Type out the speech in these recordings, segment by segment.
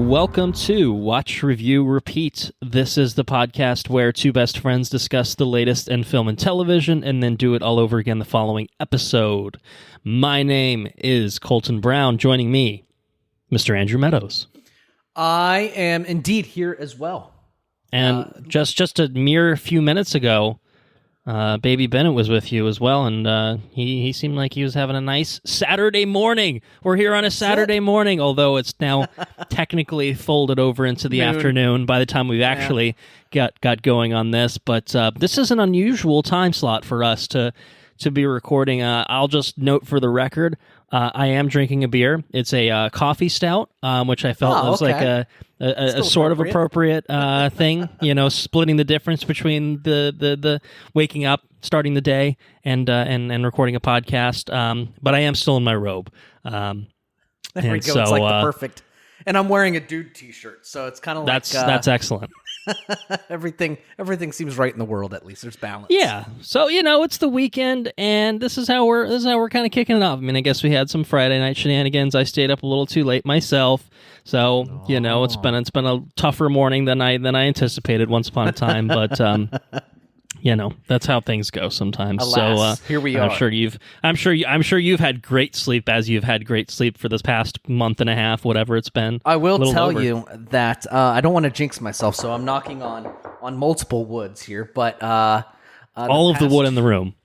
Welcome to Watch, Review, Repeat. This is the podcast where two best friends discuss the latest in film and television and then do it all over again the following episode. My name is Colton Brown. Joining me, Mr. Andrew Meadows. I am indeed here as well. And just a mere few minutes ago, baby Bennett was with you as well, and he seemed like he was having a nice Saturday morning. We're here on a Saturday morning, although it's now technically folded over into the afternoon by the time we've actually got going on this. But this is an unusual time slot for us to be recording. I'll just note for the record, I am drinking a beer. It's a coffee stout, which I felt was like a sort of appropriate thing, you know, splitting the difference between the waking up, starting the day, and recording a podcast. But I am still in my robe. There we go. So, it's like the perfect. And I'm wearing a dude t-shirt, so it's kind of like that's excellent. everything seems right in the world. At least there's balance. Yeah. So it's the weekend, and this is how we're kind of kicking it off. I mean, I guess we had some Friday night shenanigans. I stayed up a little too late myself, so it's been a tougher morning than I anticipated once upon a time. But that's how things go sometimes. Alas, so here we are. I'm sure you've had great sleep, as you've had great sleep for this past month and a half, whatever it's been. I will tell you that I don't want to jinx myself, so I'm knocking on multiple woods here. But all of the wood in the room.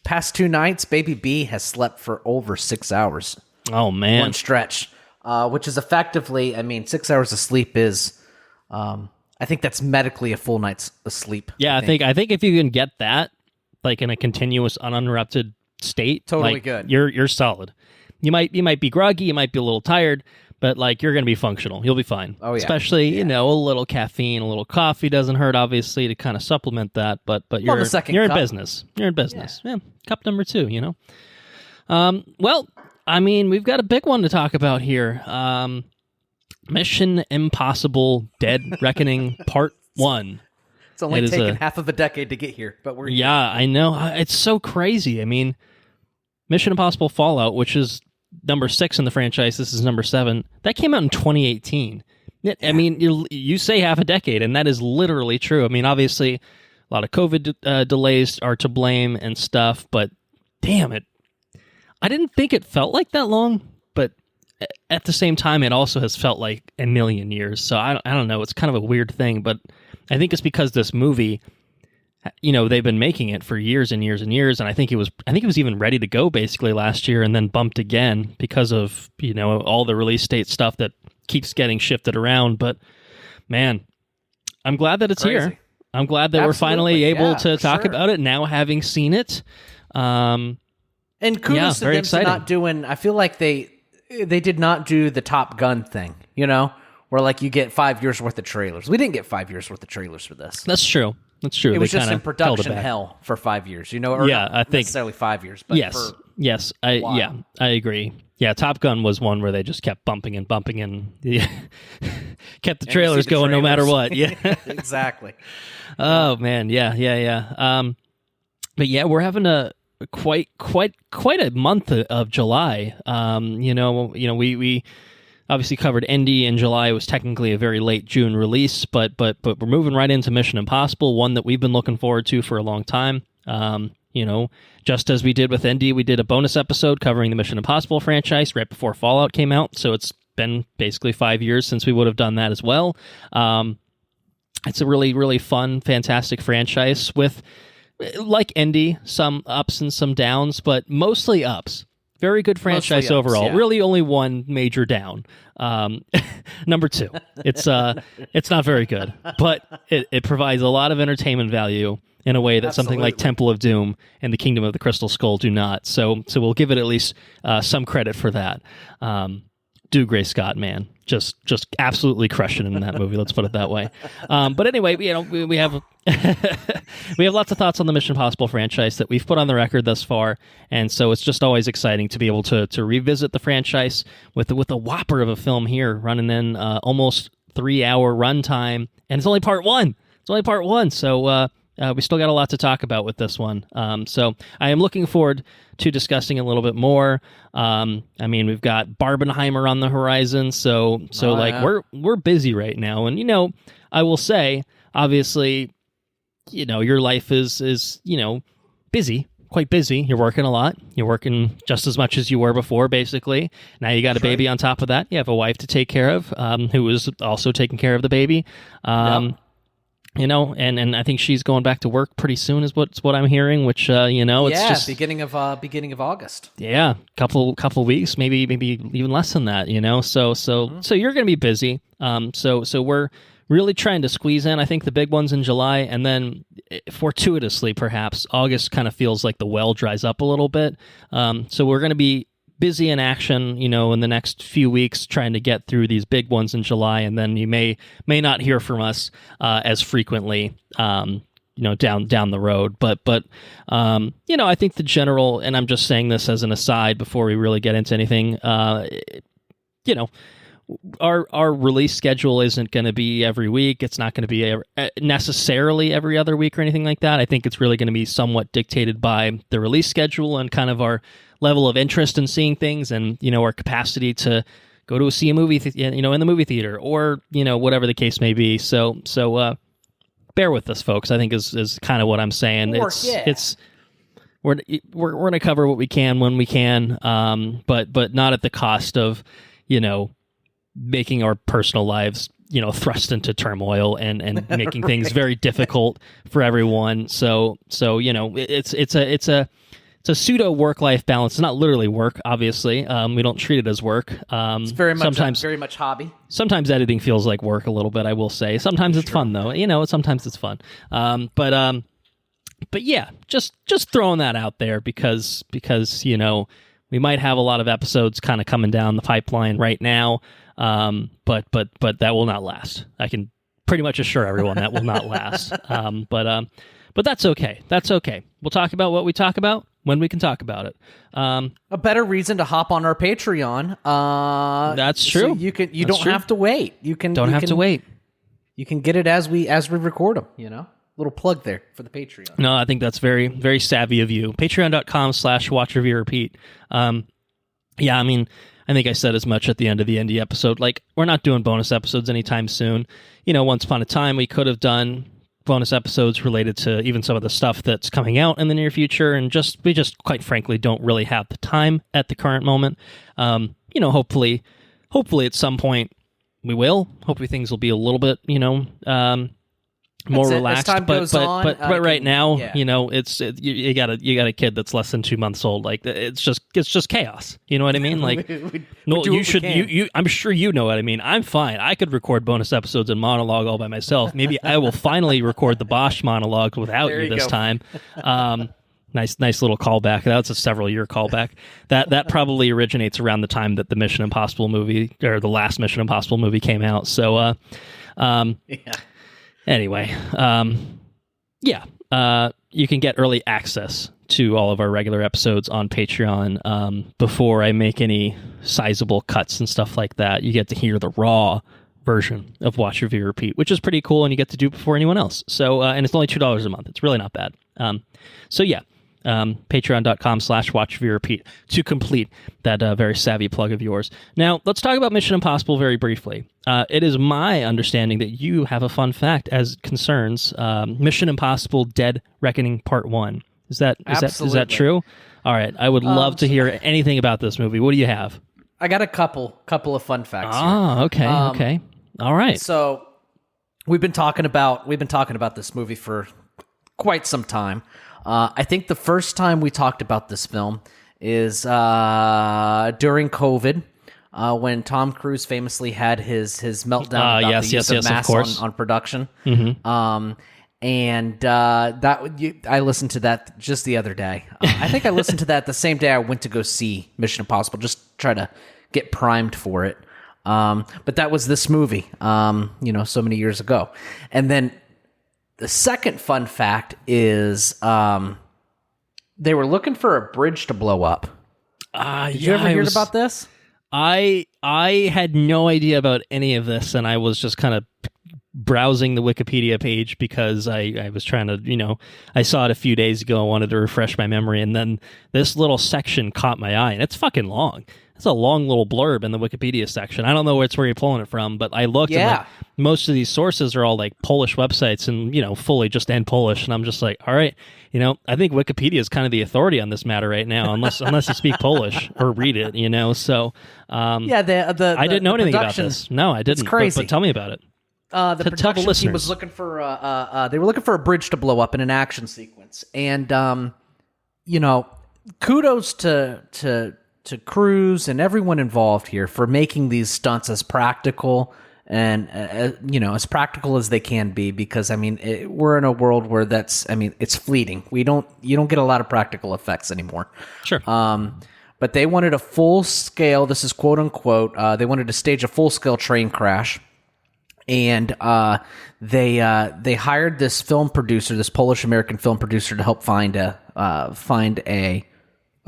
Past 2 nights, baby B has slept for over 6 hours. Oh man, one stretch, which is effectively, 6 hours of sleep is. I think that's medically a full night's sleep. Yeah, I think if you can get that, like in a continuous, uninterrupted state, totally good. You're solid. You might be groggy, you might be a little tired, but like you're gonna be functional. You'll be fine. Oh yeah. Especially a little caffeine, a little coffee doesn't hurt, obviously, to kind of supplement that. But you're in business. You're in business. Yeah. Cup number 2. Well, we've got a big one to talk about here. Mission Impossible Dead Reckoning Part 1. It's only taken half of a decade to get here, but we're here. Yeah, I know. It's so crazy. Mission Impossible Fallout, which is number 6 in the franchise, this is number 7, that came out in 2018. You say half a decade, and that is literally true. Obviously, a lot of COVID delays are to blame and stuff, but damn it. I didn't think it felt like that long, but at the same time, it also has felt like a million years. So I don't know. It's kind of a weird thing, but I think it's because this movie, they've been making it for years and years and years, and I think it was even ready to go basically last year, and then bumped again because of all the release date stuff that keeps getting shifted around. But man, I'm glad that it's here. I'm glad that we're finally able to talk about it now, having seen it. And kudos to them for not doing. I feel like they did not do the Top Gun thing, where like you get 5 years worth of trailers. We didn't get 5 years worth of trailers for this. That's true. It was just in production hell for 5 years, or yeah, not I think necessarily 5 years. But I agree. Yeah, Top Gun was one where they just kept bumping and kept the trailers going no matter what. Yeah, exactly. Oh man, yeah. But yeah, we're having a quite a month of July. We obviously covered Indy in July. It was technically a very late June release, but we're moving right into Mission Impossible, one that we've been looking forward to for a long time. Just as we did with Indy, we did a bonus episode covering the Mission Impossible franchise right before Fallout came out, so it's been basically 5 years since we would have done that as well. It's a really, really fun, fantastic franchise with, like Indy, some ups and some downs, but mostly ups. Very good franchise overall. Yeah. Really only one major down. Number 2. It's not very good, but it provides a lot of entertainment value in a way that something like Temple of Doom and the Kingdom of the Crystal Skull do not. So we'll give it at least some credit for that. Gray Scott, man, just absolutely crushing in that movie. Let's put it that way. But anyway, we have we have lots of thoughts on the Mission Impossible franchise that we've put on the record thus far, and so it's just always exciting to be able to revisit the franchise with a whopper of a film here, running in almost 3 hour runtime, and it's only part one. So we still got a lot to talk about with this one. So I am looking forward to discussing a little bit more. I mean, we've got Barbenheimer on the horizon, so we're busy right now. And I will say, obviously, your life is busy. Quite busy. You're working a lot. You're working just as much as you were before, basically. Now you got a baby on top of that. You have a wife to take care of, who is also taking care of the baby. And I think she's going back to work pretty soon, is what I'm hearing. Which it's just beginning of August. Yeah, couple weeks, maybe even less than that. So you're going to be busy. So we're really trying to squeeze in, I think, the big ones in July, and then fortuitously, perhaps, August kind of feels like the well dries up a little bit. So we're going to be busy in action, in the next few weeks, trying to get through these big ones in July, and then you may not hear from us as frequently, down the road. But I think the general, and I'm just saying this as an aside before we really get into anything, our release schedule isn't going to be every week. It's not going to be necessarily every other week or anything like that. I think it's really going to be somewhat dictated by the release schedule and kind of our level of interest in seeing things, and our capacity to go to see a movie, in the movie theater, or whatever the case may be. So bear with us, folks. I think is kind of what I'm saying. We're going to cover what we can when we can, but not at the cost of making our personal lives, thrust into turmoil and making things very difficult for everyone. So it's a pseudo work-life balance. It's not literally work, obviously. We don't treat it as work. It's very much hobby. Sometimes editing feels like work a little bit, I will say. Sometimes it's fun though. Sometimes it's fun. But yeah, just throwing that out there because we might have a lot of episodes kind of coming down the pipeline right now. But that will not last. I can pretty much assure everyone that will not last. But that's okay. That's okay. We'll talk about what we talk about when we can talk about it. A better reason to hop on our Patreon. That's true. So you don't have to wait. You can wait. You can get it as we record them. Little plug there for the Patreon. No, I think that's very, very savvy of you. Patreon.com/watch-review-repeat. Yeah, I mean, I think I said as much at the end of the indie episode. Like, we're not doing bonus episodes anytime soon. Once upon a time, we could have done bonus episodes related to even some of the stuff that's coming out in the near future, and we just quite frankly don't really have the time at the current moment. Hopefully at some point we will. Hopefully things will be a little bit, more relaxed, but right now, it's you got a kid that's less than 2 months old. Like, it's just chaos. You know what I mean? Like, I'm sure you know what I mean. I'm fine. I could record bonus episodes and monologue all by myself. Maybe I will finally record the Bosch monologue without you this time. Nice little callback. That's a several-year callback. That probably originates around the time that the Mission Impossible movie, or the last Mission Impossible movie, came out. So, Anyway, you can get early access to all of our regular episodes on Patreon before I make any sizable cuts and stuff like that. You get to hear the raw version of Watch, Review, Repeat, which is pretty cool, and you get to do it before anyone else. So, and it's only $2 a month. It's really not bad. Patreon.com/watch-review-repeat to complete that very savvy plug of yours. Now, let's talk about Mission Impossible very briefly. It is my understanding that you have a fun fact as concerns Mission Impossible Dead Reckoning Part 1. Is that true? All right. I would love to hear anything about this movie. What do you have? I got a couple of fun facts here. Okay. Okay. All right. So we've been talking about this movie for quite some time. I think the first time we talked about this film is during COVID, when Tom Cruise famously had his meltdown about the use of masks on production. Mm-hmm. I listened to that just the other day. I think I listened to that the same day I went to go see Mission Impossible, just try to get primed for it. But that was this movie, so many years ago. And then the second fun fact is they were looking for a bridge to blow up. Did you ever hear about this? I had no idea about any of this, and I was just kind of browsing the Wikipedia page because I was trying to, I saw it a few days ago. I wanted to refresh my memory. And then this little section caught my eye, and it's fucking long. It's a long little blurb in the Wikipedia section. I don't know where you're pulling it from, but I looked and like, most of these sources are all like Polish websites and, fully just in Polish. And I'm just like, all right, I think Wikipedia is kind of the authority on this matter right now, unless you speak Polish or read it, So, I didn't know anything about this. No, I didn't. It's crazy. But tell me about it. The production team was looking for they were looking for a bridge to blow up in an action sequence, and kudos to Cruise and everyone involved here for making these stunts as practical and as practical as they can be, because we're in a world where it's fleeting. You don't get a lot of practical effects anymore. Sure. But they wanted a full scale. This is quote unquote. They wanted to stage a full scale train crash. And they hired this film producer, this Polish-American film producer, to help find a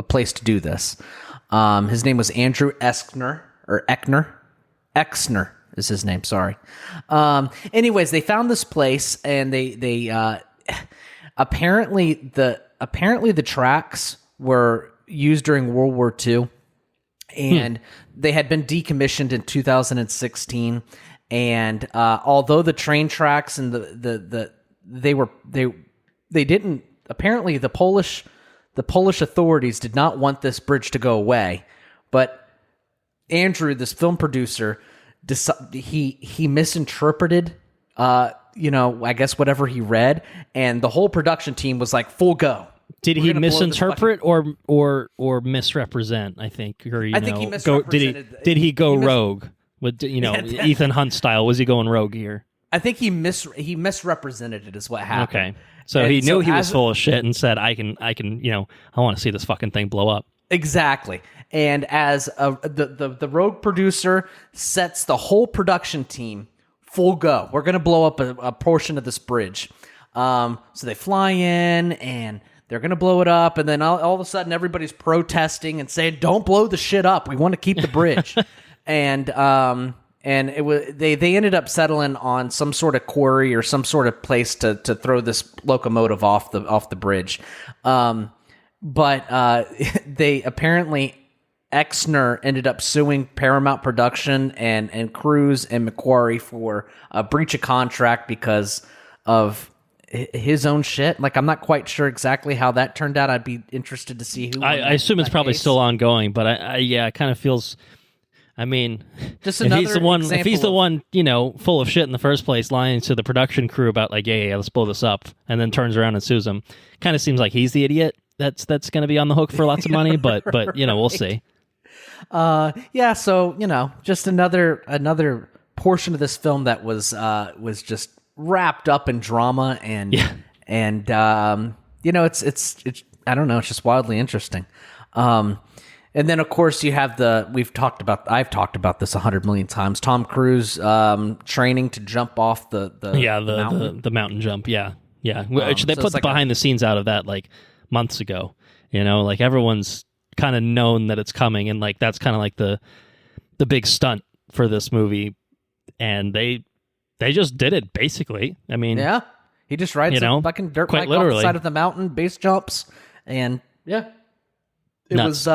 place to do this. His name was Andrew Exner. Exner is his name. Sorry. Anyways, they found this place, and they apparently the tracks were used during World War II, and they had been decommissioned in 2016. And although the train tracks and they didn't, apparently the Polish authorities did not want this bridge to go away, but Andrew, this film producer, he misinterpreted I guess whatever he read, and the whole production team was like, full go. Did he misinterpret or misrepresent? I think, or I think he misrepresented. Did he go rogue? With Ethan Hunt style, was he going rogue here? I think he misrepresented it is what happened. Okay, so he knew he was full of shit and said, I want to see this fucking thing blow up. Exactly. And as the rogue producer sets the whole production team full go, we're going to blow up a portion of this bridge. So they fly in and they're going to blow it up, and then all of a sudden everybody's protesting and saying, "Don't blow the shit up. We want to keep the bridge." And it was they ended up settling on some sort of quarry or some sort of place to throw this locomotive off the bridge, but they apparently Exner ended up suing Paramount Production and Cruise and Macquarie for a breach of contract because of his own shit. Like, I'm not quite sure exactly how that turned out. I'd be interested to see who. I assume it's probably still ongoing, but it kind of feels. Just another if he's the one, full of shit in the first place, lying to the production crew about like, yeah, let's blow this up, and then turns around and sues him, kind of seems like he's the idiot that's going to be on the hook for lots of money. But we'll see. So just another portion of this film that was just wrapped up in drama and it's I don't know, it's just wildly interesting. And then, of course, you have I've talked about this 100 million times. Tom Cruise training to jump off the mountain. The mountain jump. Yeah. Which they put the behind the scenes out of that like months ago. Like everyone's kind of known that it's coming, and like that's kind of like the big stunt for this movie, and they just did it basically. He just rides a fucking dirt bike off the side of the mountain, base jumps, and it was.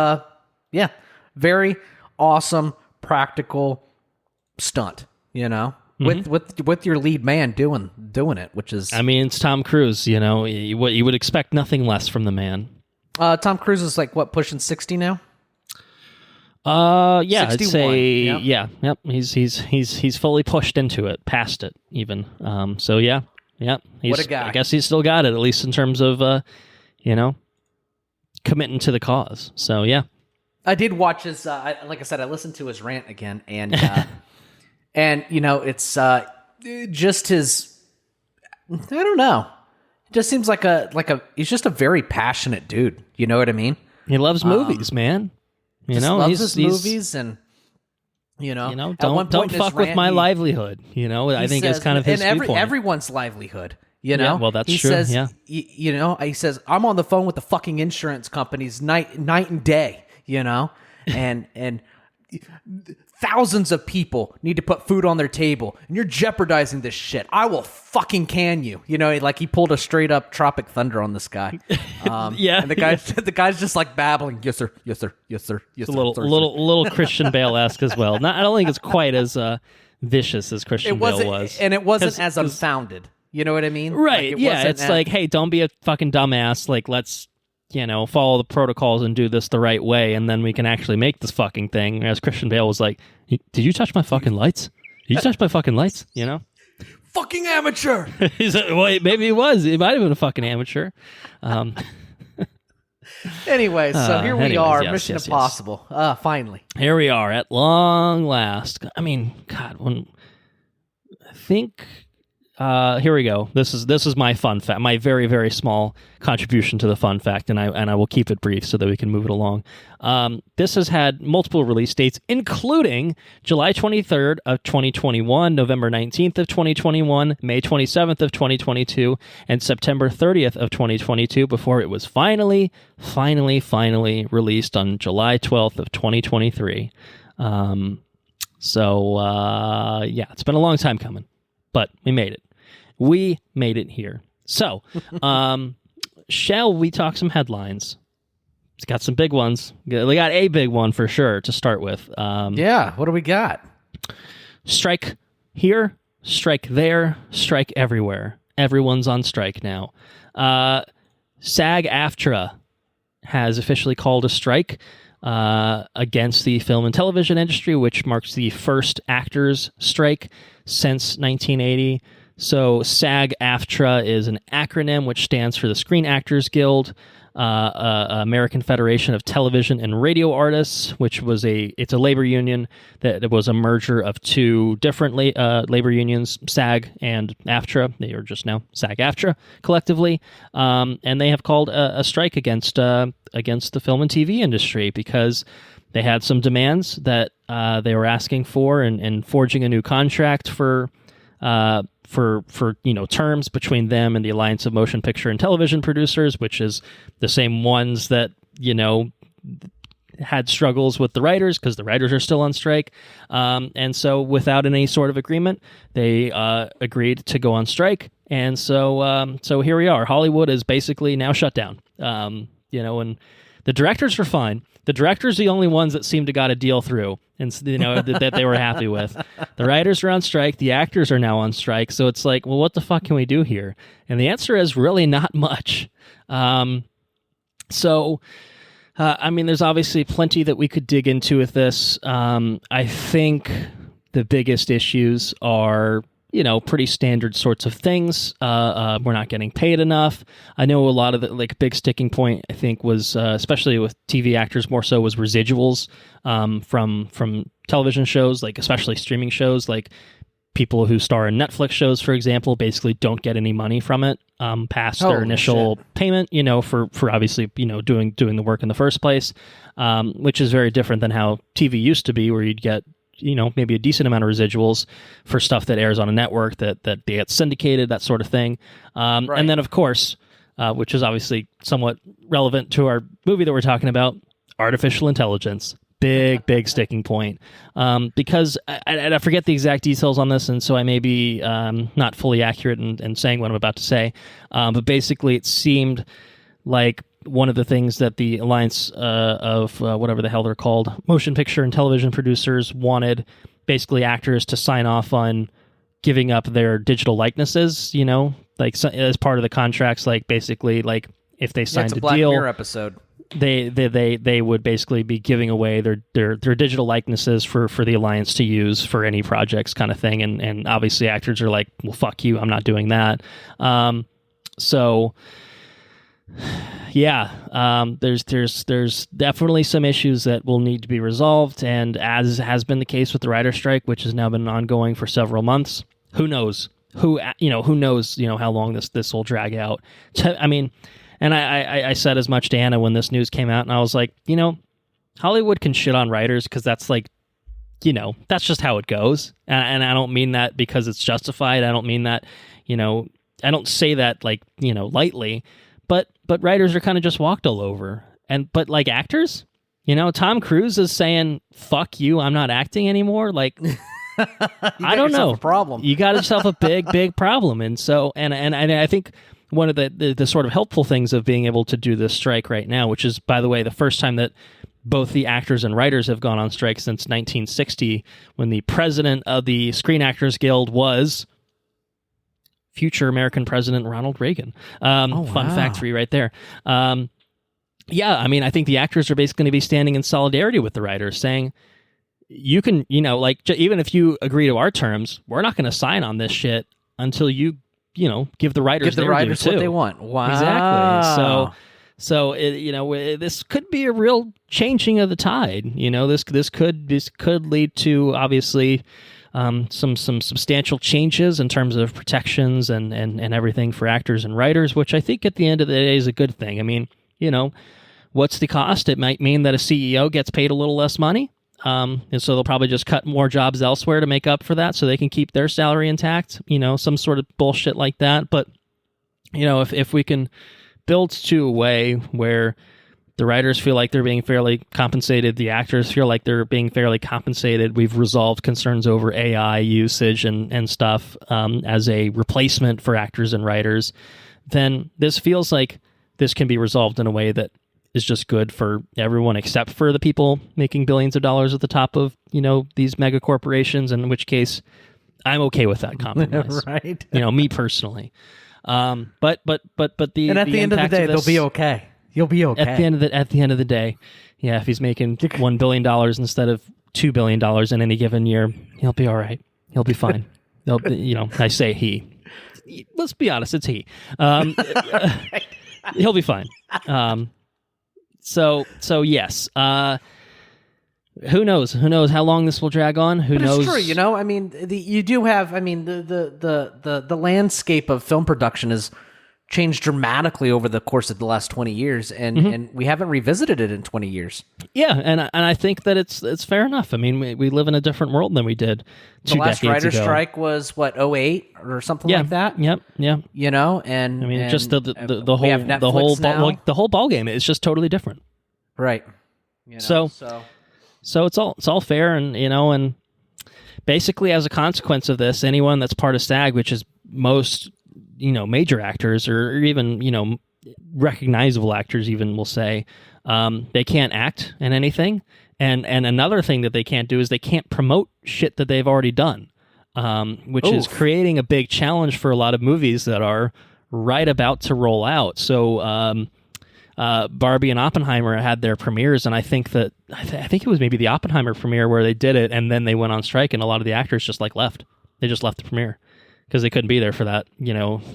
Very awesome, practical stunt, with your lead man doing it, which is... it's Tom Cruise, you would expect nothing less from the man. Tom Cruise is like, what, pushing 60 now? Yeah, 61. I'd say, yep. He's fully pushed into it, past it even. So yeah. What a guy. I guess he's still got it, at least in terms of, committing to the cause. So yeah. I did watch his, like I said, I listened to his rant again, and it's just his, I don't know. It just seems like he's just a very passionate dude. You know what I mean? He loves movies, man. Loves his movies, and don't fuck with my livelihood. I think it's kind of his viewpoint. Everyone's livelihood. Yeah, well, that's true. Says, yeah. He says, I'm on the phone with the fucking insurance companies night and day. And thousands of people need to put food on their table, and you're jeopardizing this shit. I will fucking can you. You know, like he pulled a straight up Tropic Thunder on this guy. Yeah. And the guy's just like babbling, yes sir, yes sir, yes sir, yes sir. A little Christian Bale-esque as well. I don't think it's quite as vicious as Christian Bale was. And it wasn't as unfounded. You know what I mean? Right. Like it's like, hey, don't be a fucking dumbass. Like, let's, follow the protocols and do this the right way, and then we can actually make this fucking thing. As Christian Bale was like, did you touch my fucking lights? Did you touch my fucking lights? Fucking amateur! He's like, well, maybe he was. He might have been a fucking amateur. Anyway, so here we are, Mission Impossible. Finally. Here we are at long last. I mean, God, I think... here we go. This is my fun fact, my very, very small contribution to the fun fact, and I will keep it brief so that we can move it along. This has had multiple release dates, including July 23rd of 2021, November 19th of 2021, May 27th of 2022, and September 30th of 2022, before it was finally released on July 12th of 2023. It's been a long time coming, but we made it. We made it here. So, shall we talk some headlines? It's got some big ones. We got a big one for sure to start with. What do we got? Strike here, strike there, strike everywhere. Everyone's on strike now. SAG-AFTRA has officially called a strike against the film and television industry, which marks the first actors' strike since 1980. So SAG-AFTRA is an acronym which stands for the Screen Actors Guild, American Federation of Television and Radio Artists, which was it's a labor union that was a merger of two different labor unions, SAG and AFTRA. They are just now SAG-AFTRA collectively, and they have called a strike against the film and TV industry because they had some demands that they were asking for and forging a new contract for terms between them and the Alliance of Motion Picture and Television Producers, which is the same ones that had struggles with the writers because the writers are still on strike, and so without any sort of agreement, they agreed to go on strike, and so here we are. Hollywood is basically now shut down, and the directors are fine. The directors are the only ones that seem to got a deal through, and that they were happy with. The writers are on strike. The actors are now on strike. So it's like, well, what the fuck can we do here? And the answer is really not much. There's obviously plenty that we could dig into with this. I think the biggest issues are, pretty standard sorts of things. We're not getting paid enough. I know a lot of the big sticking point, I think, was especially with TV actors more so was residuals from television shows, especially streaming shows. People who star in Netflix shows, for example, basically don't get any money from it past their initial payment. For obviously doing the work in the first place, which is very different than how TV used to be, where you'd get maybe a decent amount of residuals for stuff that airs on a network that they get syndicated, that sort of thing. Right. And then, of course, which is obviously somewhat relevant to our movie that we're talking about, artificial intelligence. Big sticking point. Because I forget the exact details on this, and so I may be not fully accurate in saying what I'm about to say. But basically, it seemed like one of the things that the Alliance of whatever the hell they're called, motion picture and television producers, wanted basically actors to sign off on giving up their digital likenesses, as part of the contracts, basically if they signed a Black deal. Mirror episode. They would basically be giving away their digital likenesses for the Alliance to use for any projects, kind of thing, and obviously actors are like, well, fuck you, I'm not doing that. There's definitely some issues that will need to be resolved, and as has been the case with the writer strike, which has now been ongoing for several months, who knows how long this will drag out. And I said as much to Anna when this news came out, and I was like, Hollywood can shit on writers because that's that's just how it goes, and I don't mean that because it's justified. I don't mean that, I don't say that lightly. But writers are kind of just walked all over. But actors, Tom Cruise is saying, "Fuck you, I'm not acting anymore." Like, I don't know. A problem. You got yourself a big problem, and so and I think one of the sort of helpful things of being able to do this strike right now, which is, by the way, the first time that both the actors and writers have gone on strike since 1960, when the president of the Screen Actors Guild was future American President Ronald Reagan. Fun fact for you right there. Yeah, I mean, I think the actors are basically going to be standing in solidarity with the writers, saying, you can, even if you agree to our terms, we're not going to sign on this shit until you give the writers what they want. Wow. Exactly. So this could be a real changing of the tide. This could lead to, obviously, some substantial changes in terms of protections and everything for actors and writers, which I think at the end of the day is a good thing. I mean, what's the cost? It might mean that a CEO gets paid a little less money. And so they'll probably just cut more jobs elsewhere to make up for that so they can keep their salary intact, some sort of bullshit like that. But, if we can build to a way where the writers feel like they're being fairly compensated, the actors feel like they're being fairly compensated, we've resolved concerns over AI usage and stuff as a replacement for actors and writers, then this feels like this can be resolved in a way that is just good for everyone except for the people making billions of dollars at the top of, these mega corporations, in which case I'm okay with that compromise. Right. Me personally. But the and at the end of the day, they'll be okay. You'll be okay. At the end of the day, yeah, if he's making $1 billion instead of $2 billion in any given year, he'll be all right. He'll be fine. I say he. Let's be honest, it's he. He'll be fine. So yes. Who knows? Who knows how long this will drag on? Who knows? It's true, I mean, you do have. I mean, the landscape of film production has changed dramatically over the course of the last 20 years, and we haven't revisited it in 20 years. Yeah, and I think that it's fair enough. I mean, we live in a different world than we did 2 decades ago. The last writer's strike was what, 2008 or something like that. Yep. And I mean, just the whole ball game is just totally different. Right. So it's all fair, and basically as a consequence of this, anyone that's part of SAG, which is most major actors or even recognizable actors, even will say they can't act in anything, and another thing that they can't do is they can't promote shit that they've already done, which is creating a big challenge for a lot of movies that are right about to roll out. So Barbie and Oppenheimer had their premieres, and I think it was maybe the Oppenheimer premiere where they did it, and then they went on strike, and a lot of the actors just left. They just left the premiere because they couldn't be there for that.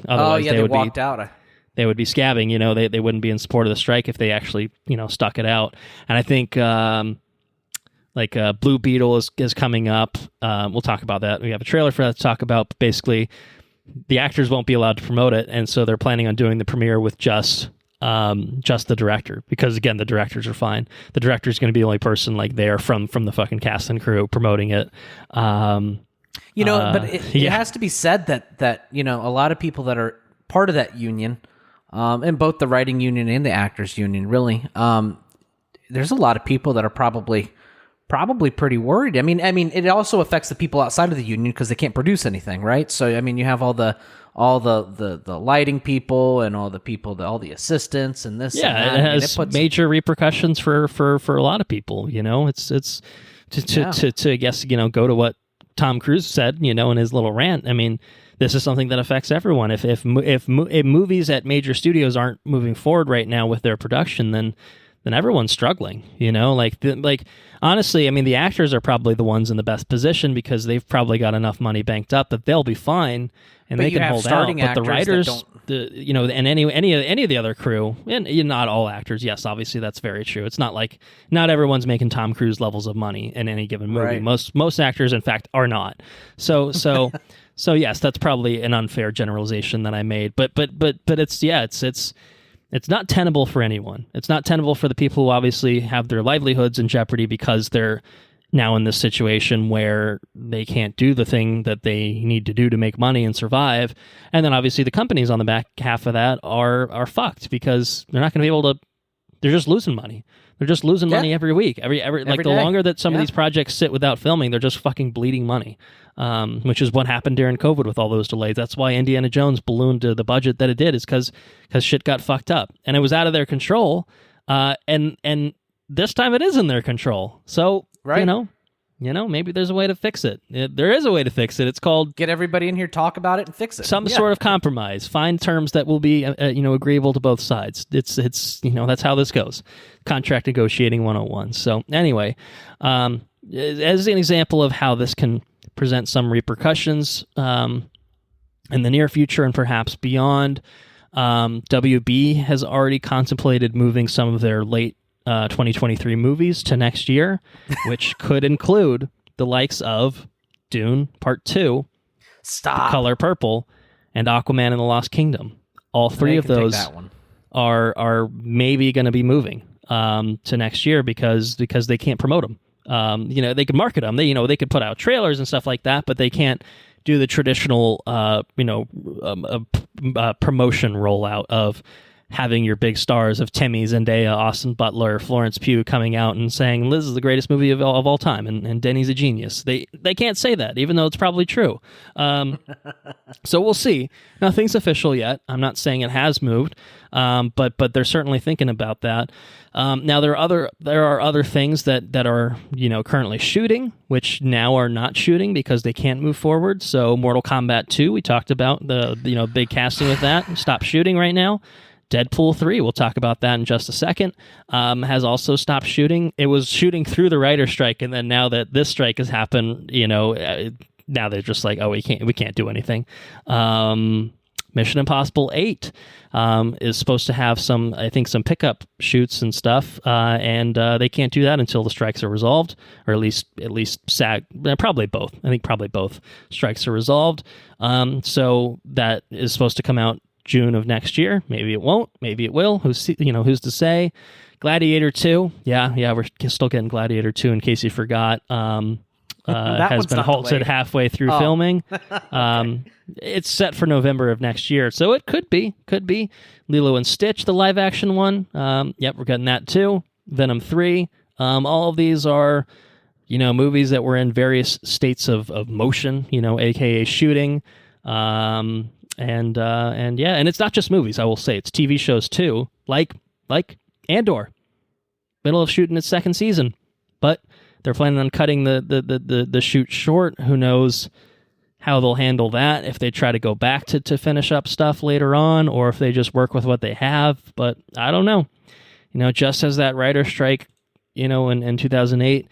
Otherwise they would walked out. They would be scabbing. They wouldn't be in support of the strike if they actually stuck it out. And I think Blue Beetle is coming up. We'll talk about that. We have a trailer for that to talk about. But basically, the actors won't be allowed to promote it, and so they're planning on doing the premiere with just the director, because again, the directors are fine. The director is going to be the only person there from the fucking cast and crew promoting it. But it has to be said that a lot of people that are part of that union, in both the writing union and the actors union, really, there's a lot of people that are probably pretty worried. I mean, it also affects the people outside of the union because they can't produce anything, right? So, I mean, you have all the lighting people and all the people, all the assistants and this. Yeah, and that. It has major repercussions for a lot of people. It's to I guess go to what Tom Cruise said, in his little rant. I mean, this is something that affects everyone. If movies at major studios aren't moving forward right now with their production, then everyone's struggling. Honestly, I mean, the actors are probably the ones in the best position because they've probably got enough money banked up that they'll be fine and they can hold out. But the writers, and any of the other crew, and not all actors. Yes, obviously that's very true. It's not like not everyone's making Tom Cruise levels of money in any given movie. Right. Most actors, in fact, are not. So yes, that's probably an unfair generalization that I made. But it's not tenable for anyone. It's not tenable for the people who obviously have their livelihoods in jeopardy because they're now in this situation where they can't do the thing that they need to do to make money and survive. And then obviously the companies on the back half of that are fucked because they're not going to be able to, they're just losing money. They're just losing money every week. Every like the day. longer that some of these projects sit without filming, they're just fucking bleeding money. Which is what happened during COVID with all those delays. That's why Indiana Jones ballooned to the budget that it did, is because shit got fucked up. And it was out of their control. And this time it is in their control. So, you know, maybe there's a way to fix it. There is a way to fix it. It's called... Get everybody in here, talk about it, and fix it. Some sort of compromise. Find terms that will be, agreeable to both sides. It's that's how this goes. Contract negotiating 101. So, anyway, as an example of how this can present some repercussions in the near future and perhaps beyond, WB has already contemplated moving some of their late 2023 movies to next year, which could include the likes of Dune Part 2, The Color Purple, and Aquaman and the Lost Kingdom. All three of those are maybe going to be moving to next year because they can't promote them. They could market them. They could put out trailers and stuff like that, but they can't do the traditional, promotion rollout of having your big stars of Timmy, Zendaya, Austin Butler, Florence Pugh coming out and saying Liz is the greatest movie of all time and Denny's a genius. They can't say that, even though it's probably true. So we'll see. Nothing's official yet. I'm not saying it has moved, but they're certainly thinking about that. Now there are other things that are currently shooting, which now are not shooting because they can't move forward. So Mortal Kombat 2, we talked about the big casting with that. Stop shooting right now. Deadpool 3, we'll talk about that in just a second, has also stopped shooting. It was shooting through the writer's strike, and then now that this strike has happened, now they're just like, oh, we can't do anything. Mission Impossible 8 is supposed to have some pickup shoots and stuff, and they can't do that until the strikes are resolved, or at least SAG, probably both. I think probably both strikes are resolved. So that is supposed to come out June of next year. Maybe it won't. Maybe it will. Who's to say? Gladiator 2. Yeah, we're still getting Gladiator 2 in case you forgot. Has been halted halfway through filming. Okay. It's set for November of next year, so it could be Lilo and Stitch, the live action one. We're getting that too. Venom 3. All of these are movies that were in various states of motion, aka shooting. And it's not just movies, I will say. It's TV shows too, like Andor, middle of shooting its second season, but they're planning on cutting the shoot short. Who knows how they'll handle that, if they try to go back to finish up stuff later on, or if they just work with what they have. But I don't know. Just as that writer strike, in 2008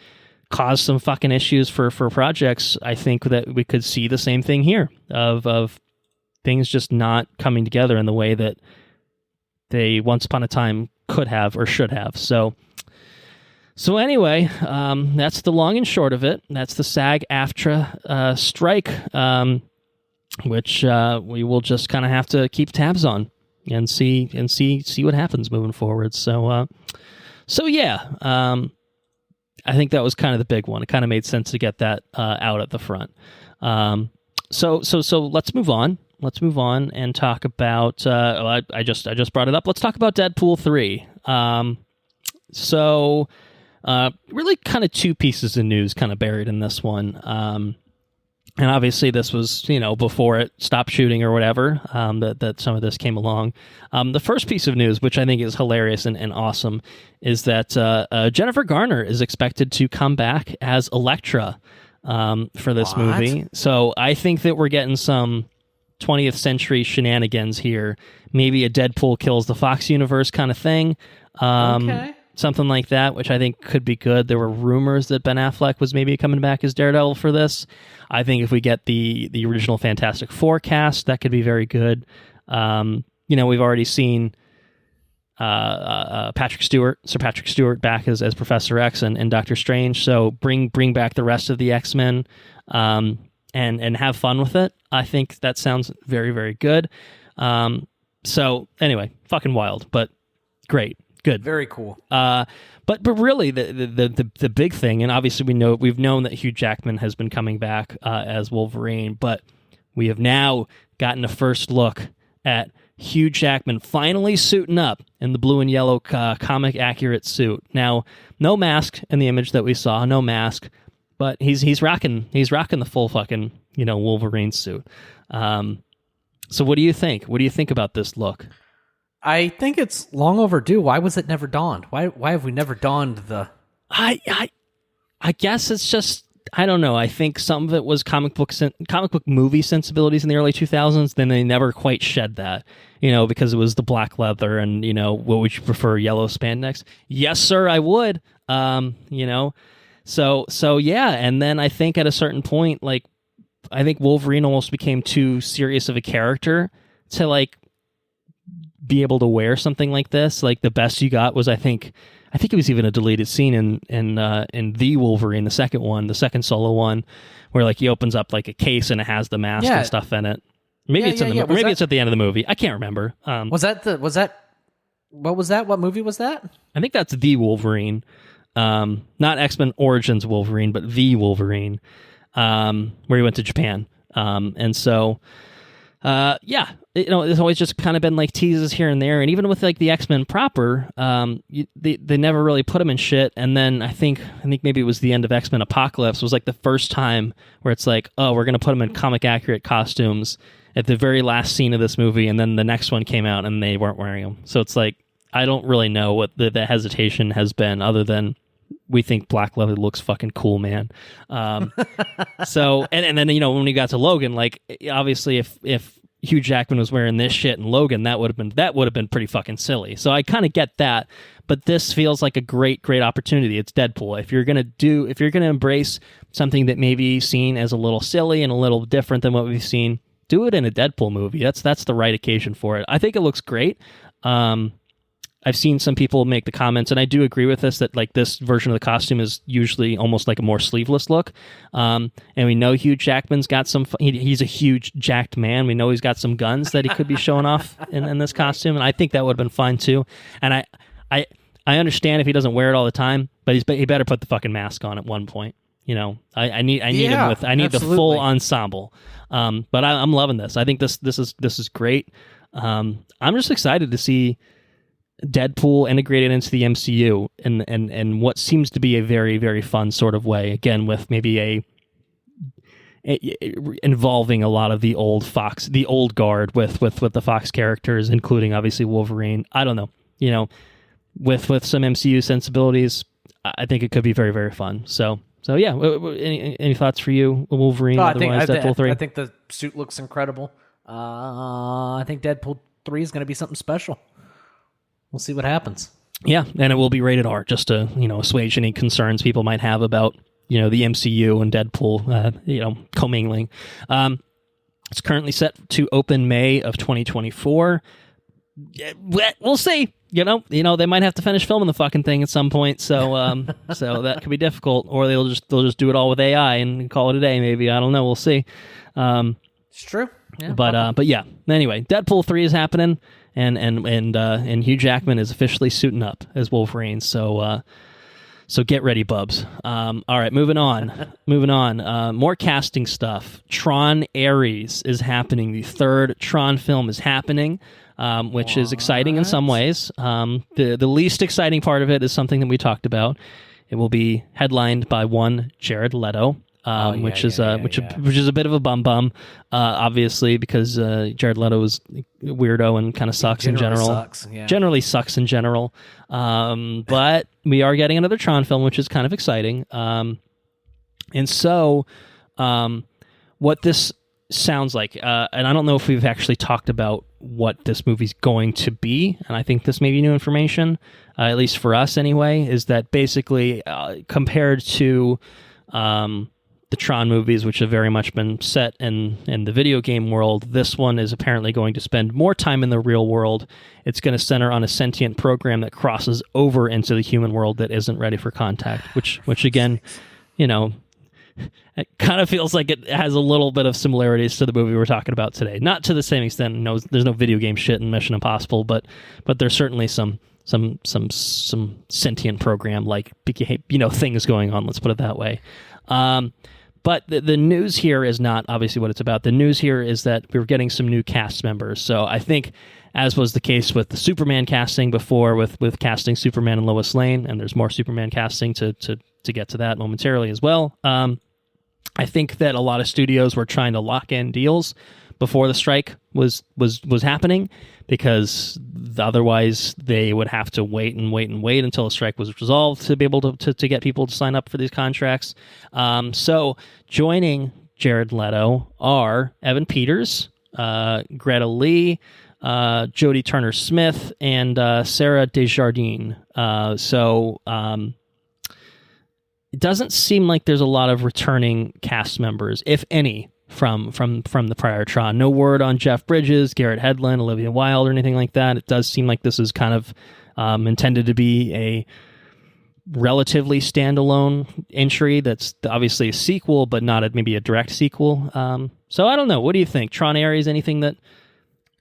caused some fucking issues for projects, I think that we could see the same thing here of things just not coming together in the way that they once upon a time could have or should have. So anyway, that's the long and short of it. That's the SAG-AFTRA strike, which we will just kind of have to keep tabs on and see what happens moving forward. So yeah, I think that was kind of the big one. It kind of made sense to get that out at the front. So let's move on. Let's move on and talk about. I just brought it up. Let's talk about Deadpool 3. Really, kind of two pieces of news kind of buried in this one. And obviously, this was before it stopped shooting or whatever. That some of this came along. The first piece of news, which I think is hilarious and awesome, is that Jennifer Garner is expected to come back as Elektra for this movie. So I think that we're getting some 20th century shenanigans here. Maybe a Deadpool kills the Fox universe kind of thing. Okay. Something like that, which I think could be good. There were rumors that Ben Affleck was maybe coming back as Daredevil for this. I think if we get the original Fantastic Four cast, that could be very good. We've already seen Sir Patrick Stewart back as Professor X and Doctor Strange. So bring back the rest of the X-Men and have fun with it. I think that sounds very, very good. So anyway, fucking wild, but great. Good. Very cool. But really the big thing, and obviously we've known that Hugh Jackman has been coming back as Wolverine, but we have now gotten a first look at Hugh Jackman finally suiting up in the blue and yellow comic accurate suit. Now, no mask in the image that we saw, no mask, but he's rocking the full fucking, Wolverine suit. So what do you think? What do you think about this look? I think it's long overdue. Why was it never donned? Why have we never donned the... I guess it's just, I don't know. I think some of it was comic book movie sensibilities in the early 2000s. Then they never quite shed that, because it was the black leather and, what would you prefer, yellow spandex? Yes, sir, I would. So yeah. And then I think at a certain point, I think Wolverine almost became too serious of a character to be able to wear something like this. The best you got was, I think it was even a deleted scene in the Wolverine, the second solo one, where he opens up a case and it has the mask and stuff in it. Maybe it's it's at the end of the movie. I can't remember. What was that? What movie was that? I think that's the Wolverine, not X-Men Origins Wolverine, but the Wolverine, where he went to Japan. And so, there's always just kind of been teases here and there, and even with the X-Men proper, they never really put them in shit. And then I think maybe it was the end of X-Men Apocalypse was the first time where it's oh, we're gonna put them in comic accurate costumes at the very last scene of this movie, and then the next one came out and they weren't wearing them. So it's I don't really know what the hesitation has been, other than we think black leather looks fucking cool, man. So and then when we got to Logan, obviously if Hugh Jackman was wearing this shit in Logan, that would have been pretty fucking silly. So I kind of get that, but this feels like a great opportunity. It's Deadpool. If you're gonna embrace something that may be seen as a little silly and a little different than what we've seen, do it in a Deadpool movie. That's the right occasion for it. I think it looks great. I've seen some people make the comments, and I do agree with this, that this version of the costume is usually almost a more sleeveless look. And we know Hugh Jackman's got some, he's a huge jacked man. We know he's got some guns that he could be showing off in this costume. And I think that would have been fine too. And I understand if he doesn't wear it all the time, but he better put the fucking mask on at one point. I need him with, I need the full ensemble. But I'm loving this. I think this is great. I'm just excited to see Deadpool integrated into the MCU and what seems to be a very, very fun sort of way. Again, with maybe involving a lot of the old guard with the Fox characters, including obviously Wolverine. I don't know, with some MCU sensibilities, I think it could be very, very fun. So yeah. Any thoughts for you, Wolverine? Deadpool 3. I think the suit looks incredible. I think Deadpool 3 is going to be something special. We'll see what happens. Yeah, and it will be rated R, just to assuage any concerns people might have about the MCU and Deadpool commingling. It's currently set to open May of 2024. We'll see. They might have to finish filming the fucking thing at some point, so so that could be difficult, or they'll just do it all with AI and call it a day. Maybe, I don't know. We'll see. It's true. Yeah, but yeah. Anyway, Deadpool 3 is happening. And Hugh Jackman is officially suiting up as Wolverine. So get ready, bubs. All right, moving on. More casting stuff. Tron Ares is happening. The third Tron film is happening, which is exciting in some ways. The least exciting part of it is something that we talked about. It will be headlined by one Jared Leto. Which is a bit of a bum, obviously, because Jared Leto is a weirdo and kind of sucks in general. Generally sucks in general. But we are getting another Tron film, which is kind of exciting. And so, what this sounds like, and I don't know if we've actually talked about what this movie's going to be, and I think this may be new information, at least for us anyway, is that basically compared to the Tron movies, which have very much been set in the video game world, this one is apparently going to spend more time in the real world. It's going to center on a sentient program that crosses over into the human world that isn't ready for contact, which again, it kind of feels like it has a little bit of similarities to the movie we're talking about today. Not to the same extent. No, there's no video game shit in Mission Impossible, but there's certainly some sentient program things going on. Let's put it that way. But the news here is not obviously what it's about. The news here is that we're getting some new cast members. So I think, as was the case with the Superman casting before, with casting Superman and Lois Lane, and there's more Superman casting to get to that momentarily as well. I think that a lot of studios were trying to lock in deals before the strike was happening, because otherwise they would have to wait until the strike was resolved to be able to get people to sign up for these contracts. So joining Jared Leto are Evan Peters, Greta Lee, Jodie Turner-Smith, and Sarah Desjardins. It doesn't seem like there's a lot of returning cast members, if any, from the prior Tron. No word on Jeff Bridges, Garrett Hedlund, Olivia Wilde, or anything like that. It does seem like this is kind of intended to be a relatively standalone entry that's obviously a sequel, but not maybe a direct sequel. So I don't know. What do you think? Tron Ares, anything that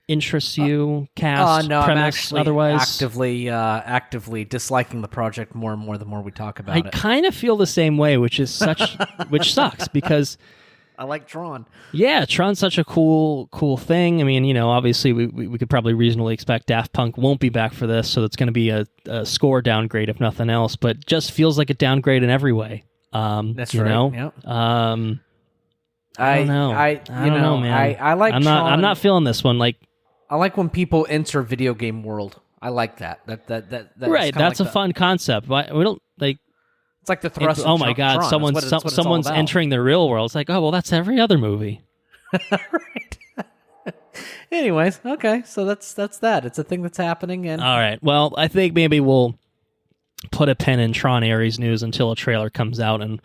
interests you? Cast, no, premise, I'm actually otherwise? actively disliking the project more and more the more we talk about it. I kind of feel the same way, which sucks, because I like Tron. Yeah, Tron's such a cool thing. I mean, obviously we could probably reasonably expect Daft Punk won't be back for this, so it's going to be a score downgrade if nothing else, but just feels like a downgrade in every way. That's right. Yep. I don't know. I don't know, man. I like I'm Tron. I'm not feeling this one. Like, I like when people enter video game world. I like that. That right. That's a fun concept. We don't like. It's like the thrust. Oh my God! Tron. Someone's entering the real world. It's like, oh well, that's every other movie. Right. Anyways, okay, so that's that. It's a thing that's happening. And all right. Well, I think maybe we'll put a pin in Tron Ares news until a trailer comes out and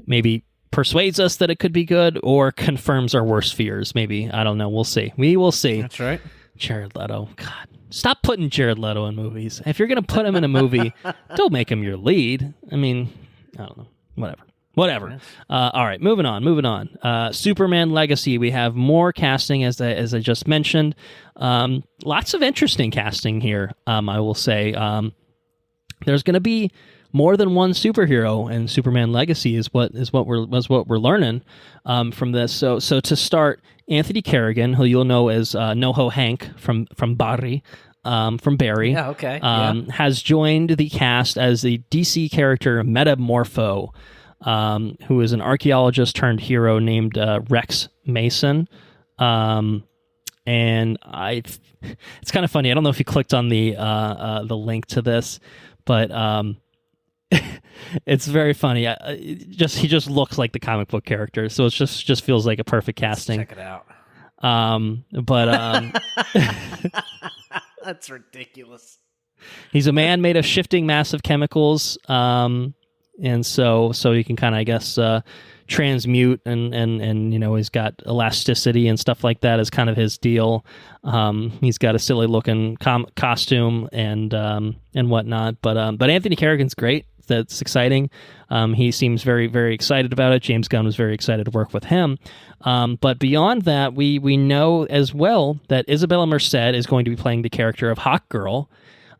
maybe persuades us that it could be good or confirms our worst fears. Maybe. I don't know. We'll see. We will see. That's right. Jared Leto. God. Stop putting Jared Leto in movies. If you're going to put him in a movie, don't make him your lead. I mean, I don't know. Whatever. Yes. All right, moving on. Superman Legacy. We have more casting, as I just mentioned. Lots of interesting casting here, I will say. There's going to be more than one superhero in Superman Legacy is what we're learning from this. So to start, Anthony Carrigan, who you'll know as NoHo Hank from Barry, Yeah, okay. has joined the cast as the DC character Metamorpho, who is an archaeologist turned hero named Rex Mason. And it's kind of funny. I don't know if you clicked on the link to this, but it's very funny. He just looks like the comic book character, so it just feels like a perfect casting. Let's check it out. That's ridiculous. He's a man made of shifting massive chemicals, and so he can kind of, I guess, transmute and he's got elasticity and stuff like that is kind of his deal. He's got a silly looking costume and whatnot, but Anthony Carrigan's great. That's exciting. He seems very, very excited about it. James Gunn was very excited to work with him. But beyond that, we know as well that Isabella Merced is going to be playing the character of Hawk Girl.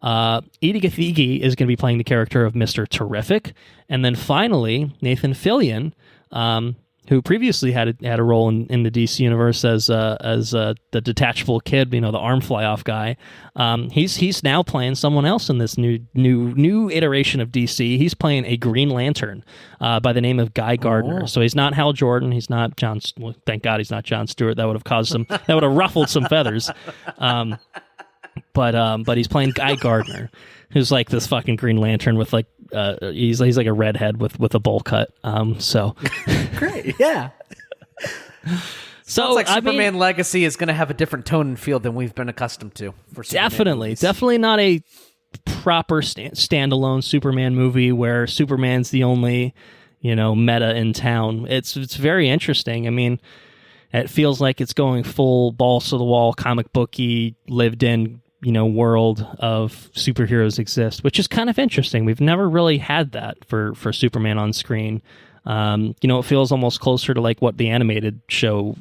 Edie Gathegi is going to be playing the character of Mr. Terrific. And then finally, Nathan Fillion, who previously had a role in the DC universe as the detachable kid, the arm fly off guy. He's now playing someone else in this new iteration of DC. He's playing a Green Lantern by the name of Guy Gardner. Oh. So he's not Hal Jordan. He's not John. Well, thank God he's not John Stewart. That would have that would have ruffled some feathers. But he's playing Guy Gardner, who's like this fucking Green Lantern with like he's like a redhead with a bowl cut. So great, yeah. So sounds like Superman Legacy is going to have a different tone and feel than we've been accustomed to. For definitely not a proper standalone Superman movie where Superman's the only meta in town. It's very interesting. I mean, it feels like it's going full balls to the wall comic booky lived in world of superheroes exist, which is kind of interesting. We've never really had that for Superman on screen. It feels almost closer to like what the animated shows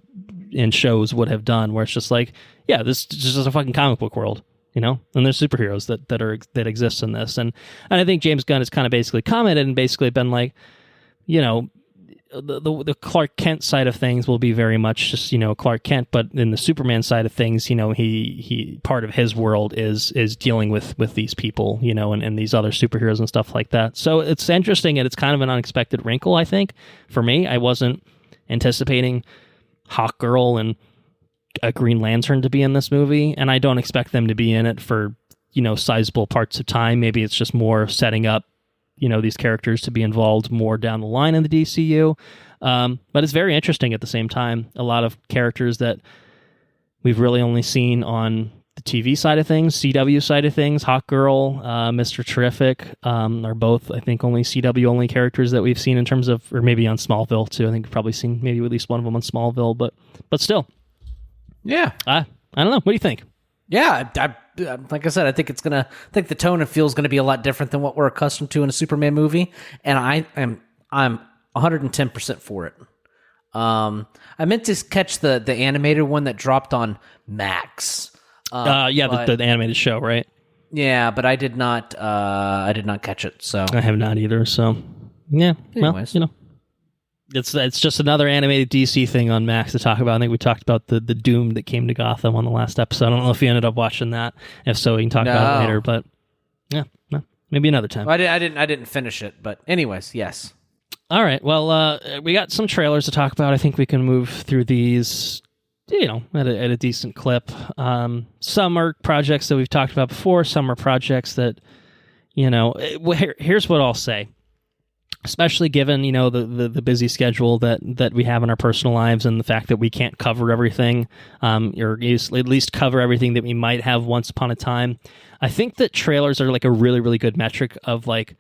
would have done, where it's just like, yeah, this is just a fucking comic book world, and there's superheroes that exist in this, and I think James Gunn has kind of basically commented and basically been like, the Clark Kent side of things will be very much just, Clark Kent, but in the Superman side of things, he part of his world is dealing with these people, and these other superheroes and stuff like that. So it's interesting, and it's kind of an unexpected wrinkle, I think. For me, I wasn't anticipating Hawkgirl and a Green Lantern to be in this movie, and I don't expect them to be in it for, sizable parts of time. Maybe it's just more setting up these characters to be involved more down the line in the DCU. But it's very interesting at the same time. A lot of characters that we've really only seen on the TV side of things, CW side of things. Hawkgirl, Mr. Terrific are both, I think, only CW only characters that we've seen in terms of, or maybe on Smallville too. I think we've probably seen maybe at least one of them on Smallville, but still. Yeah. I don't know. What do you think? Yeah, like I said, I think the tone and feel is going to be a lot different than what we're accustomed to in a Superman movie, and I'm 110% for it. I meant to catch the animated one that dropped on Max. The animated show, right? Yeah, but I did not catch it. So I have not either. So yeah, anyways. Well, It's just another animated DC thing on Max to talk about. I think we talked about the Doom that came to Gotham on the last episode. I don't know if you ended up watching that. If so, we can talk about it later. But yeah, maybe another time. Well, I didn't finish it. But anyways, yes. All right. Well, we got some trailers to talk about. I think we can move through these, at a decent clip. Some are projects that we've talked about before. Some are projects that, here's what I'll say. Especially given, the busy schedule that we have in our personal lives and the fact that we can't cover everything, or at least cover everything that we might have once upon a time. I think that trailers are like a really, really good metric of like,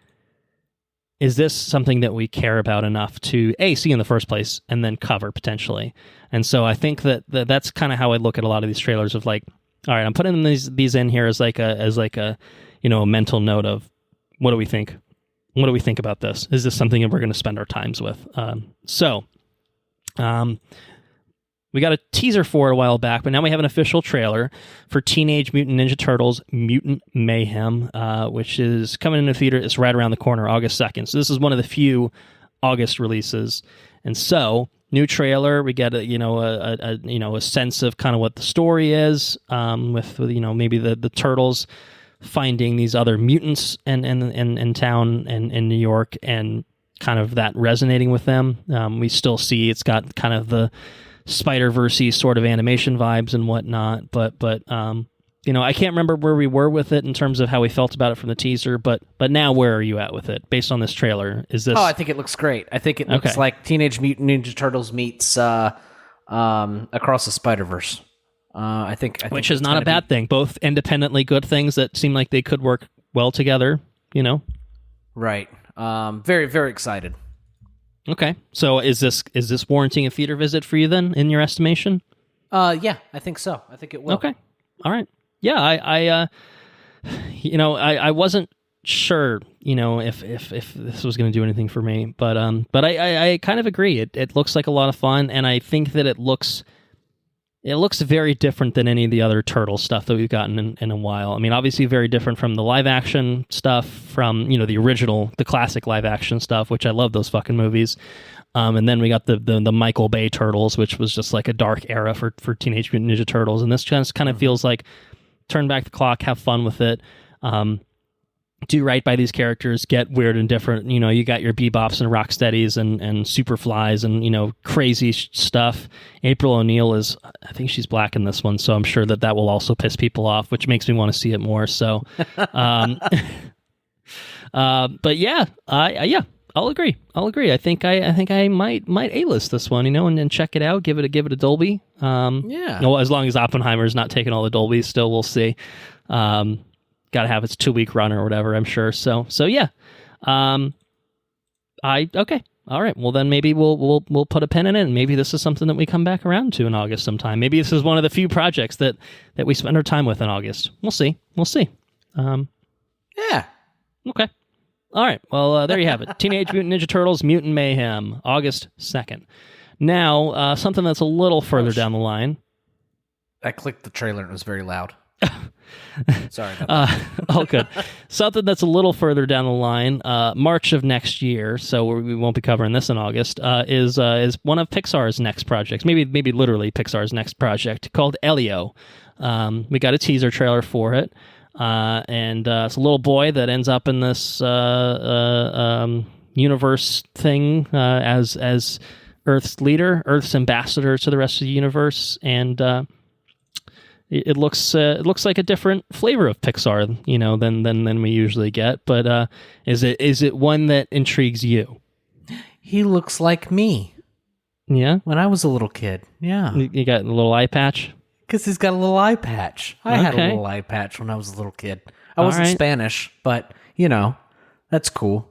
is this something that we care about enough to see in the first place and then cover potentially? And so I think that's kind of how I look at a lot of these trailers of like, all right, I'm putting these in here as like a a mental note of what do we think? What do we think about this? Is this something that we're going to spend our times with? We got a teaser for it a while back, but now we have an official trailer for Teenage Mutant Ninja Turtles Mutant Mayhem, which is coming into theater. It's right around the corner, August 2nd. So this is one of the few August releases. And so, new trailer, we get a sense of kind of what the story is, with maybe the Turtles finding these other mutants in town and in New York, and kind of that resonating with them. We still see it's got kind of the Spider-Verse-y sort of animation vibes and whatnot, but I can't remember where we were with it in terms of how we felt about it from the teaser, but now where are you at with it based on this trailer? Is this? Oh, I think it looks great. I think it looks like Teenage Mutant Ninja Turtles meets Across the Spider-Verse. I think which is not a bad thing. Both independently good things that seem like they could work well together. Right. Very, very excited. Okay. So is this warranting a theater visit for you then, in your estimation? Yeah, I think so. I think it will. Okay. All right. Yeah, I wasn't sure, if this was going to do anything for me, but I kind of agree. It looks like a lot of fun, and I think that it looks very different than any of the other Turtle stuff that we've gotten in a while. I mean, obviously very different from the live action stuff, from, the original, the classic live action stuff, which I love those fucking movies. And then we got the Michael Bay Turtles, which was just like a dark era for Teenage Mutant Ninja Turtles. And this just kind of feels like turn back the clock, have fun with it. Do right by these characters, get weird and different. You got your Bebops and Rocksteadies and Superflies and, crazy stuff. April O'Neil I think she's black in this one, so I'm sure that will also piss people off, which makes me want to see it more. So, but yeah, I'll agree. I think I might A-list this one, and check it out. Give it a Dolby. Yeah. Well, as long as Oppenheimer's not taking all the Dolby, still we'll see. Got to have its 2-week run or whatever, I'm sure. So yeah. Okay. All right. Well, then maybe we'll put a pin in it, and maybe this is something that we come back around to in August sometime. Maybe this is one of the few projects that we spend our time with in August. We'll see. Yeah. Okay. All right. Well, there you have it. Teenage Mutant Ninja Turtles Mutant Mayhem, August 2nd. Now, something that's a little further down the line. I clicked the trailer and it was very loud. Sorry about that. Oh, good. Something that's a little further down the line, March of next year, so we won't be covering this in August, is one of Pixar's next projects, maybe literally Pixar's next project, called Elio. We got a teaser trailer for it, and it's a little boy that ends up in this universe thing as Earth's leader, Earth's ambassador to the rest of the universe, and it looks like a different flavor of Pixar, than we usually get. But is it one that intrigues you? He looks like me. Yeah, when I was a little kid. Yeah, you got a little eye patch. Because he's got a little eye patch. I had a little eye patch when I was a little kid. I wasn't Spanish, but that's cool.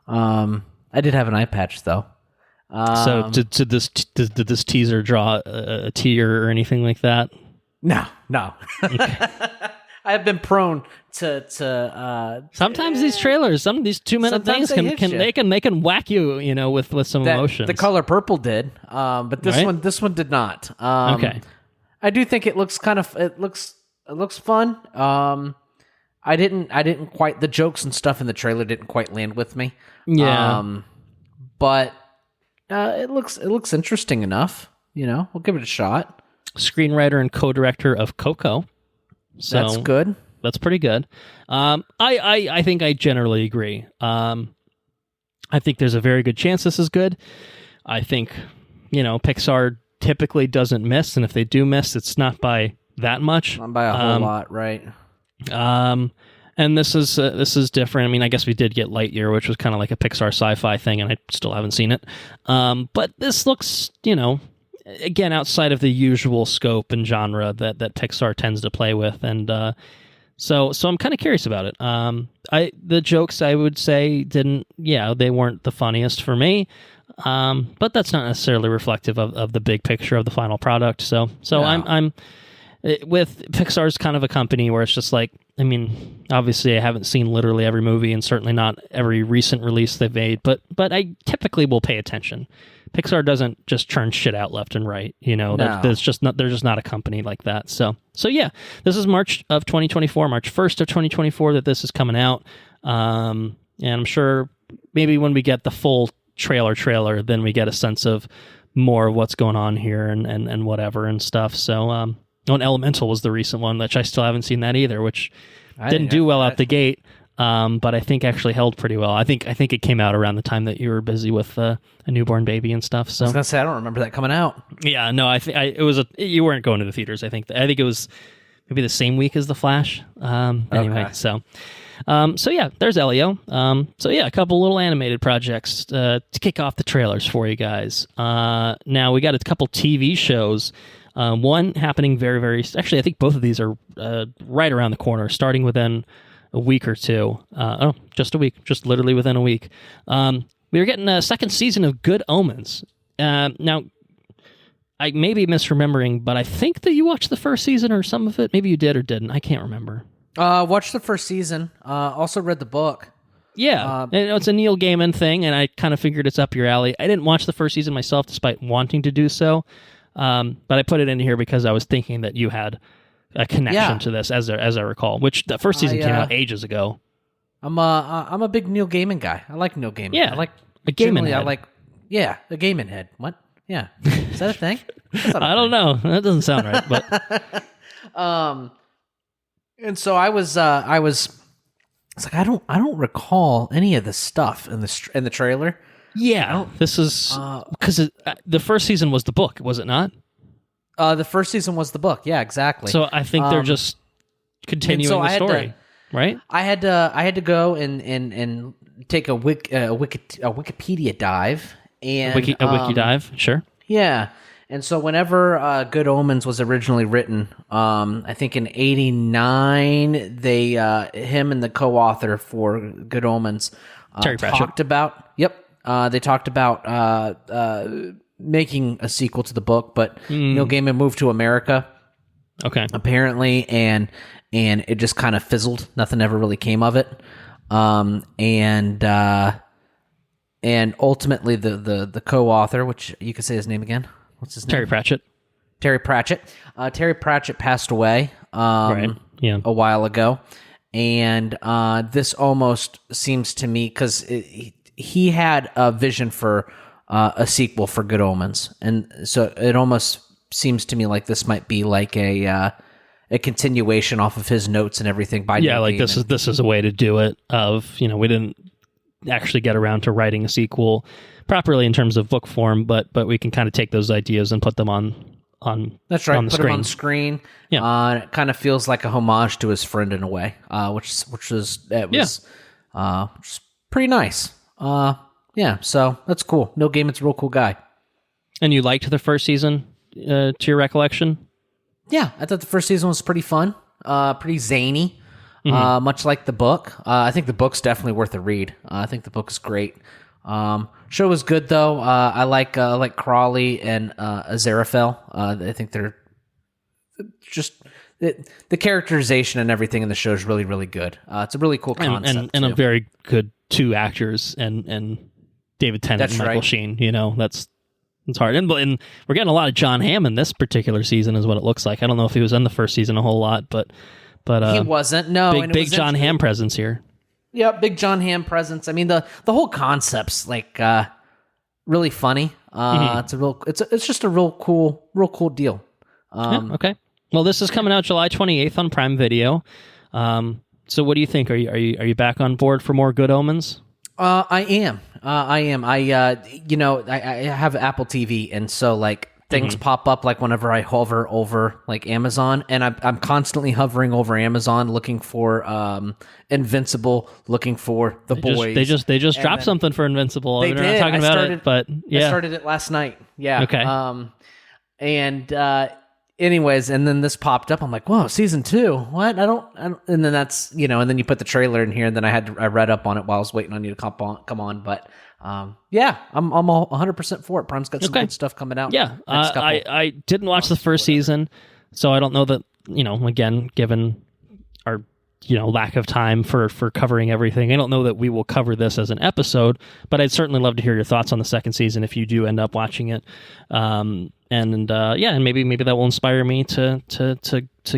I did have an eye patch though. So did this teaser draw a tear or anything like that? No. Okay. I've been prone to sometimes these trailers, some of these 2-minute things can whack you, with some emotions. The Color Purple did, but this one did not. Okay. I do think it looks it looks fun. I didn't quite, the jokes and stuff in the trailer didn't quite land with me. Yeah. But it looks interesting enough. We'll give it a shot. Screenwriter and co-director of Coco. So that's good. That's pretty good. I think I generally agree. I think there's a very good chance this is good. I think, Pixar typically doesn't miss, and if they do miss, it's not by that much. Not by a whole lot, right? And this is different. I mean, I guess we did get Lightyear, which was kind of like a Pixar sci-fi thing, and I still haven't seen it. But this looks, again, outside of the usual scope and genre that Pixar tends to play with, and so I'm kind of curious about it. The jokes, I would say, they weren't the funniest for me, but that's not necessarily reflective of the big picture of the final product. So no. I'm with Pixar's kind of a company where it's just like, I mean, obviously I haven't seen literally every movie and certainly not every recent release they've made, but I typically will pay attention. Pixar doesn't just churn shit out left and right, No. They're just not a company like that. So yeah, this is March of 2024, March 1st of 2024 that this is coming out. And I'm sure maybe when we get the full trailer, then we get a sense of more of what's going on here and whatever and stuff. So, Elemental was the recent one, which I still haven't seen that either, which didn't do well out the gate. But I think actually held pretty well. I think it came out around the time that you were busy with a newborn baby and stuff. So I was gonna say I don't remember that coming out. Yeah, no, I think you weren't going to the theaters. I think it was maybe the same week as The Flash. Anyway, okay. so yeah, there's Elio. So yeah, a couple little animated projects to kick off the trailers for you guys. Now we got a couple TV shows. One happening very, very... Actually, I think both of these are right around the corner, starting within a week or two. Just a week. Just literally within a week. We are getting a second season of Good Omens. Now, I may be misremembering, but I think that you watched the first season or some of it. Maybe you did or didn't. I can't remember. Watched the first season. Also read the book. Yeah, it's a Neil Gaiman thing, and I kind of figured it's up your alley. I didn't watch the first season myself, despite wanting to do so. But I put it in here because I was thinking that you had a connection to this, as I recall. Which the first season came out ages ago. I'm a big Neil Gaiman guy. I like Neil Gaiman. Yeah, I like a Gaiman head. A Gaiman head. What? Yeah, is that a thing? I don't know. That doesn't sound right. But and so I was like, I don't recall any of the stuff in the trailer. Yeah, this is because the first season was the book, was it not? The first season was the book. Yeah, exactly. So I think they're just continuing the story, right? I had to go and take a Wikipedia dive and a wiki dive, sure. Yeah, and so whenever Good Omens was originally written, I think in '89, they him and the co-author for Good Omens Terry Pratchett talked about. Yep. They talked about making a sequel to the book, but Neil Gaiman moved to America. Okay. Apparently, and it just kind of fizzled. Nothing ever really came of it. And ultimately, the co-author, which you could say his name again. What's his name? Terry Pratchett. Terry Pratchett. Terry Pratchett passed away. Right. a while ago. And this almost seems to me, because he had a vision for a sequel for Good Omens. And so it almost seems to me like this might be like a continuation off of his notes and everything. By like this is a way to do it. We didn't actually get around to writing a sequel properly in terms of book form, but we can kind of take those ideas and put them on. That's right. On the put screen. Them on screen. Yeah. It kind of feels like a homage to his friend in a way, which was pretty nice. So that's cool. Neil Gaiman's a real cool guy. And you liked the first season, to your recollection? Yeah, I thought the first season was pretty fun, pretty zany, much like the book. I think the book's definitely worth a read. I think the book is great. Show was good though. I like Crawley and Aziraphale. I think they're just the characterization and everything in the show is really, really good. It's a really cool concept and a very good two actors and David Tennant and Michael Sheen. It's hard, and we're getting a lot of John Hamm in this particular season, is what it looks like. I don't know if he was in the first season a whole lot, but he wasn't. No, big John Hamm presence here. Yeah, big John Hamm presence. I mean, the whole concept's like really funny. It's just a real cool deal. Okay. Well, this is coming out July 28th on Prime Video. So what do you think? Are you back on board for more Good Omens? I am. I have Apple TV, and so like things pop up like whenever I hover over like Amazon, and I'm constantly hovering over Amazon looking for Invincible, looking for The Boys. They just dropped something for Invincible. They did. Not talking about it, but yeah, I started it last night. Yeah. Okay. Anyways, and then this popped up. I'm like, whoa, season 2. What? I don't. And then that's and then you put the trailer in here, and then I read up on it while I was waiting on you to come on. But I'm 100% for it. Prime's got some good stuff coming out. Yeah, I didn't watch the first season, so I don't know that again, given our lack of time for covering everything, I don't know that we will cover this as an episode, but I'd certainly love to hear your thoughts on the second season if you do end up watching it. And maybe that will inspire me to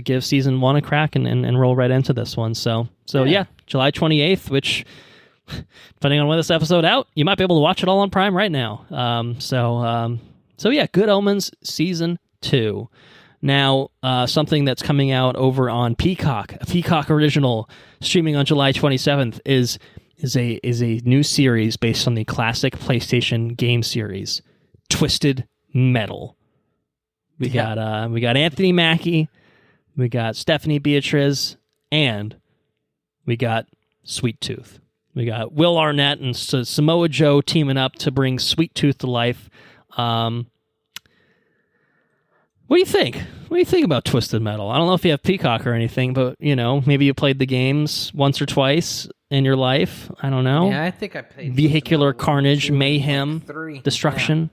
give season 1 a crack and roll right into this one. So yeah, July 28th, which depending on when this episode out, you might be able to watch it all on Prime right now. So yeah, Good Omens season 2. Now, something that's coming out over on Peacock, a Peacock original streaming on July 27th is a new series based on the classic PlayStation game series, Twisted Metal. We got Anthony Mackie, we got Stephanie Beatriz, and we got Sweet Tooth. We got Will Arnett and Samoa Joe teaming up to bring Sweet Tooth to life. What do you think? What do you think about Twisted Metal? I don't know if you have Peacock or anything, but maybe you played the games once or twice in your life. I don't know. Yeah, I think I played Vehicular Carnage, Mayhem, 3. Destruction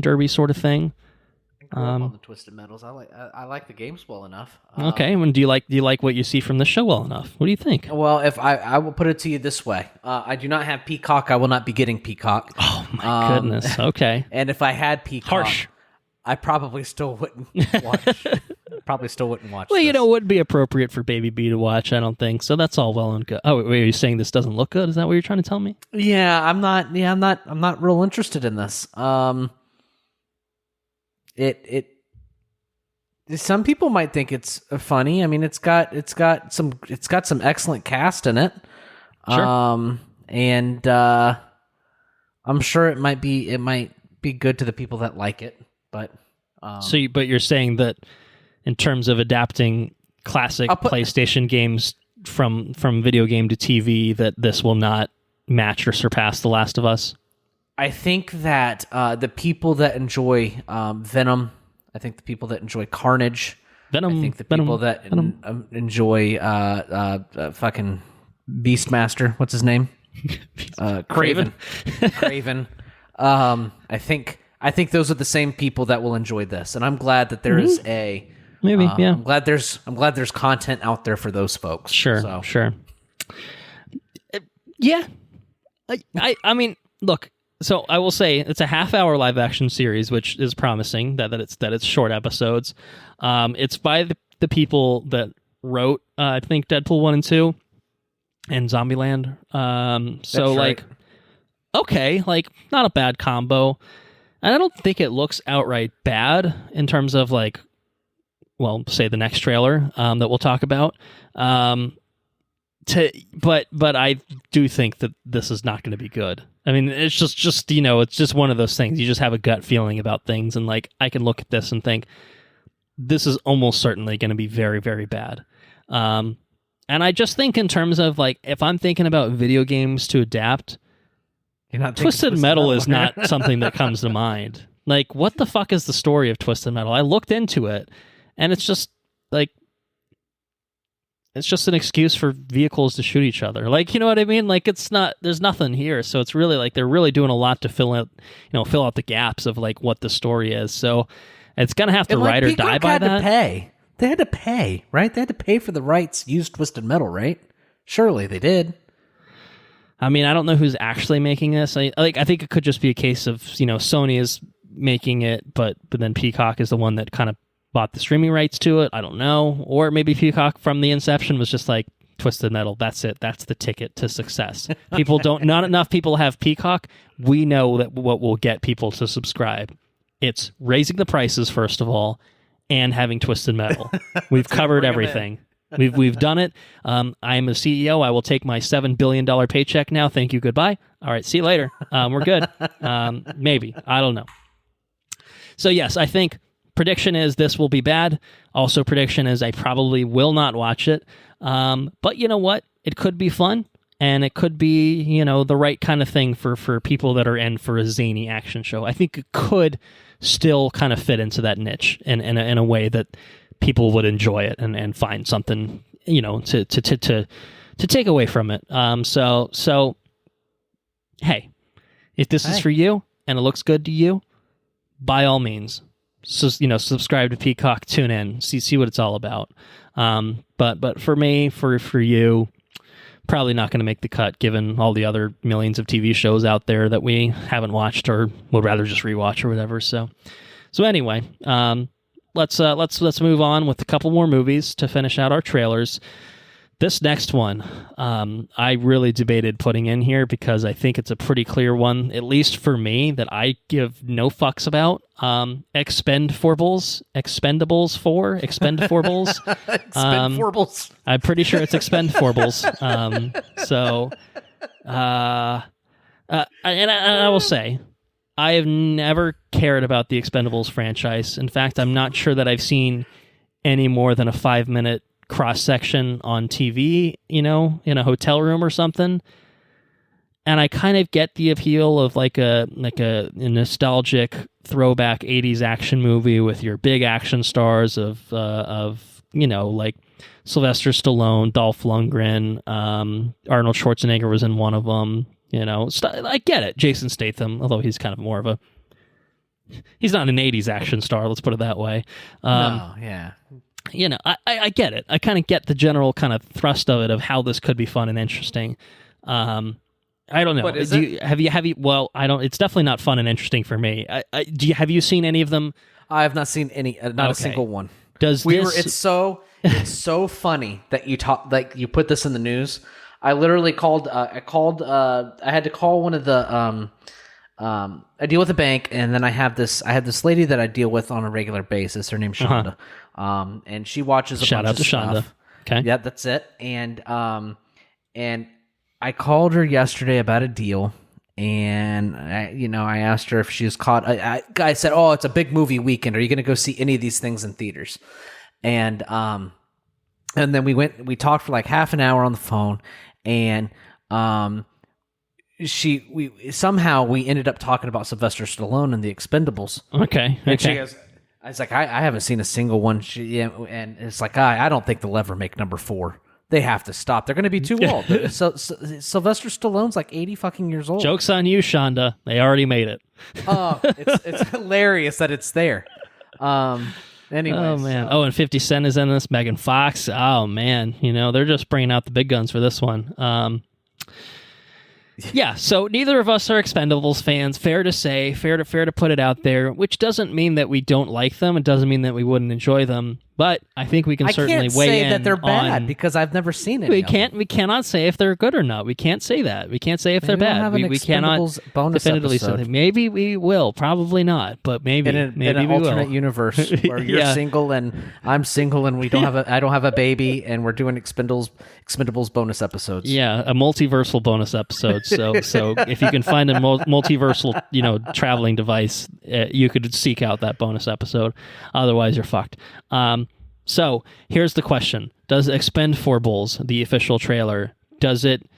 Derby sort of thing. I grew up on the Twisted Metals. I like the games well enough. Okay, and do you like what you see from the show well enough? What do you think? Well, if I will put it to you this way, I do not have Peacock. I will not be getting Peacock. Oh my goodness. Okay. And if I had Peacock, harsh. I probably still wouldn't watch. Well, it wouldn't be appropriate for Baby B to watch. I don't think so. That's all well and good. Oh, wait, are you saying this doesn't look good? Is that what you're trying to tell me? Yeah, I'm not real interested in this. Some people might think it's funny. I mean, it's got some excellent cast in it. Sure. And I'm sure it might be good to the people that like it. But but you're saying that in terms of adapting classic PlayStation games from video game to TV, that this will not match or surpass The Last of Us? I think that the people that enjoy Venom, I think the people that enjoy Carnage, I think the people that enjoy fucking Beastmaster, what's his name? Craven. Craven. I think those are the same people that will enjoy this, and I'm glad that there is a maybe. Yeah, I'm glad there's content out there for those folks. Sure. Yeah, I mean, look. So I will say it's a half-hour live-action series, which is promising that it's short episodes. It's by the people that wrote, I think, Deadpool 1 and 2 and Zombieland. So, like, okay, like, not a bad combo. And I don't think it looks outright bad in terms of, like, well, say the next trailer that we'll talk about. But I do think that this is not going to be good. I mean, it's just you know, it's just one of those things. You just have a gut feeling about things, and like I can look at this and think this is almost certainly going to be very, very bad. And I just think in terms of like if I'm thinking about video games to adapt, Twisted Metal is not something that comes to mind. Like, what the fuck is the story of Twisted Metal? I looked into it, and it's just like. It's just an excuse for vehicles to shoot each other. Like, you know what I mean? Like, it's not, there's nothing here. So it's really like, they're really doing a lot to fill out the gaps of like what the story is. So it's going to have to ride or die by that. They had to pay, right? They had to pay for the rights, use Twisted Metal, right? Surely they did. I mean, I don't know who's actually making this. I think it could just be a case of, Sony is making it, but then Peacock is the one that kind of bought the streaming rights to it. I don't know. Or maybe Peacock from the inception was just like, Twisted Metal, that's it. That's the ticket to success. Not enough people have Peacock. We know that what will get people to subscribe. It's raising the prices, first of all, and having Twisted Metal. We've covered everything. We've done it. I am a CEO. I will take my $7 billion paycheck now. Thank you. Goodbye. All right. See you later. We're good. Maybe. I don't know. So yes, I think prediction is this will be bad. Also, prediction is I probably will not watch it. But you know what? It could be fun, and it could be, the right kind of thing for people that are in for a zany action show. I think it could still kind of fit into that niche in a way that people would enjoy it and find something, to take away from it. So hey, if this is for you and it looks good to you, by all means. So, subscribe to Peacock, tune in, see what it's all about. But for me, for you, probably not going to make the cut given all the other millions of TV shows out there that we haven't watched or would rather just rewatch or whatever. So anyway, let's move on with a couple more movies to finish out our trailers. This next one, I really debated putting in here because I think it's a pretty clear one, at least for me, that I give no fucks about. Expendables 4? Expendables? I'm pretty sure it's Expendables. And I will say, I have never cared about the Expendables franchise. In fact, I'm not sure that I've seen any more than a 5-minute cross-section on TV, in a hotel room or something. And I kind of get the appeal of like a nostalgic throwback 80s action movie with your big action stars of like Sylvester Stallone, Dolph Lundgren, Arnold Schwarzenegger was in one of them. I get it. Jason Statham, although he's kind of more of he's not an 80s action star, let's put it that way. Yeah. I get it. I kind of get the general kind of thrust of it, of how this could be fun and interesting. I don't know. What is it? Have you? Well, I don't. It's definitely not fun and interesting for me. Have you seen any of them? I have not seen any. Not a single one. It's so funny that you talk, like you put this in the news. I literally called. I had to call one of the. I deal with a bank, and then I have this lady that I deal with on a regular basis. Her name's Shonda. And she watches a bunch of stuff. Shout out to Shonda. Okay. Yeah, that's it. And I called her yesterday about a deal, and I asked her if she was caught. I said, "Oh, it's a big movie weekend. Are you going to go see any of these things in theaters?" And then we talked for like half an hour on the phone, and we ended up talking about Sylvester Stallone and the Expendables. Okay. And she goes, I was like, I haven't seen a single one. And it's like, I don't think they'll ever make number 4. They have to stop. They're going to be too old. So Sylvester Stallone's like 80 fucking years old. Joke's on you, Shonda. They already made it. Oh, it's hilarious that it's there. Anyway. Oh, man. And 50 Cent is in this. Megan Fox. Oh, man. They're just bringing out the big guns for this one. Yeah, so neither of us are Expendables fans. Fair to say, fair to put it out there, which doesn't mean that we don't like them. It doesn't mean that we wouldn't enjoy them. But I think we can certainly weigh in that they're bad on, because I've never seen it. We cannot say if they're good or not. We can't say that. We can't say if they're bad. We cannot definitively say that. Maybe we will. Probably not. But maybe in we an alternate will. universe where you're single and I'm single and I don't have a baby and we're doing Expendables bonus episodes. Yeah, a multiversal bonus episode. So if you can find a multiversal traveling device, you could seek out that bonus episode. Otherwise, you're fucked. So here's the question. Does Expendables, the official trailer, does it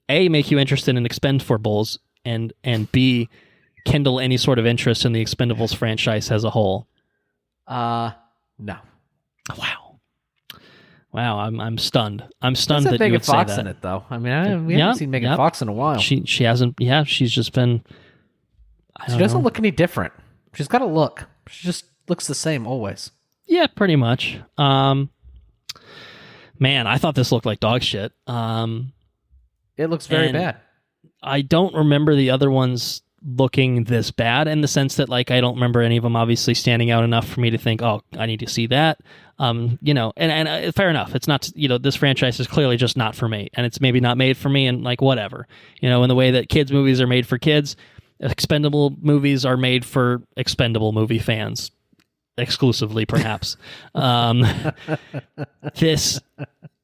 A, make you interested in Expendables, and B, kindle any sort of interest in the Expendables franchise as a whole? No. Wow, I'm stunned. I'm stunned that you would say that. Megan Fox in it, though. I mean, we haven't seen Megan Fox in a while. She hasn't. Yeah, she's just been. She doesn't look any different. She's got a look. She just looks the same always. Yeah, pretty much. Man, I thought this looked like dog shit. It looks very bad. I don't remember the other ones looking this bad in the sense that, like, I don't remember any of them obviously standing out enough for me to think, oh, I need to see that. And fair enough. It's not, this franchise is clearly just not for me, and it's maybe not made for me, and like whatever. In the way that kids movies are made for kids, expendable movies are made for expendable movie fans. Exclusively, perhaps. There's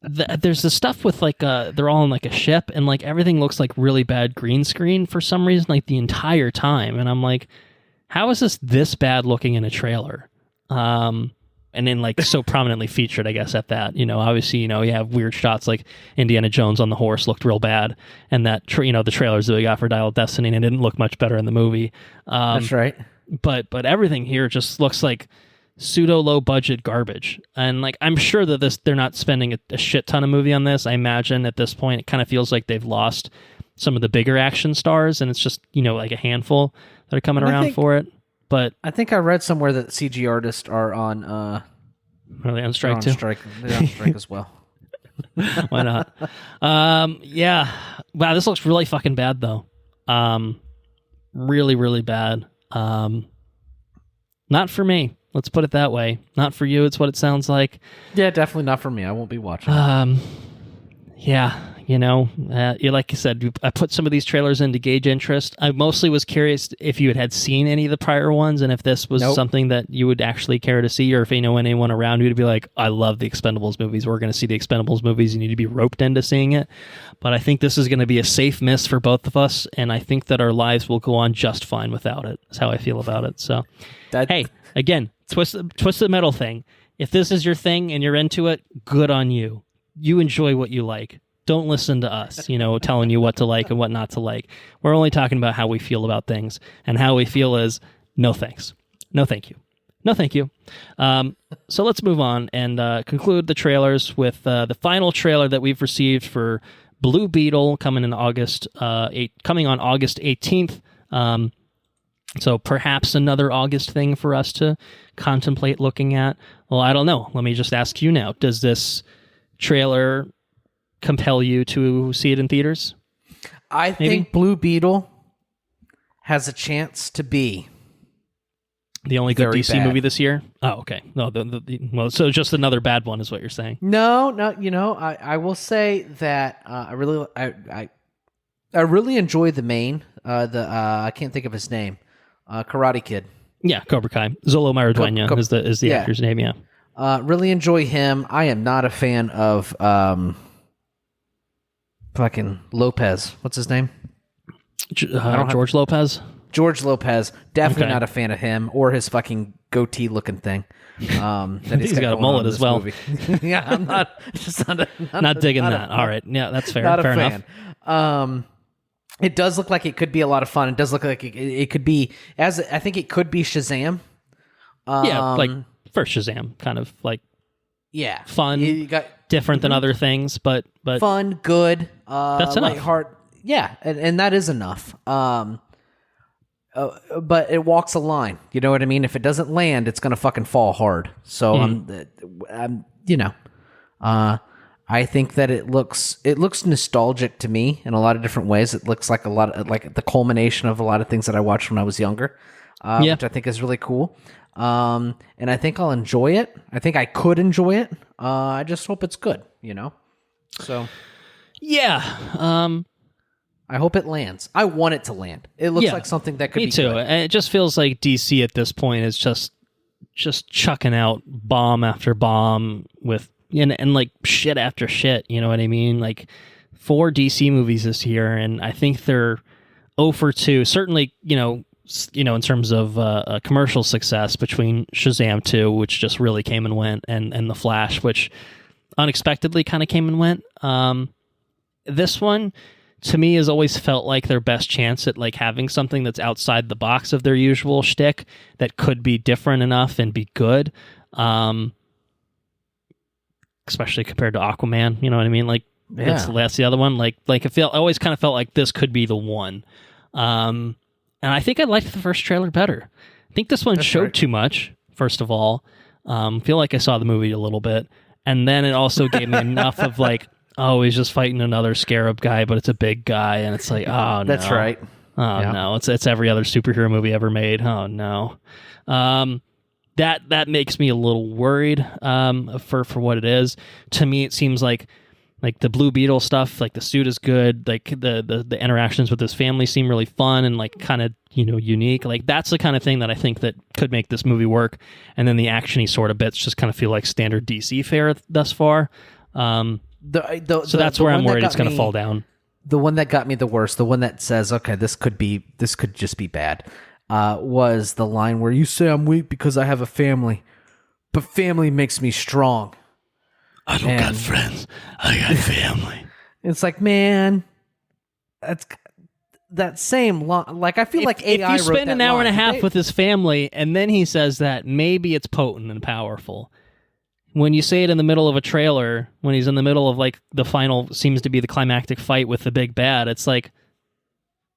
the stuff with like they're all on like a ship, and like everything looks like really bad green screen for some reason, like the entire time. And I'm like, how is this bad looking in a trailer? And then like so prominently featured, I guess, at that. Obviously, you have weird shots like Indiana Jones on the horse looked real bad, and that the trailers that we got for Dial of Destiny, and it didn't look much better in the movie. That's right. But everything here just looks like pseudo low budget garbage, and like I'm sure that they're not spending a shit ton of movie on this. I imagine at this point it kind of feels like they've lost some of the bigger action stars, and it's just like a handful that are coming around for it. But I think I read somewhere that CG artists are on are they on strike too? They're on strike as well. Why not? Yeah. Wow, this looks really fucking bad though. Really, really bad. Not for me. Let's put it that way. Not for you. It's what it sounds like. Yeah, definitely not for me. I won't be watching. Yeah. Like you said, I put some of these trailers in to gauge interest. I mostly was curious if you had seen any of the prior ones, and if this was something that you would actually care to see, or if you know anyone around you to be like, I love the Expendables movies. We're going to see the Expendables movies. You need to be roped into seeing it. But I think this is going to be a safe miss for both of us, and I think that our lives will go on just fine without it. That's how I feel about it. So, hey, again, twist the metal thing. If this is your thing and you're into it, good on you. You enjoy what you like. Don't listen to us, telling you what to like and what not to like. We're only talking about how we feel about things, and how we feel is no thanks. No thank you. No thank you. So let's move on and conclude the trailers with the final trailer that we've received for Blue Beetle coming on August 18th. So perhaps another August thing for us to contemplate looking at. Well, I don't know. Let me just ask you now. Does this trailer compel you to see it in theaters? I think Blue Beetle has a chance to be the only good DC movie this year. Oh, okay. No, well, so just another bad one is what you're saying. No. I will say that I really enjoy the main. I can't think of his name. Karate Kid. Yeah, Cobra Kai. Zolo Maridueña is the actor's name. Yeah. Really enjoy him. I am not a fan of fucking Lopez. What's his name? George Lopez. George Lopez. Definitely not a fan of him or his fucking goatee looking thing. That he's got a mullet as well. Yeah, I'm not digging that. All right. Yeah, that's fair. Not fair a fan. enough. It does look like it could be a lot of fun. It does look like it could be, I think it could be Shazam. Yeah, like first Shazam, kind of like fun, you got different than other things, but fun, good. That's enough. Heart, yeah, and that is enough. But it walks a line. You know what I mean? If it doesn't land, it's gonna fucking fall hard. So I think that it looks nostalgic to me in a lot of different ways. It looks like a lot of, like the culmination of a lot of things that I watched when I was younger. which I think is really cool. And I think I'll enjoy it. I think I could enjoy it. I just hope it's good, So, yeah. I hope it lands. I want it to land. It looks like something that could be Me too. good. And it just feels like DC at this point is just chucking out bomb after bomb with and like shit after shit. You know what I mean? Like 4 DC movies this year, and I think they're 0 for 2. Certainly, in terms of commercial success between Shazam 2, which just really came and went, and The Flash, which unexpectedly kind of came and went. This one, to me, has always felt like their best chance at like having something that's outside the box of their usual shtick that could be different enough and be good. Especially compared to Aquaman, you know what I mean? Like that's the other one. Like I always kind of felt like this could be the one. And I think I liked the first trailer better. I think this one showed too much. First of all, feel like I saw the movie a little bit, and then it also gave me enough of like, oh, he's just fighting another scarab guy, but it's a big guy, and it's like, oh no, that's right. Oh no, it's every other superhero movie ever made. Oh no, that makes me a little worried for what it is. To me, it seems like the Blue Beetle stuff, like the suit is good, like the interactions with his family seem really fun and like kind of unique. Like that's the kind of thing that I think that could make this movie work. And then the actiony sort of bits just kind of feel like standard DC fare thus far. So that's where I'm worried it's going to fall down. The one that got me the worst, the one that says, okay, this could just be bad, was the line where you say I'm weak because I have a family, but family makes me strong. I don't got friends. I got family. It's like, man, that's that same line. Like, I feel like AI wrote that line. If you spend an hour and a half with his family, and then he says that, maybe it's potent and powerful. When you say it in the middle of a trailer, when he's in the middle of like the final, seems to be the climactic fight with the big bad, it's like,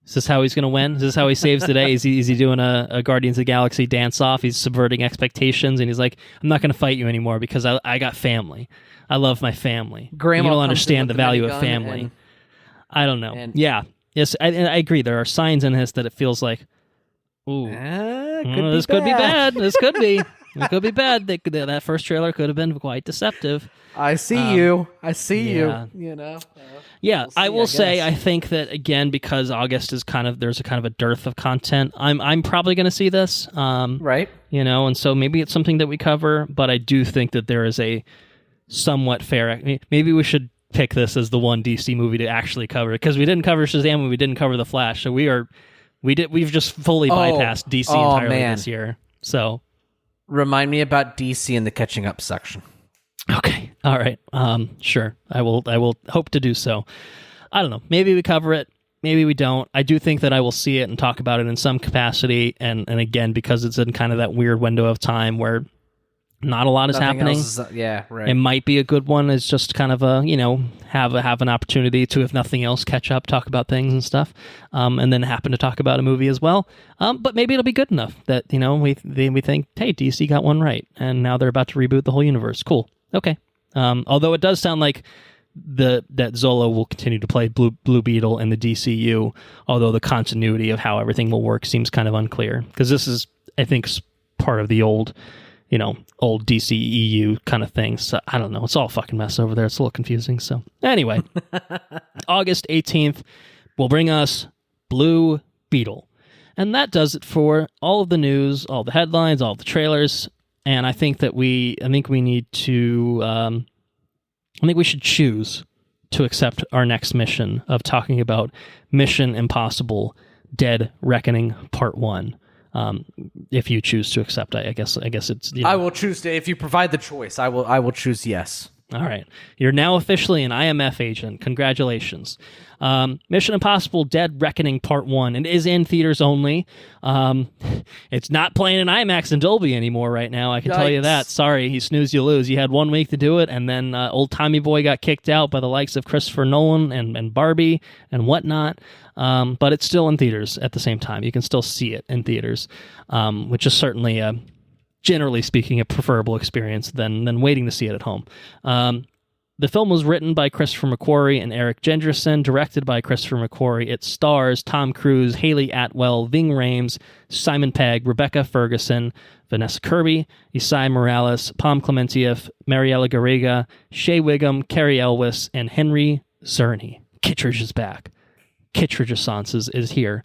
is this how he's going to win? Is this how he saves the day? Is he doing a Guardians of the Galaxy dance-off? He's subverting expectations, and he's like, I'm not going to fight you anymore because I got family. I love my family. Grandma, you don't understand the value of family. I don't know. Yes, I agree. There are signs in this that it feels like, ooh, this could be bad. This could be. It could be bad. That first trailer could have been quite deceptive. I see you. I see you. Yeah, we'll see, I will say I think that again, because August is there's a kind of a dearth of content. I'm probably going to see this. Right. And so maybe it's something that we cover, but I do think that there is a somewhat fair. Maybe we should pick this as the one DC movie to actually cover, because we didn't cover Shazam and we didn't cover The Flash, so we've just fully bypassed DC entirely this year. So remind me about DC in the catching up section. Okay. All right. Sure. I will hope to do so. I don't know. Maybe we cover it. Maybe we don't. I do think that I will see it and talk about it in some capacity. And again, because it's in kind of that weird window of time where not a lot is happening. Right. It might be a good one. It's just kind of have an opportunity to, if nothing else, catch up, talk about things and stuff, and then happen to talk about a movie as well. But maybe it'll be good enough that we think, hey, DC got one right, and now they're about to reboot the whole universe. Cool. Okay. Although it does sound like that Zola will continue to play Blue Beetle in the DCU, although the continuity of how everything will work seems kind of unclear, because this is, I think, part of the old DCEU kind of thing. So I don't know. It's all a fucking mess over there. It's a little confusing. So anyway, August 18th will bring us Blue Beetle. And that does it for all of the news, all the headlines, all the trailers. And I think we should choose to accept our next mission of talking about Mission Impossible: Dead Reckoning Part 1. If you choose to accept, I guess it's. I will choose to. If you provide the choice, I will choose yes. All right, you're now officially an IMF agent. Congratulations. Mission Impossible: Dead Reckoning Part 1. It is in theaters only. It's not playing in IMAX and Dolby anymore right now. I can tell you that. Sorry, you snooze, you lose. You had 1 week to do it, and then old Tommy Boy got kicked out by the likes of Christopher Nolan and Barbie and whatnot. But it's still in theaters at the same time. You can still see it in theaters, which is certainly, generally speaking, a preferable experience than waiting to see it at home. The film was written by Christopher McQuarrie and Eric Jenderson, directed by Christopher McQuarrie. It stars Tom Cruise, Haley Atwell, Ving Rhames, Simon Pegg, Rebecca Ferguson, Vanessa Kirby, Isai Morales, Pom Clementieff, Mariela Garriga, Shea Wiggum, Carrie Elwes, and Henry Czerny. Kittredge is back. Kittredge is here.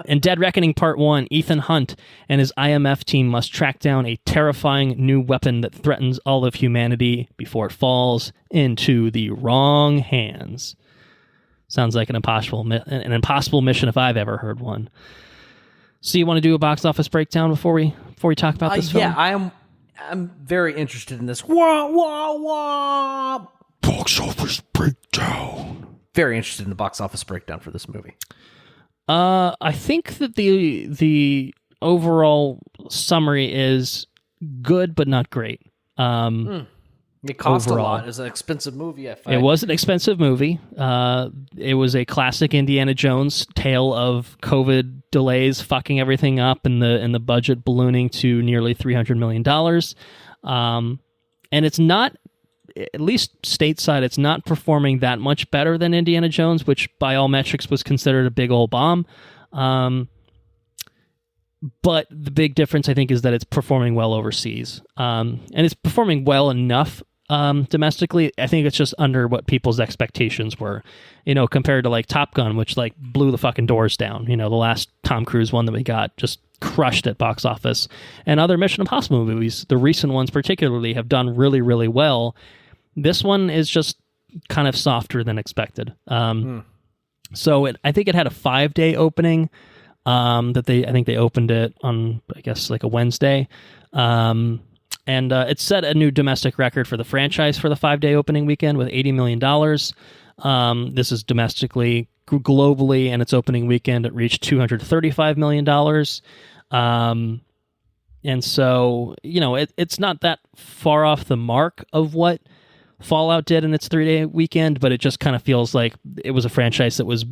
In Dead Reckoning Part 1, Ethan Hunt and his IMF team must track down a terrifying new weapon that threatens all of humanity before it falls into the wrong hands. Sounds like an impossible mission if I've ever heard one. So you want to do a box office breakdown before we talk about this film? Yeah, I'm very interested in this. Wah, wah, wah. Box office breakdown. Very interested in the box office breakdown for this movie. I think that the overall summary is good, but not great. It cost overall a lot. It was an expensive movie. It was an expensive movie. It was a classic Indiana Jones tale of COVID delays fucking everything up and the budget ballooning to nearly $300 million. And it's not, at least stateside, it's not performing that much better than Indiana Jones, which by all metrics was considered a big old bomb. But the big difference, I think, is that it's performing well overseas. And it's performing well enough domestically. I think it's just under what people's expectations were, compared to like Top Gun, which like blew the fucking doors down. The last Tom Cruise one that we got just crushed at box office. And other Mission Impossible movies, the recent ones particularly, have done really, really well. This one is just kind of softer than expected. So I think it had a 5-day opening. I think they opened it on, I guess, like a Wednesday. And it set a new domestic record for the franchise for the 5-day opening weekend with $80 million. This is domestically, globally, and its opening weekend, it reached $235 million. And so, it's not that far off the mark of what Fallout did in its 3-day weekend, but it just kind of feels like it was a franchise that was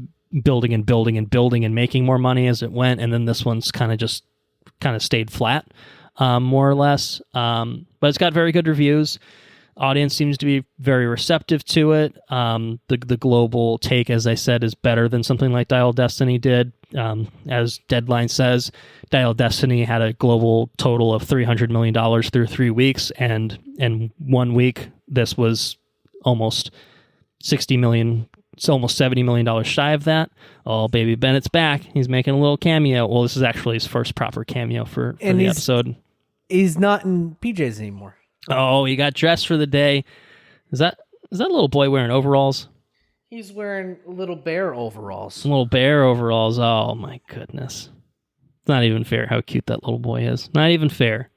building and building and building and making more money as it went, and then this one's kind of stayed flat, more or less. But it's got very good reviews. Audience seems to be very receptive to it. The global take, as I said, is better than something like Dial of Destiny did. As Deadline says, Dial of Destiny had a global total of $300 million through 3 weeks, and in 1 week, this was almost $60 million. It's almost $70 million shy of that. Oh, baby Bennett's back. He's making a little cameo. Well, this is actually his first proper cameo for the episode. He's not in PJs anymore. Oh, he got dressed for the day. Is that a little boy wearing overalls? He's wearing little bear overalls. Little bear overalls. Oh, my goodness. It's not even fair how cute that little boy is. Not even fair.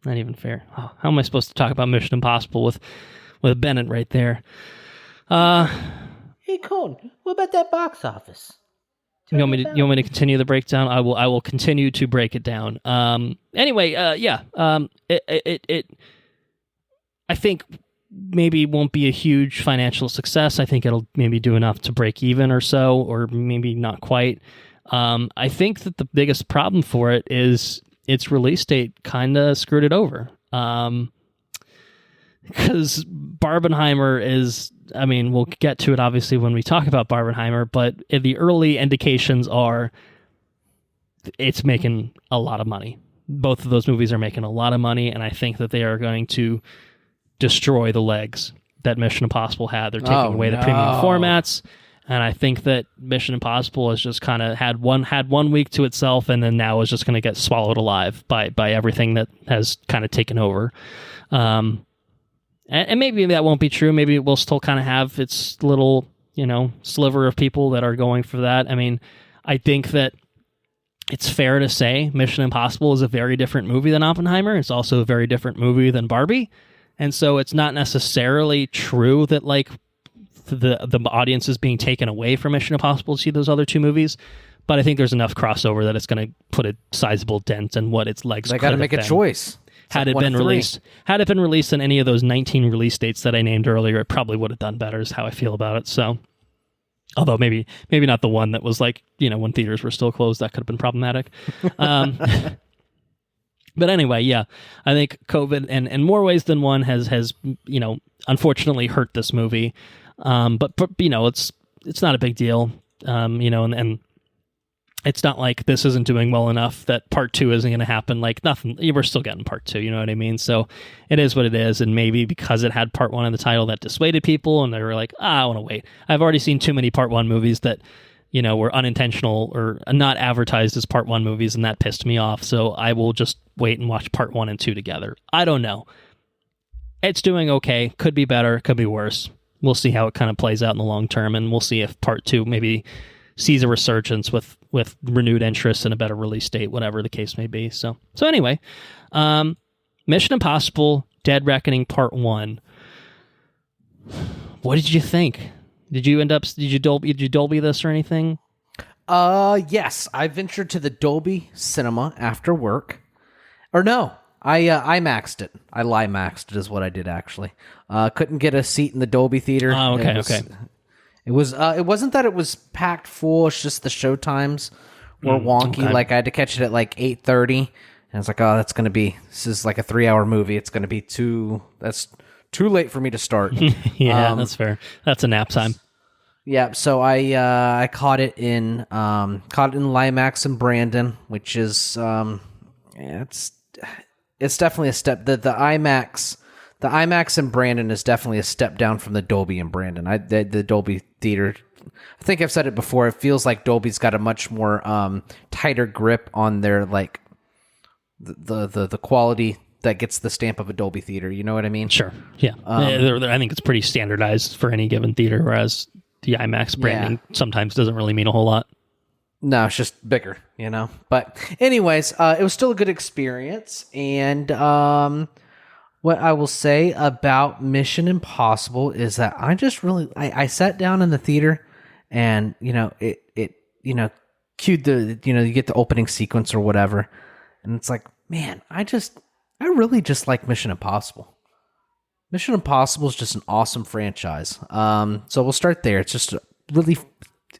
Oh, how am I supposed to talk about Mission Impossible with Bennett right there? Hey, Colton, what about that box office? You want me to continue the breakdown? I will continue to break it down. Anyway, I think maybe it won't be a huge financial success. I think it'll maybe do enough to break even or so, or maybe not quite. I think that the biggest problem for it is its release date kind of screwed it over. Because Barbenheimer is, we'll get to it obviously when we talk about Barbenheimer, but the early indications are it's making a lot of money. Both of those movies are making a lot of money, and I think that they are going to destroy the legs that Mission Impossible had. They're taking away the premium formats, and I think that Mission Impossible has just kind of had one week to itself, and then now is just going to get swallowed alive by everything that has kind of taken over. And maybe that won't be true. Maybe it will still kind of have its little, sliver of people that are going for that. I think that it's fair to say Mission Impossible is a very different movie than Oppenheimer. It's also a very different movie than Barbie. And so it's not necessarily true that like the audience is being taken away from Mission Impossible to see those other two movies. But I think there's enough crossover that it's going to put a sizable dent in what its legs could have been. They got to make a choice. Had it been released in any of those 19 release dates that I named earlier, it probably would have done better is how I feel about it. So, although maybe not the one that was like, when theaters were still closed, that could have been problematic. But anyway, yeah, I think COVID and in more ways than one has unfortunately hurt this movie. But it's not a big deal. And it's not like this isn't doing well enough that part 2 isn't going to happen. Like nothing, we're still getting part 2. You know what I mean? So it is what it is. And maybe because it had part 1 in the title, that dissuaded people, and they were like, I want to wait. I've already seen too many part 1 movies that were unintentional or not advertised as part 1 movies, and that pissed me off. So I will just wait and watch part 1 and 2 together. I don't know. It's doing okay. Could be better. Could be worse. We'll see how it kind of plays out in the long term, and we'll see if part 2 maybe sees a resurgence with renewed interest and a better release date, whatever the case may be. So anyway, Mission Impossible: Dead Reckoning Part 1. What did you think? Did you Dolby this or anything? Yes, I ventured to the Dolby Cinema after work. Or no, I IMAXed it. I LIMAXed it is what I did actually. Couldn't get a seat in the Dolby theater. Oh, okay, okay. It wasn't that it was packed full. It's just the show times were wonky. Okay. Like I had to catch it at like 8:30, and I was like, oh, this is like a 3-hour movie. It's going to be that's too late for me to start. Yeah, that's fair. That's a nap time. Yeah, so I caught it in LIMAX in Brandon, which is it's definitely a step. The IMAX in Brandon is definitely a step down from the Dolby in Brandon. The Dolby theater, I think I've said it before, it feels like Dolby's got a much more tighter grip on their like the quality that gets the stamp of a Dolby theater. You know what I mean? Sure. Yeah. I think it's pretty standardized for any given theater, whereas the IMAX branding sometimes doesn't really mean a whole lot. No, it's just bigger, But anyways, it was still a good experience, and what I will say about Mission Impossible is that I just really I sat down in the theater, and it cued the you get the opening sequence or whatever, and it's like, man, I really just like Mission Impossible. Mission Impossible is just an awesome franchise. So we'll start there. It's just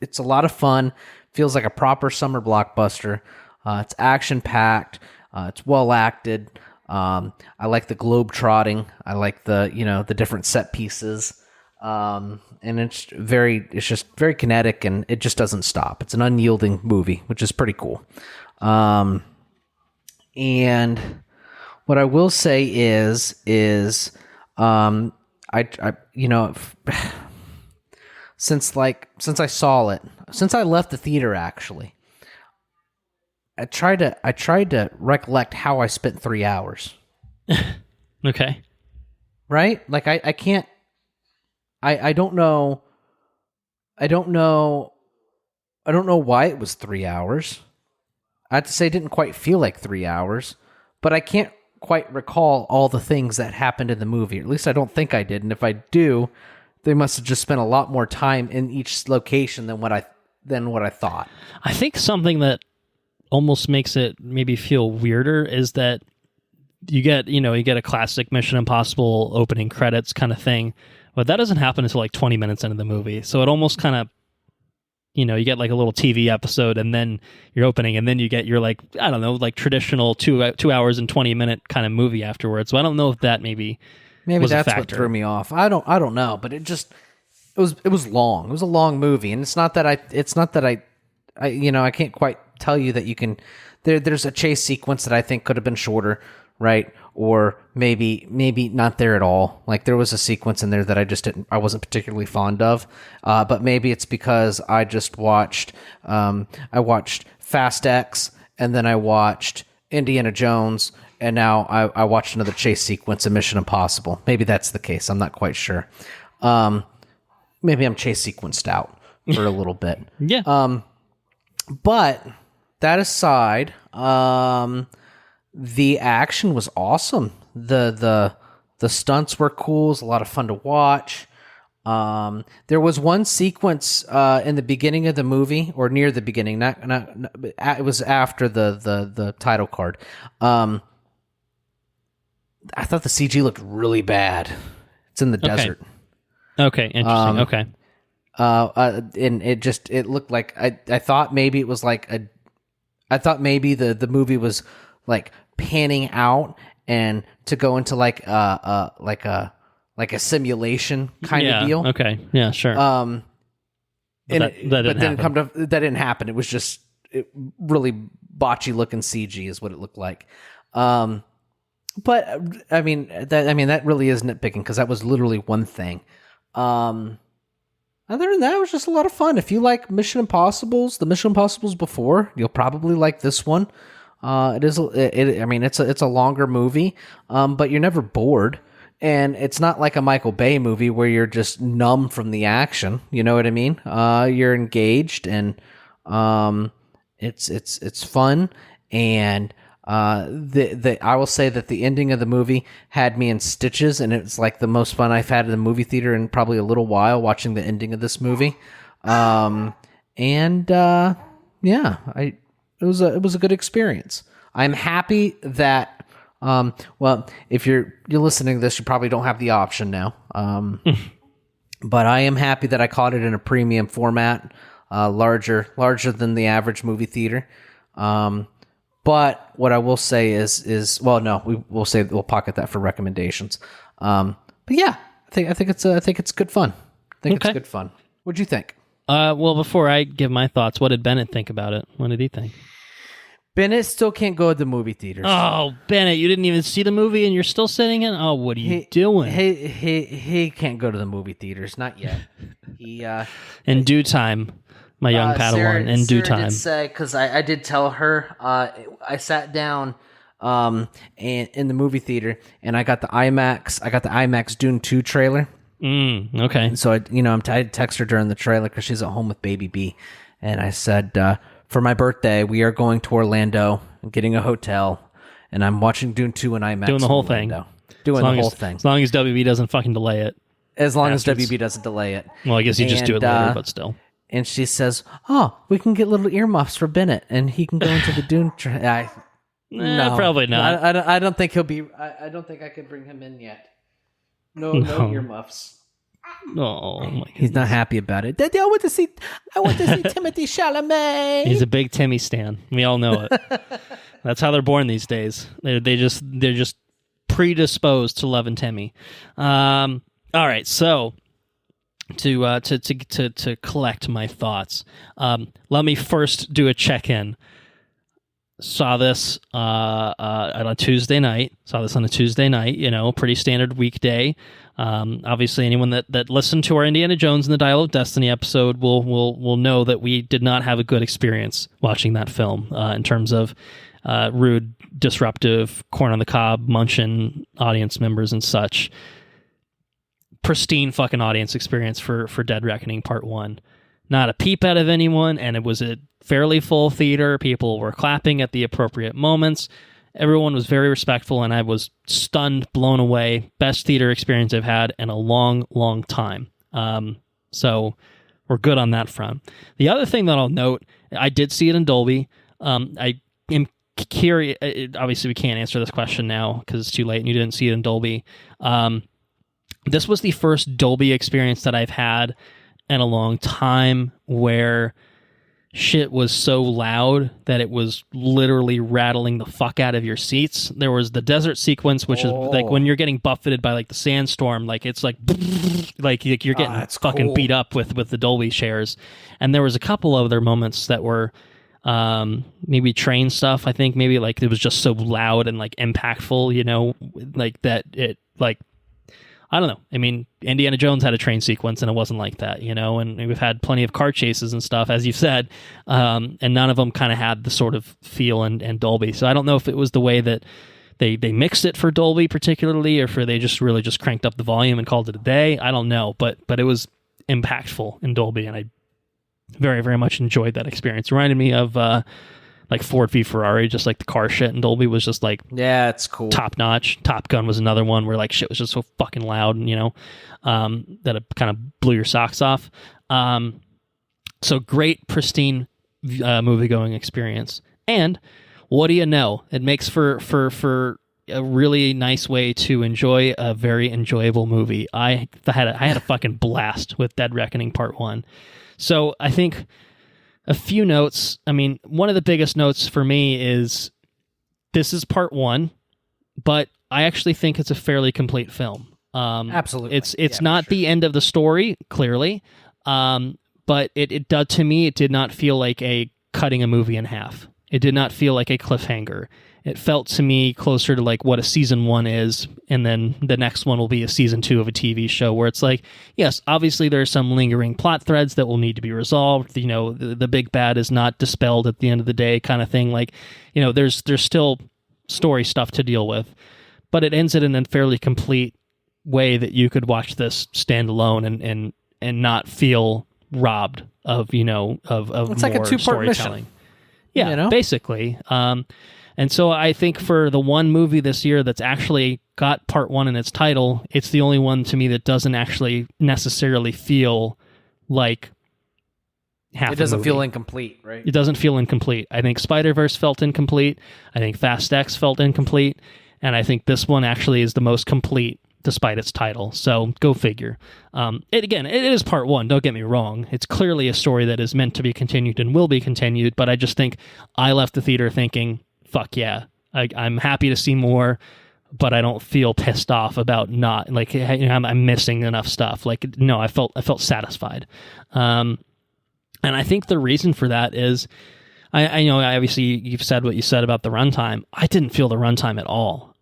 it's a lot of fun. Feels like a proper summer blockbuster. It's action packed. It's well acted. I like the globe trotting. I like the different set pieces. And it's just very kinetic, and it just doesn't stop. It's an unyielding movie, which is pretty cool. And what I will say is since I saw it, since I left the theater, actually, I tried to recollect how I spent 3 hours. Okay. Right? Like I can't. I don't know. I don't know why it was 3 hours. I have to say it didn't quite feel like 3 hours, but I can't quite recall all the things that happened in the movie. Or at least I don't think I did. And if I do, they must have just spent a lot more time in each location than what I thought. I think something that almost makes it maybe feel weirder is that you get a classic Mission Impossible opening credits kind of thing, but that doesn't happen until like 20 minutes into the movie. So it almost kind of, you get like a little TV episode, and then you're opening, and then you get your like, I don't know, like traditional 2 hours and 20-minute kind of movie afterwards. So I don't know if that maybe was that's a factor. What threw me off. I don't know, but it was long. It was a long movie, and it's not that I can't quite tell you that you can. There's a chase sequence that I think could have been shorter, right? Or maybe not there at all. Like there was a sequence in there that I wasn't particularly fond of. But maybe it's because I just watched Fast X, and then I watched Indiana Jones, and now I watched another chase sequence of Mission Impossible. Maybe that's the case. I'm not quite sure. Maybe I'm chase sequenced out for a little bit. Yeah. But that aside, the action was awesome. The stunts were cool. It was a lot of fun to watch. There was one sequence in the beginning of the movie, or near the beginning. It was after the title card. I thought the CG looked really bad. It's in the desert. Okay, interesting. Okay. And it looked like I thought maybe it was like I thought maybe the movie was like panning out and to go into like a simulation kind of deal. Okay. Yeah, sure. That didn't happen. It was just really botchy looking CG is what it looked like. But I mean that really is nitpicking because that was literally one thing. Other than that, it was just a lot of fun. If you like the Mission Impossibles before, you'll probably like this one. It's a longer movie, but you're never bored. And it's not like a Michael Bay movie where you're just numb from the action. You know what I mean? You're engaged, and it's fun. And I will say that the ending of the movie had me in stitches, and it's like the most fun I've had in the movie theater in probably a little while watching the ending of this movie. It was a good experience. I'm happy that. If you're listening to this, you probably don't have the option now. But I am happy that I caught it in a premium format, larger than the average movie theater. But what I will say is we'll pocket that for recommendations. But yeah, I think it's good fun. It's good fun. What'd you think? Well, before I give my thoughts, what did Bennett think about it? What did he think? Bennett still can't go to the movie theaters. Oh, Bennett, you didn't even see the movie and you're still sitting in? Oh, what are you doing? He can't go to the movie theaters, not yet. In due time, my young Padawan, in due time. Did say, because I did tell her, I sat down and in the movie theater and I got the IMAX Dune 2 trailer. Okay. And so I text her during the trailer because she's at home with baby B. And I said, for my birthday, we are going to Orlando and getting a hotel, and I'm watching Dune 2 in IMAX. Doing the whole thing. Doing the whole thing. As long as WB doesn't fucking delay it. As long as WB doesn't delay it. Well, I guess you just do it later, but still. And she says, "Oh, we can get little earmuffs for Bennett, and he can go into the Dune." No, probably not. I don't think he'll be. I don't think I could bring him in yet. No earmuffs. Oh, my goodness. He's not happy about it. Daddy, I want to see Timothée Chalamet. He's a big Timmy stan. We all know it. That's how they're born these days. They're just predisposed to loving Timmy. All right, so to collect my thoughts, let me first do a check-in. Saw this on a Tuesday night. Pretty standard weekday. Obviously, anyone that listened to our Indiana Jones and the Dial of Destiny episode will know that we did not have a good experience watching that film in terms of rude, disruptive, corn on the cob, munching audience members and such. Pristine fucking audience experience for Dead Reckoning Part 1. Not a peep out of anyone, and it was a fairly full theater. People were clapping at the appropriate moments. Everyone was very respectful, and I was stunned, blown away. Best theater experience I've had in a long, long time. So we're good on that front. The other thing that I'll note, I did see it in Dolby. I am curious. Obviously, we can't answer this question now because it's too late and you didn't see it in Dolby. This was the first Dolby experience that I've had in a long time where shit was so loud that it was literally rattling the fuck out of your seats. There was the desert sequence, which is like when you're getting buffeted by like the sandstorm, like it's like you're getting fucking beat up with the Dolby chairs. And there was a couple other moments that were maybe train stuff. I think maybe like it was just so loud and like impactful, like that it like, I don't know. I mean, Indiana Jones had a train sequence, and it wasn't like that, and we've had plenty of car chases and stuff, as you've said, and none of them kind of had the sort of feel and Dolby. So I don't know if it was the way that they mixed it for Dolby particularly, or if they just really just cranked up the volume and called it a day. I don't know, but it was impactful in Dolby, and I very, very much enjoyed that experience. It reminded me of like Ford v Ferrari, just like the car shit in Dolby was just like, yeah, it's cool, top notch. Top Gun was another one where like shit was just so fucking loud, that it kind of blew your socks off. So great, pristine movie going experience. And what do you know? It makes for a really nice way to enjoy a very enjoyable movie. I had a fucking blast with Dead Reckoning Part 1. So I think a few notes. I mean, one of the biggest notes for me is this is part one, but I actually think it's a fairly complete film. Absolutely. It's not the end of the story, clearly, but it did, to me, it did not feel like cutting a movie in half. It did not feel like a cliffhanger. It felt to me closer to like what a season 1 is, and then the next one will be a season 2 of a TV show where it's like, yes, obviously there are some lingering plot threads that will need to be resolved. You know, the big bad is not dispelled at the end of the day, kind of thing. Like, you know, there's still story stuff to deal with, but it ends it in a fairly complete way that you could watch this standalone and not feel robbed of, you know, of it's more like a 2-part storytelling. mission. Yeah, you know? Basically. And so I think for the one movie this year that's actually got part 1 in its title, it's the only one to me that doesn't actually necessarily feel like half. It doesn't feel incomplete, right? It doesn't feel incomplete. I think Spider-Verse felt incomplete. I think Fast X felt incomplete. And I think this one actually is the most complete despite its title. So go figure. It is part 1. Don't get me wrong. It's clearly a story that is meant to be continued and will be continued. But I just think I left the theater thinking, fuck yeah, I'm happy to see more, but I don't feel pissed off about not, like, you know, I'm missing enough stuff. Like, no, I felt satisfied. And I think the reason for that is, I know obviously you've said what you said about the runtime. I didn't feel the runtime at all.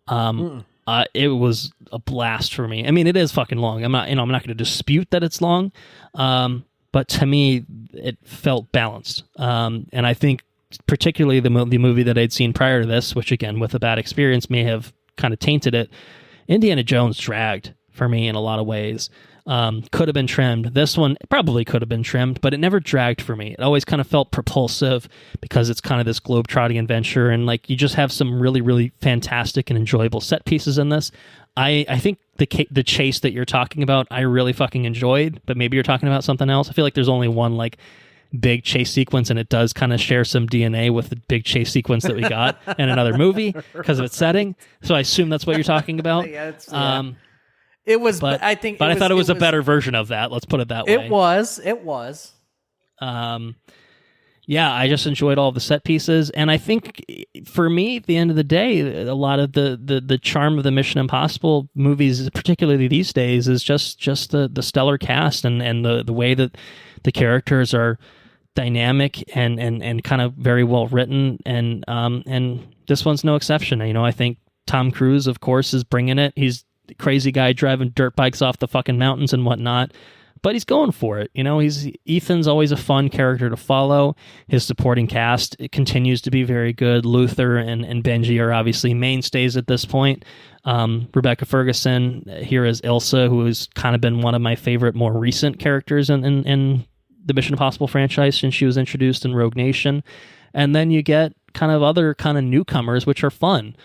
It was a blast for me. I mean, it is fucking long. I'm not going to dispute that it's long. But to me, it felt balanced. And I think particularly the movie that I'd seen prior to this, which again, with a bad experience, may have kind of tainted it. Indiana Jones dragged for me in a lot of ways. Could have been trimmed. This one probably could have been trimmed, but it never dragged for me. It always kind of felt propulsive because it's kind of this globe-trotting adventure, and like you just have some really, really fantastic and enjoyable set pieces in this. I think the chase that you're talking about, I really fucking enjoyed, but maybe you're talking about something else. I feel like there's only one like big chase sequence, and it does kind of share some DNA with the big chase sequence that we got in another movie because of its setting. So I assume that's what you're talking about. It was, but I think, but I thought it was a better version of that. Let's put it that way. It was. Yeah, I just enjoyed all the set pieces, and I think for me, at the end of the day, a lot of the charm of the Mission Impossible movies, particularly these days, is just the stellar cast and the way that the characters are dynamic and kind of very well written, and this one's no exception. You know, I think Tom Cruise, of course, is bringing it. He's the crazy guy driving dirt bikes off the fucking mountains and whatnot, but he's going for it. You know, Ethan's always a fun character to follow. His supporting cast, it continues to be very good. Luther and Benji are obviously mainstays at this point. Rebecca Ferguson here as Ilsa, who has kind of been one of my favorite more recent characters in the Mission Impossible franchise since she was introduced in Rogue Nation. And then you get kind of other kind of newcomers, which are fun.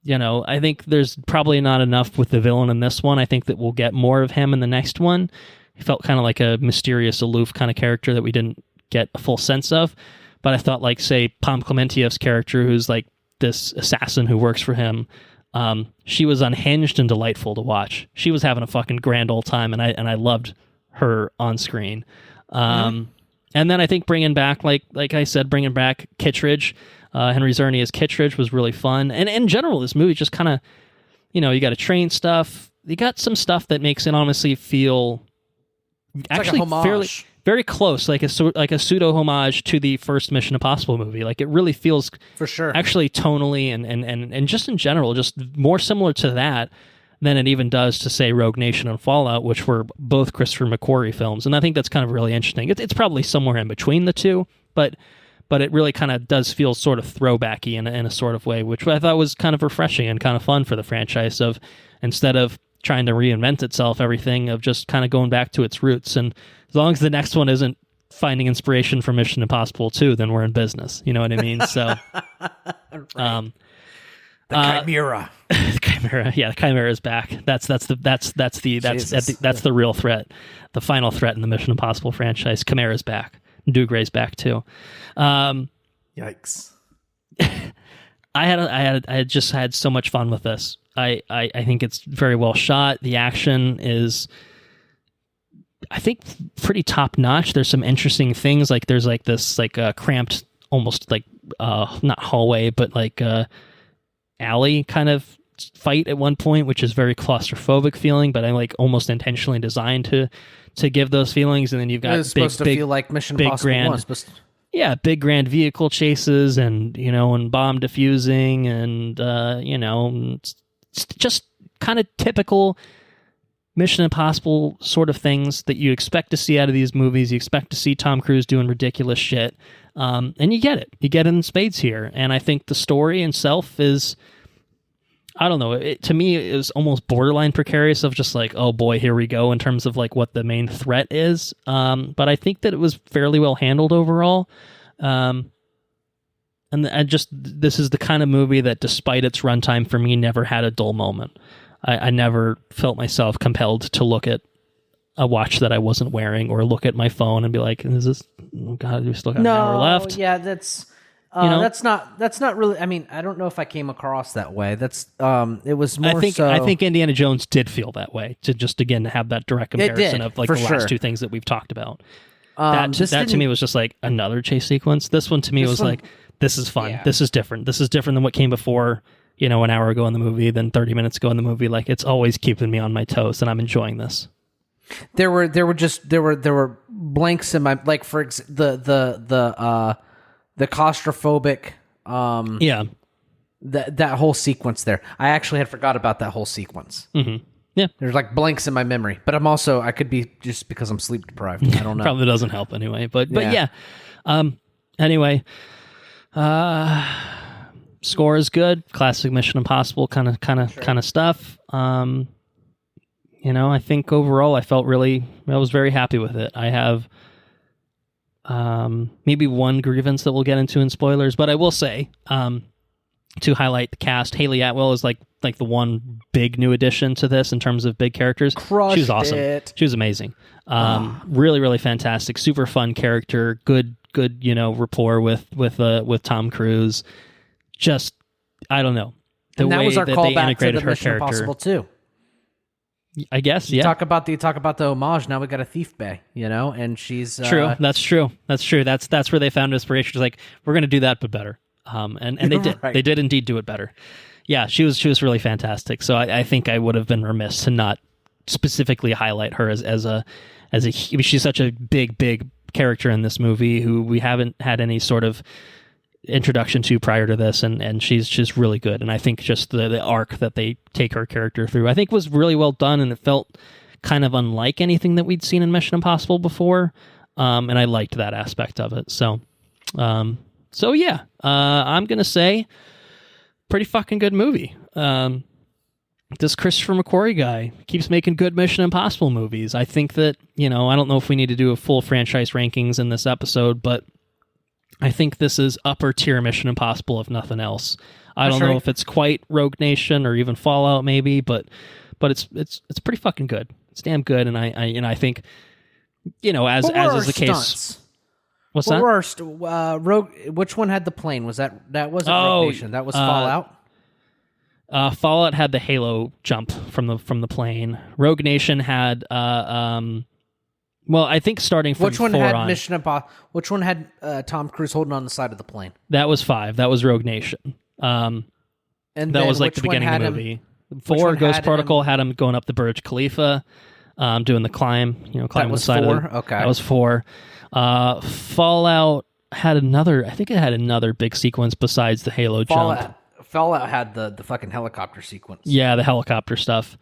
You know, I think there's probably not enough with the villain in this one. I think that we'll get more of him in the next one. He felt kind of like a mysterious, aloof kind of character that we didn't get a full sense of. But I thought, like, say, Pom Clementieff's character, who's like this assassin who works for him, she was unhinged and delightful to watch. She was having a fucking grand old time, and I loved her on screen. And then I think bringing back, like I said, bringing back Kittredge, Henry Czerny as Kittredge was really fun. And in general, this movie just kind of, you know, you got a train stuff. You got some stuff that makes it honestly feel actually like fairly very close, like a pseudo homage to the first Mission Impossible movie. Like it really feels for sure actually tonally and just in general, just more similar to that than it even does to, say, Rogue Nation and Fallout, which were both Christopher McQuarrie films. And I think that's kind of really interesting. It's probably somewhere in between the two, but it really kind of does feel sort of throwbacky in a sort of way, which I thought was kind of refreshing and kind of fun for the franchise, of instead of trying to reinvent itself, everything of just kind of going back to its roots. And as long as the next one isn't finding inspiration from Mission Impossible 2, then we're in business. You know what I mean? So, right. The Chimera. The Chimera, yeah, the Chimera is back. That's the real threat, the final threat in the Mission Impossible franchise. Chimera's back. Dougray's back too. Yikes! I just had so much fun with this. I think it's very well shot. The action is, I think, pretty top notch. There's some interesting things, like there's like this like cramped, almost like not hallway, but like alley kind of fight at one point, which is very claustrophobic feeling, but I like almost intentionally designed to give those feelings. And then you've got supposed to feel like Mission Impossible 1. Yeah, big grand vehicle chases and bomb defusing and just kind of typical Mission Impossible sort of things that you expect to see out of these movies. You expect to see Tom Cruise doing ridiculous shit, and you get it. You get it in spades here. And I think the story itself is, I don't know, to me it was almost borderline precarious of just like, oh boy, here we go in terms of like what the main threat is. But I think that it was fairly well handled overall. And this is the kind of movie that, despite its runtime, for me, never had a dull moment. I never felt myself compelled to look at a watch that I wasn't wearing or look at my phone and be like, "Is this? Oh God, we still got an hour left." Yeah, that's that's not really. I mean, I don't know if I came across that way. That's it was more. I think Indiana Jones did feel that way, to just again have that direct comparison of like the last two things that we've talked about. That to me was just like another chase sequence. This one to me was like, this is fun. Yeah. This is different. This is different than what came before. An hour ago in the movie, then 30 minutes ago in the movie. Like, it's always keeping me on my toes, and I'm enjoying this. There were blanks in my, like, for the claustrophobic that whole sequence there. I actually had forgot about that whole sequence. Mm-hmm. Yeah, there's like blanks in my memory, but I could be just because I'm sleep deprived. I don't know. Probably doesn't help anyway. But yeah. Anyway. Score is good, classic Mission Impossible kind of stuff. I think overall I was very happy with it. I have maybe one grievance that we'll get into in spoilers, but I will say to highlight the cast, Haley Atwell is like the one big new addition to this in terms of big characters. Crushed she was awesome. It. She was amazing. Really, really fantastic. Super fun character. Good rapport with Tom Cruise. Just, I don't know, the way that they integrated her Mission character. Impossible too. I guess, yeah. Talk about the homage. Now we got a thief bay, and she's true. That's true. That's where they found inspiration. It's like, we're going to do that, but better. And they did. Right. They did indeed do it better. Yeah, she was really fantastic. So I think I would have been remiss to not specifically highlight her she's such a big character in this movie who we haven't had any sort of introduction to prior to this, and she's just really good. And I think just the arc that they take her character through, I think was really well done, and it felt kind of unlike anything that we'd seen in Mission Impossible before. And I liked that aspect of it. So yeah, I'm gonna say pretty fucking good movie. This Christopher McQuarrie guy keeps making good Mission Impossible movies. I think that, I don't know if we need to do a full franchise rankings in this episode, but I think this is upper tier Mission Impossible, if nothing else. I don't know if it's quite Rogue Nation or even Fallout, maybe, but it's pretty fucking good. It's damn good, and I think, as is the case. What's that? Rogue. Which one had the plane? That wasn't Rogue Nation? That was Fallout. Fallout had the Halo jump from the plane. Rogue Nation had well, I think starting from which one 4 had on. Mission Impossible? Which one had Tom Cruise holding on the side of the plane? That was 5. That was Rogue Nation. And that was like the beginning of the movie. 4, Ghost Protocol had him going up the Burj Khalifa, doing the climb. Climbing the side 4? of the. Okay, that was 4. Fallout had another. I think it had another big sequence besides the Halo jump. Fallout had the fucking helicopter sequence. Yeah, the helicopter stuff.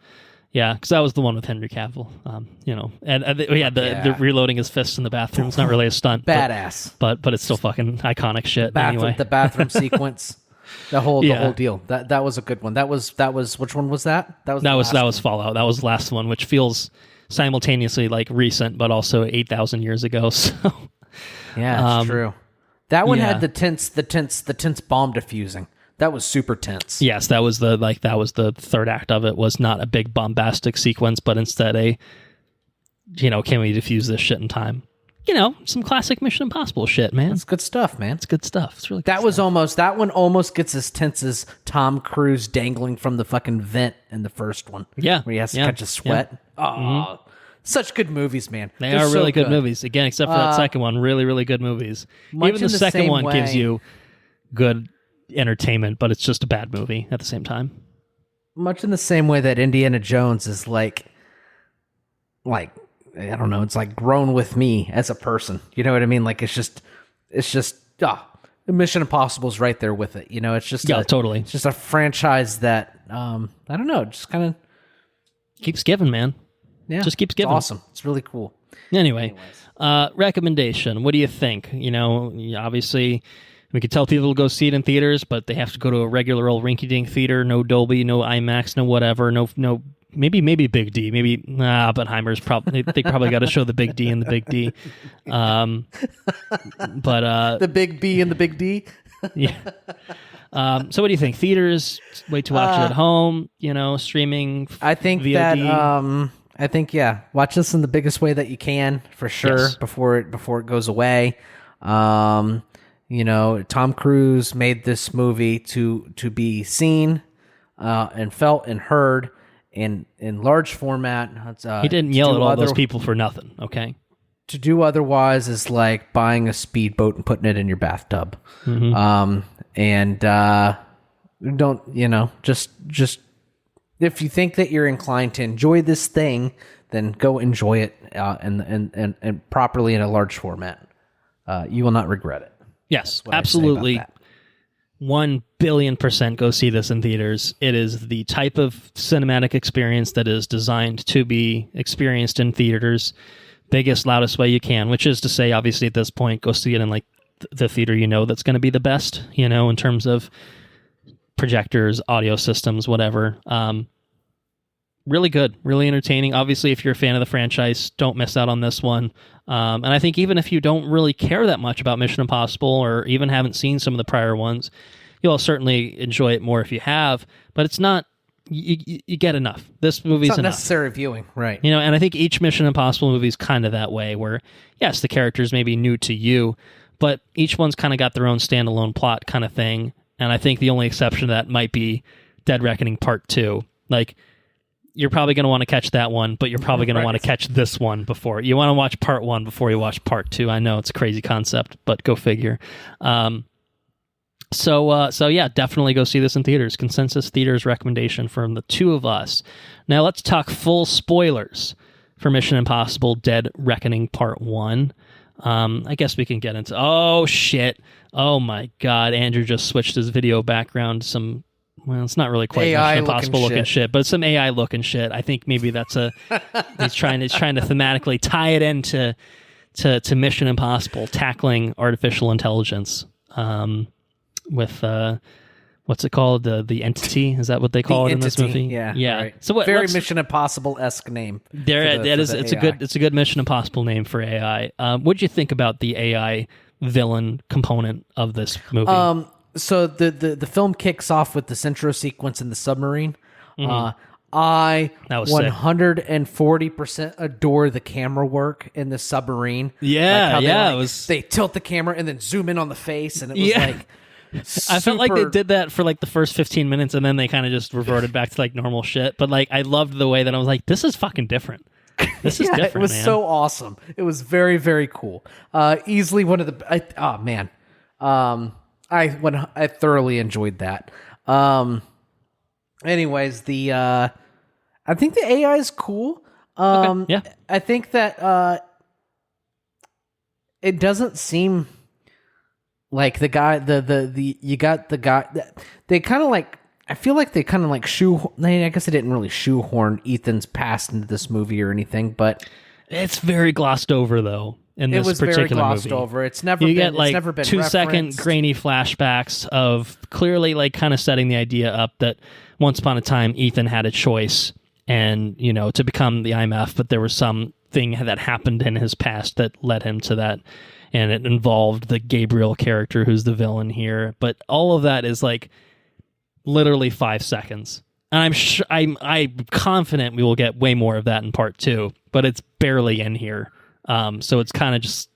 Yeah, because that was the one with Henry Cavill, and we had the reloading his fists in the bathroom. It's not really a stunt, badass, but it's still fucking iconic shit. Anyway, the bathroom sequence, the whole deal. That was a good one. That was which one was that? That was Fallout. That was the last one, which feels simultaneously like recent, but also 8,000 years ago. So yeah, it's true. That one had the tense bomb defusing. That was super tense. Yes, that was the third act of it. Was not a big bombastic sequence, but instead can we defuse this shit in time? Some classic Mission Impossible shit, man. It's good stuff, man. It's good stuff. It's really good that one almost gets as tense as Tom Cruise dangling from the fucking vent in the first one. Yeah. Where he has to catch a sweat. Yeah. Oh, such good movies, man. They're are really good movies. Again, except for that second one, really, really good movies. Even the second one gives you good entertainment, but it's just a bad movie at the same time. Much in the same way that Indiana Jones is like I don't know, it's like grown with me as a person. You know what I mean? Like it's just Mission Impossible's right there with it. You know, it's just totally. It's just a franchise that I don't know, just kind of keeps giving, man. Yeah, just keeps giving. It's awesome. It's really cool. Anyways, recommendation. What do you think? You know, obviously, we could tell people to go see it in theaters, but they have to go to a regular old rinky-dink theater. No Dolby, no IMAX, no whatever. No. Maybe Big D. Maybe Oppenheimer's probably. They probably got to show the Big D and the Big D. But the Big B and the Big D. Yeah. So what do you think? Theaters? Wait to watch it at home. You know, streaming. I think VOD? Watch this in the biggest way that you can for sure. Yes. before it goes away. You know, Tom Cruise made this movie to be seen and felt and heard in large format. He didn't yell at all those people for nothing. Okay. To do otherwise is like buying a speedboat and putting it in your bathtub. Mm-hmm. Don't, you know, just if you think that you're inclined to enjoy this thing, then go enjoy it and properly in a large format. You will not regret it. Yes, absolutely. 1 billion% go see this in theaters. It is the type of cinematic experience that is designed to be experienced in theaters, biggest, loudest way you can, which is to say, obviously, at this point, go see it in like the theater you know that's going to be the best, you know, in terms of projectors, audio systems, whatever. Really good, really entertaining. Obviously, if you're a fan of the franchise, don't miss out on this one. And I think even if you don't really care that much about Mission Impossible or even haven't seen some of the prior ones, you'll certainly enjoy it more if you have. But it's not, you get enough. This movie's enough. It's not enough. Necessary viewing, right. You know, and I think each Mission Impossible movie is kind of that way where, yes, the characters may be new to you, but each one's kind of got their own standalone plot kind of thing. And I think the only exception to that might be Dead Reckoning Part 2. Like, you're probably going to want to catch that one, but you're probably going to want to catch this one before. You want to watch Part 1 before you watch Part 2. I know it's a crazy concept, but go figure. So yeah, definitely go see this in theaters. Consensus Theaters recommendation from the two of us. Now let's talk full spoilers for Mission Impossible Dead Reckoning Part 1. I guess we can get into... Oh, shit. Oh, my God. Andrew just switched his video background to some... Well, it's not really quite AI Mission Impossible looking shit, but some AI looking shit. I think maybe that's he's trying to thematically tie it into to Mission Impossible, tackling artificial intelligence with what's it called? The Entity? Is that what they call it in this movie? Yeah. Right. So very Mission Impossible-esque name. It's a good Mission Impossible name for AI. What'd you think about the AI villain component of this movie? So the film kicks off with this intro sequence in the submarine. Mm-hmm. I 140% adore the camera work in the submarine. Yeah, they tilt the camera and then zoom in on the face, and it was like. I felt like they did that for like the first 15 minutes, and then they kind of just reverted back to like normal shit. But like, I loved the way that I was like, "This is fucking different. This is different." It was man. so awesome. It was very, very cool. Easily one of the. I thoroughly enjoyed that. Anyways, I think the AI is cool. Okay, yeah. I think that it doesn't seem like the guy. You got the guy. They kind of like. I feel like they kind of like I guess they didn't really shoehorn Ethan's past into this movie or anything, but it's very glossed over though. In this particular very glossed movie. over. It's never you been. Get like it's never been 2-second grainy flashbacks of clearly like kind of setting the idea up that once upon a time Ethan had a choice and to become the IMF, but there was something that happened in his past that led him to that, and it involved the Gabriel character who's the villain here. But all of that is like literally 5 seconds, and I'm confident we will get way more of that in part 2, but it's barely in here. So it's kind of just,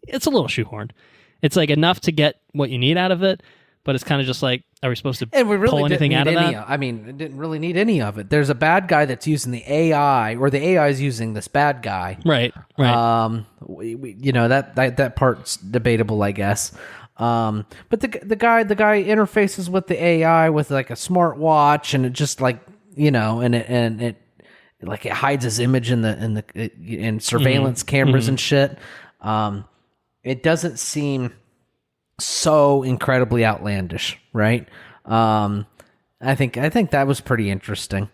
it's a little shoehorned. It's like enough to get what you need out of it, but it's kind of just like, are we supposed to pull anything out of that? It didn't really need any of it. There's a bad guy that's using the AI, or the AI is using this bad guy. Right. That part's debatable, I guess. But the guy interfaces with the AI with like a smartwatch, and it just like, and it like it hides his image in surveillance cameras and shit. It doesn't seem so incredibly outlandish, right? I think that was pretty interesting.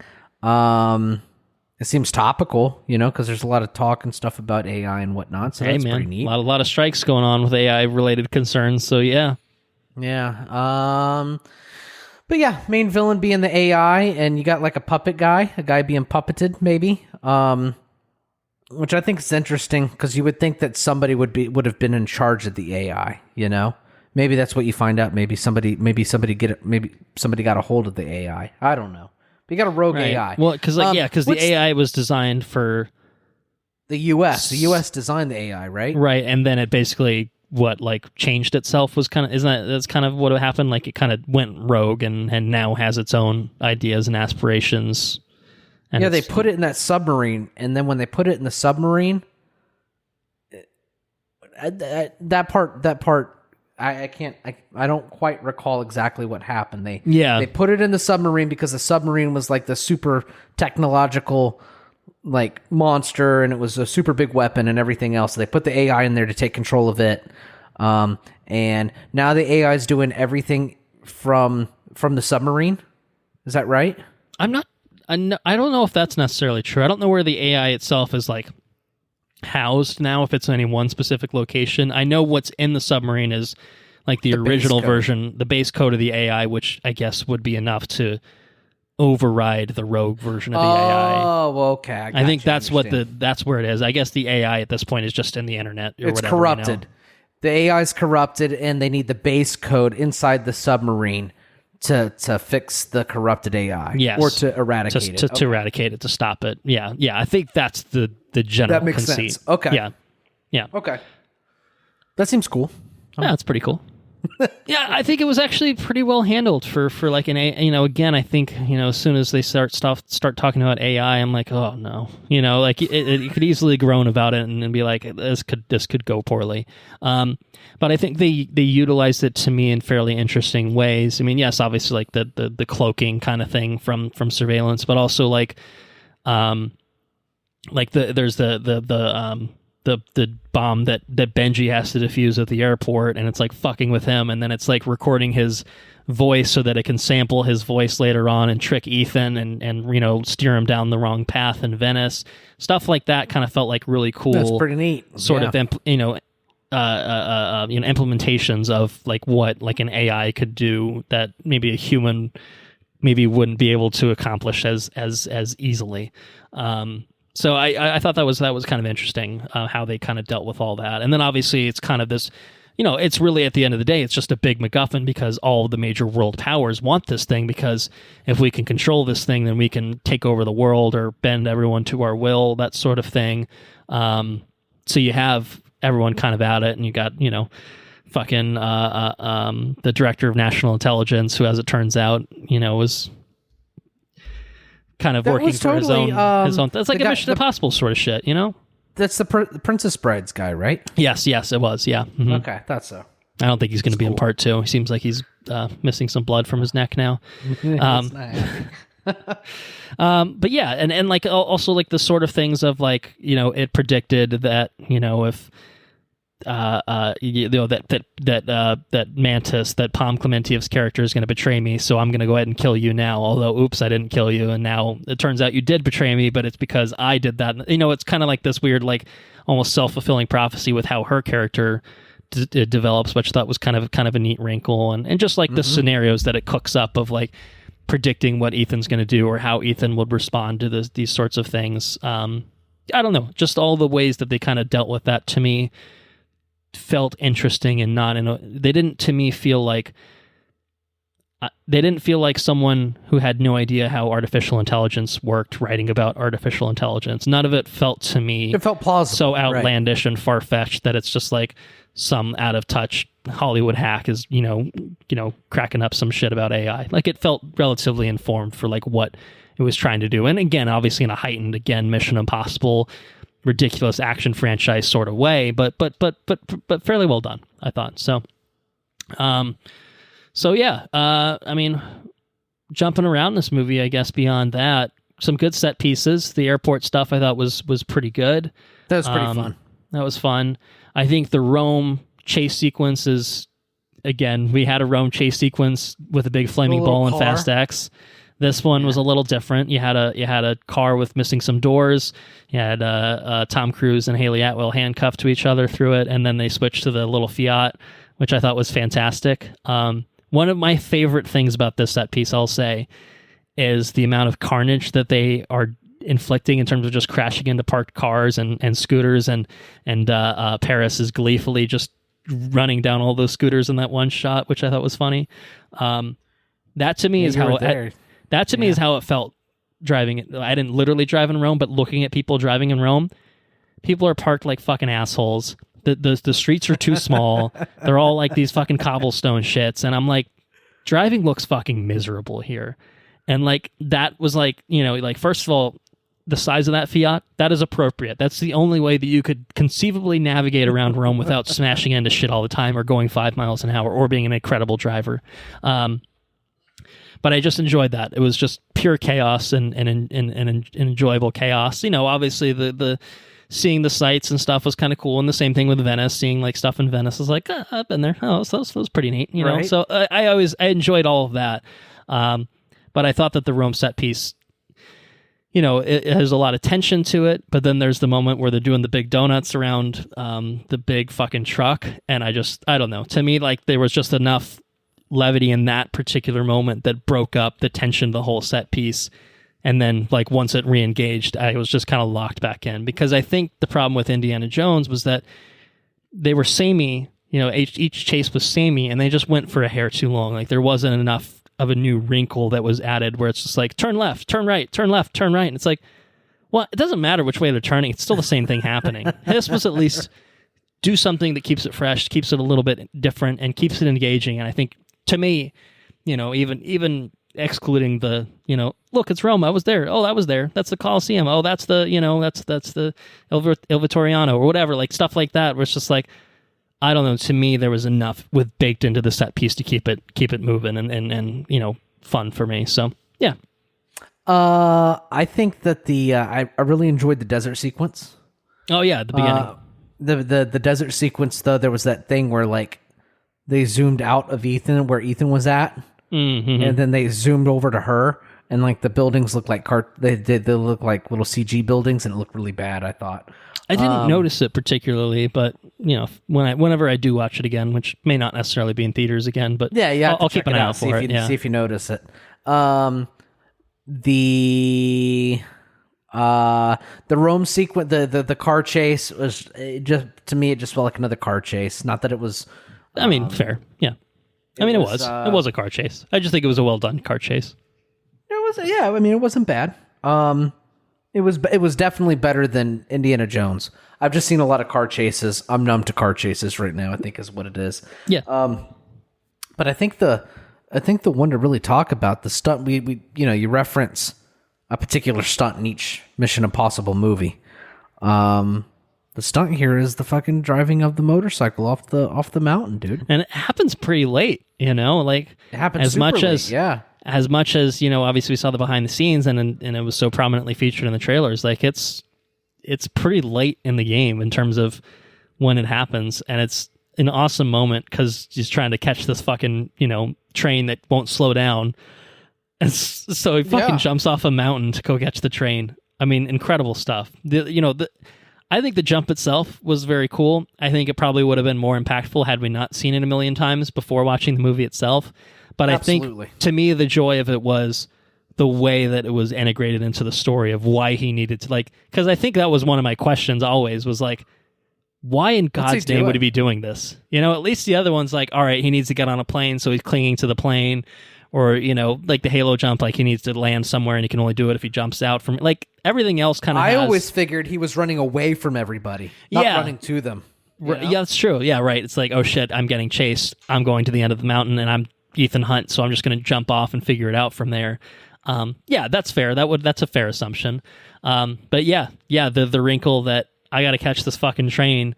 It seems topical, because there's a lot of talk and stuff about AI and whatnot. So that's pretty neat. A lot of strikes going on with AI related concerns. So yeah. But yeah, main villain being the AI, and you got like a puppet guy, a guy being puppeted, maybe. Which I think is interesting, because you would think that somebody would have been in charge of the AI. Maybe that's what you find out. Maybe somebody got a hold of the AI. I don't know. But you got a rogue AI. Well, because the AI was designed for the U.S. The U.S. designed the AI, right? Right, and then it basically changed itself. That's kind of what happened. Like it kind of went rogue and now has its own ideas and aspirations. And they put it in that submarine, and then when they put it in the submarine, that part. I don't quite recall exactly what happened. They put it in the submarine because the submarine was like the super technological like monster, and it was a super big weapon and everything else. So they put the AI in there to take control of it. And now the AI is doing everything from the submarine. Is that right? I don't know if that's necessarily true. I don't know where the AI itself is like housed now, if it's in any one specific location. I know what's in the submarine is like the original version, the base code of the AI, which I guess would be enough to override the rogue version of the AI. Oh, okay. I think that's where it is. I guess the AI at this point is just in the internet or it's whatever. Corrupted. The AI is corrupted, and they need the base code inside the submarine to fix the corrupted AI. Yes. Or to eradicate it. To eradicate it, to stop it. Yeah. I think that's the general that makes conceit. Sense. Okay. Yeah. Okay. That seems cool. Yeah, that's pretty cool. Yeah, I think it was actually pretty well handled for like an again, I think, as soon as they start talking about AI, I'm like, oh no, like it could easily groan about it and be like, this could go poorly. But I think they utilized it to me in fairly interesting ways. I mean, yes, obviously like the cloaking kind of thing from surveillance, but also like there's the bomb that Benji has to defuse at the airport, and it's like fucking with him, and then it's like recording his voice so that it can sample his voice later on and trick Ethan and steer him down the wrong path in Venice. Stuff like that kind of felt like really cool. That's pretty neat. Sort of implementations of like what like an AI could do that maybe a human maybe wouldn't be able to accomplish as easily. So I thought that was kind of interesting how they kind of dealt with all that. And then obviously it's kind of this, it's really at the end of the day, it's just a big MacGuffin because all the major world powers want this thing, because if we can control this thing, then we can take over the world or bend everyone to our will, that sort of thing. So you have everyone kind of at it, and you got, fucking the director of national intelligence, who, as it turns out, was kind of working for his own. That's like a Mission Impossible sort of shit, That's the Princess Brides guy, right? Yes, it was. Yeah. Mm-hmm. Okay, thought so. I don't think he's going to be in part 2. He seems like he's missing some blood from his neck now. But yeah, and like also like the sort of things of like it predicted that if that Mantis, that Palm Clementiev's character, is going to betray me, so I'm going to go ahead and kill you now. Although, oops, I didn't kill you, and now it turns out you did betray me, but it's because I did that. It's kind of like this weird, like almost self-fulfilling prophecy with how her character develops, which I thought was kind of a neat wrinkle, and just like the scenarios that it cooks up of like predicting what Ethan's going to do or how Ethan would respond to these sorts of things. I don't know, just all the ways that they kind of dealt with that to me felt interesting, and they didn't to me feel like someone who had no idea how artificial intelligence worked writing about artificial intelligence. None of it felt to me, it felt plausible, so outlandish and far-fetched that it's just like some out of touch Hollywood hack is cracking up some shit about AI. Like it felt relatively informed for like what it was trying to do, and again, obviously in a heightened, Mission Impossible ridiculous action franchise sort of way, but fairly well done, I thought. So So yeah, I mean, jumping around this movie, I guess beyond that, some good set pieces. The airport stuff I thought was pretty good. That was pretty fun. That was fun. I think the Rome chase sequence is, again, we had a Rome chase sequence with a big flaming ball in Fast X. This one was a little different. You had a car with missing some doors. You had Tom Cruise and Haley Atwell handcuffed to each other through it, and then they switched to the little Fiat, which I thought was fantastic. One of my favorite things about this set piece, I'll say, is the amount of carnage that they are inflicting in terms of just crashing into parked cars and scooters, and Paris is gleefully just running down all those scooters in that one shot, which I thought was funny. That to me is how is how it felt driving it. I didn't literally drive in Rome, but looking at people driving in Rome, people are parked like fucking assholes. The streets are too small. They're all like these fucking cobblestone shits, and I'm like, driving looks fucking miserable here. And like that was like, you know, like first of all, the size of that Fiat, that is appropriate. That's the only way that you could conceivably navigate around Rome without smashing into shit all the time or going 5 miles an hour or being an incredible driver. But I just enjoyed that. It was just pure chaos and enjoyable chaos. You know, obviously the seeing the sights and stuff was kind of cool. And the same thing with Venice, seeing like stuff in Venice is like, I've been there. Oh, so that was pretty neat, you know? Right. So I enjoyed all of that. But I thought that the Rome set piece, you know, it has a lot of tension to it, but then there's the moment where they're doing the big donuts around the big fucking truck. And I don't know. To me, like there was just enough levity in that particular moment that broke up the tension of the whole set piece. And then like once it re-engaged, I was just kind of locked back in, because I think the problem with Indiana Jones was that they were samey, you know, each chase was samey, and they just went for a hair too long. Like there wasn't enough of a new wrinkle that was added where it's just like turn left, turn right, turn left, turn right. And it's like, well, it doesn't matter which way they're turning. It's still the same thing happening. This was at least do something that keeps it fresh, keeps it a little bit different, and keeps it engaging. And I think to me, you know, even excluding the, you know, look, it's Rome. I was there. Oh, that was there. That's the Colosseum. Oh, that's the, you know, that's the Il Vittoriano or whatever, like stuff like that, where it's just like, I don't know. To me, there was enough with baked into the set piece to keep it moving and you know, fun for me. So yeah. I think that I really enjoyed the desert sequence. Oh yeah, at the beginning. The desert sequence though, there was that thing where like they zoomed out of Ethan where Ethan was at, and then they zoomed over to her, and like the buildings looked like they look like little CG buildings, and it looked really bad. I thought. I didn't notice it particularly, but you know, whenever I do watch it again, which may not necessarily be in theaters again, but yeah, I'll keep an eye out for it. See if you notice it. The Rome sequence, the car chase was just, to me, it just felt like another car chase. Not that it was. I mean, fair, yeah. I mean, it was a car chase. I just think it was a well done car chase. It was, yeah. I mean, it wasn't bad. It was definitely better than Indiana Jones. I've just seen a lot of car chases. I'm numb to car chases right now, I think is what it is. Yeah. But I think the one to really talk about, the stunt, we you know, you reference a particular stunt in each Mission Impossible movie. The stunt here is the fucking driving of the motorcycle off the mountain, dude. And it happens pretty late, you know, like it happens as much late, yeah. As much as, you know, obviously we saw the behind the scenes and it was so prominently featured in the trailers, like it's pretty late in the game in terms of when it happens. And it's an awesome moment because he's trying to catch this fucking, you know, train that won't slow down. And so he fucking jumps off a mountain to go catch the train. I mean, incredible stuff. I think the jump itself was very cool. I think it probably would have been more impactful had we not seen it a million times before watching the movie itself. But absolutely. I think, to me, the joy of it was the way that it was integrated into the story of why he needed to, like, because I think that was one of my questions always was like, why in God's name would he be doing this? You know, at least the other one's like, all right, he needs to get on a plane, so he's clinging to the plane. Or, you know, like the Halo jump, like he needs to land somewhere and he can only do it if he jumps out from, like, everything else kind of I always figured he was running away from everybody, not running to them. You know? Yeah, that's true. Yeah, right. It's like, oh shit, I'm getting chased. I'm going to the end of the mountain and I'm Ethan Hunt, so I'm just going to jump off and figure it out from there. Yeah, that's fair. That's a fair assumption. But yeah, the wrinkle that I got to catch this fucking train.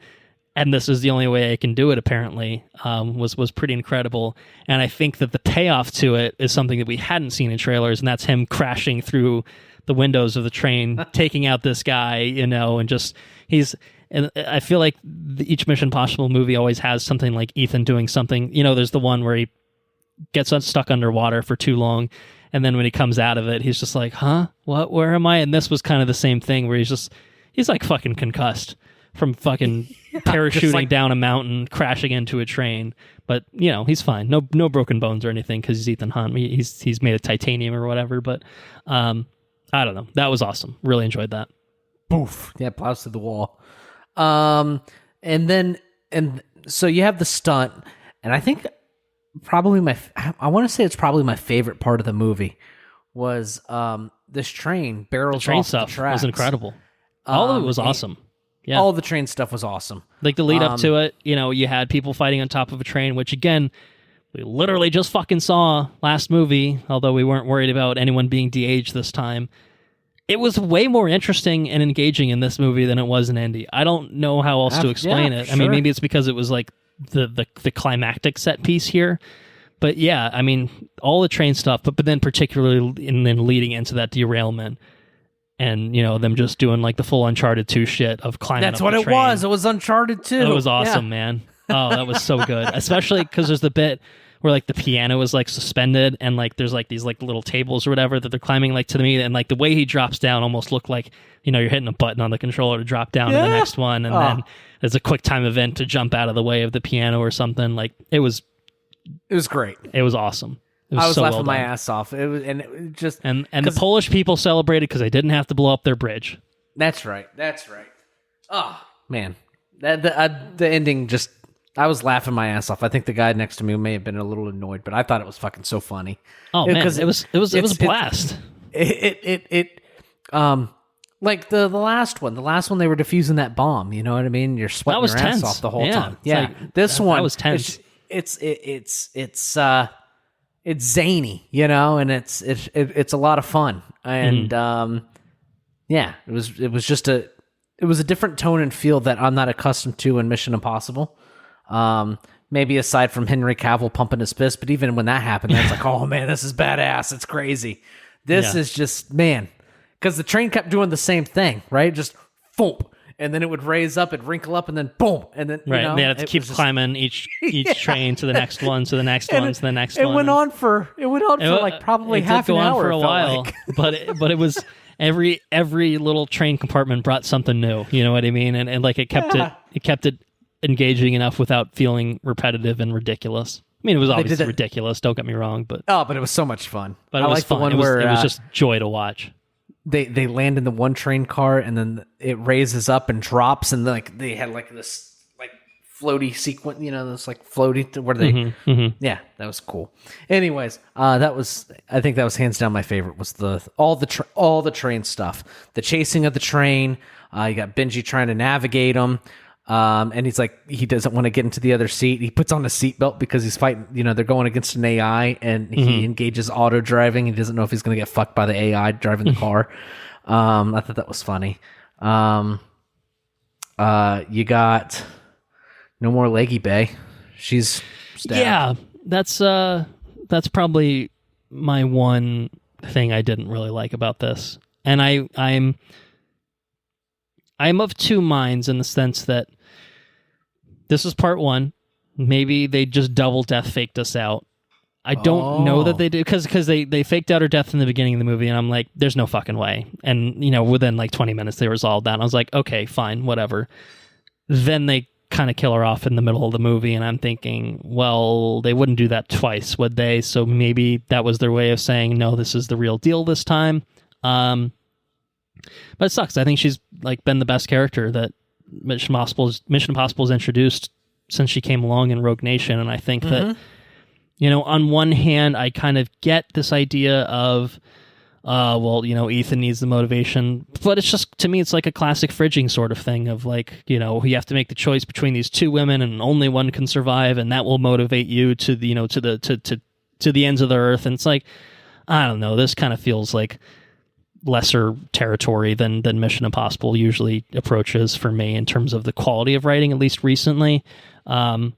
and this is the only way I can do it, apparently, was pretty incredible. And I think that the payoff to it is something that we hadn't seen in trailers, and that's him crashing through the windows of the train, taking out this guy, and just and I feel like each Mission Impossible movie always has something like Ethan doing something. There's the one where he gets stuck underwater for too long, and then when he comes out of it, he's just like, huh? What? Where am I? And this was kind of the same thing where he's like fucking concussed from fucking parachuting down a mountain, crashing into a train. But, he's fine. No broken bones or anything because he's Ethan Hunt. He's made of titanium or whatever. But I don't know. That was awesome. Really enjoyed that. Boof. Yeah, plows through the wall. And so you have the stunt, and I think probably I want to say it's probably my favorite part of the movie was this train barrels the train off stuff the tracks. Was incredible. All of it was awesome. Yeah. All the train stuff was awesome. Like the lead up to it, you had people fighting on top of a train, which again, we literally just fucking saw last movie, although we weren't worried about anyone being de-aged this time. It was way more interesting and engaging in this movie than it was in Indy. I don't know how else to explain it. Sure. I mean, maybe it's because it was like the climactic set piece here. But yeah, I mean, all the train stuff, but then particularly and then leading into that derailment. And, them just doing like the full Uncharted 2 shit of climbing That's up what the it train. was. It was Uncharted 2. It was awesome, man. Oh, that was so good. Especially because there's the bit where like the piano is like suspended and like there's like these like little tables or whatever that they're climbing like to the meet, and like the way he drops down almost looked like, you're hitting a button on the controller to drop down to the next one, and then there's a quick time event to jump out of the way of the piano or something. Like it was great. It was awesome. I was so laughing my ass off. It was, and it just and the Polish people celebrated because they didn't have to blow up their bridge. That's right. Oh man, the ending just. I was laughing my ass off. I think the guy next to me may have been a little annoyed, but I thought it was fucking so funny. Oh man, it was a blast. Like the last one. The last one they were defusing that bomb. You know what I mean? You're sweating your ass off the whole time. Yeah, like, this one that was tense. It's zany, and it's a lot of fun, and it was just a different tone and feel that I'm not accustomed to in Mission Impossible. Maybe aside from Henry Cavill pumping his fist, but even when that happened, it's like, oh man, this is badass. It's crazy. This is just, man, because the train kept doing the same thing, right? Just boom, and then it would raise up, it'd wrinkle up, and then boom, and then right. And they had to keep climbing each train to the next one, to the next one, to the next one. It went on for like probably half an hour for a while, like. but it was every little train compartment brought something new. You know what I mean? And like it kept it engaging enough without feeling repetitive and ridiculous. I mean, it was obviously ridiculous. Don't get me wrong, but it was so much fun. But it was fun. The one where it was just joy to watch. They land in the one train car and then it raises up and drops, and like they had like this like floaty sequence, this like floaty where they yeah, that was cool. Anyways, I think that was hands down my favorite was all the train stuff, the chasing of the train. You got Benji trying to navigate them. And he's like, he doesn't want to get into the other seat. He puts on a seatbelt because he's fighting, they're going against an AI, and he engages auto driving. He doesn't know if he's going to get fucked by the AI driving the car. I thought that was funny. You got no more Leggy Bay. She's stabbed. Yeah, that's probably my one thing I didn't really like about this. And I'm of two minds in the sense that this is part one. Maybe they just double death faked us out. I don't know that they did, because they faked out her death in the beginning of the movie, and I'm like, there's no fucking way. And, within like 20 minutes, they resolved that. And I was like, okay, fine, whatever. Then they kind of kill her off in the middle of the movie, and I'm thinking, well, they wouldn't do that twice, would they? So maybe that was their way of saying, no, this is the real deal this time. But it sucks. I think she's like been the best character that Mission Impossible's introduced since she came along in Rogue Nation, and I think that on one hand, I kind of get this idea of, Ethan needs the motivation, but it's just, to me, it's like a classic fridging sort of thing of like, you have to make the choice between these two women, and only one can survive, and that will motivate you to the, to the ends of the earth. And it's like, I don't know, this kind of feels like lesser territory than Mission Impossible usually approaches for me in terms of the quality of writing, at least recently. And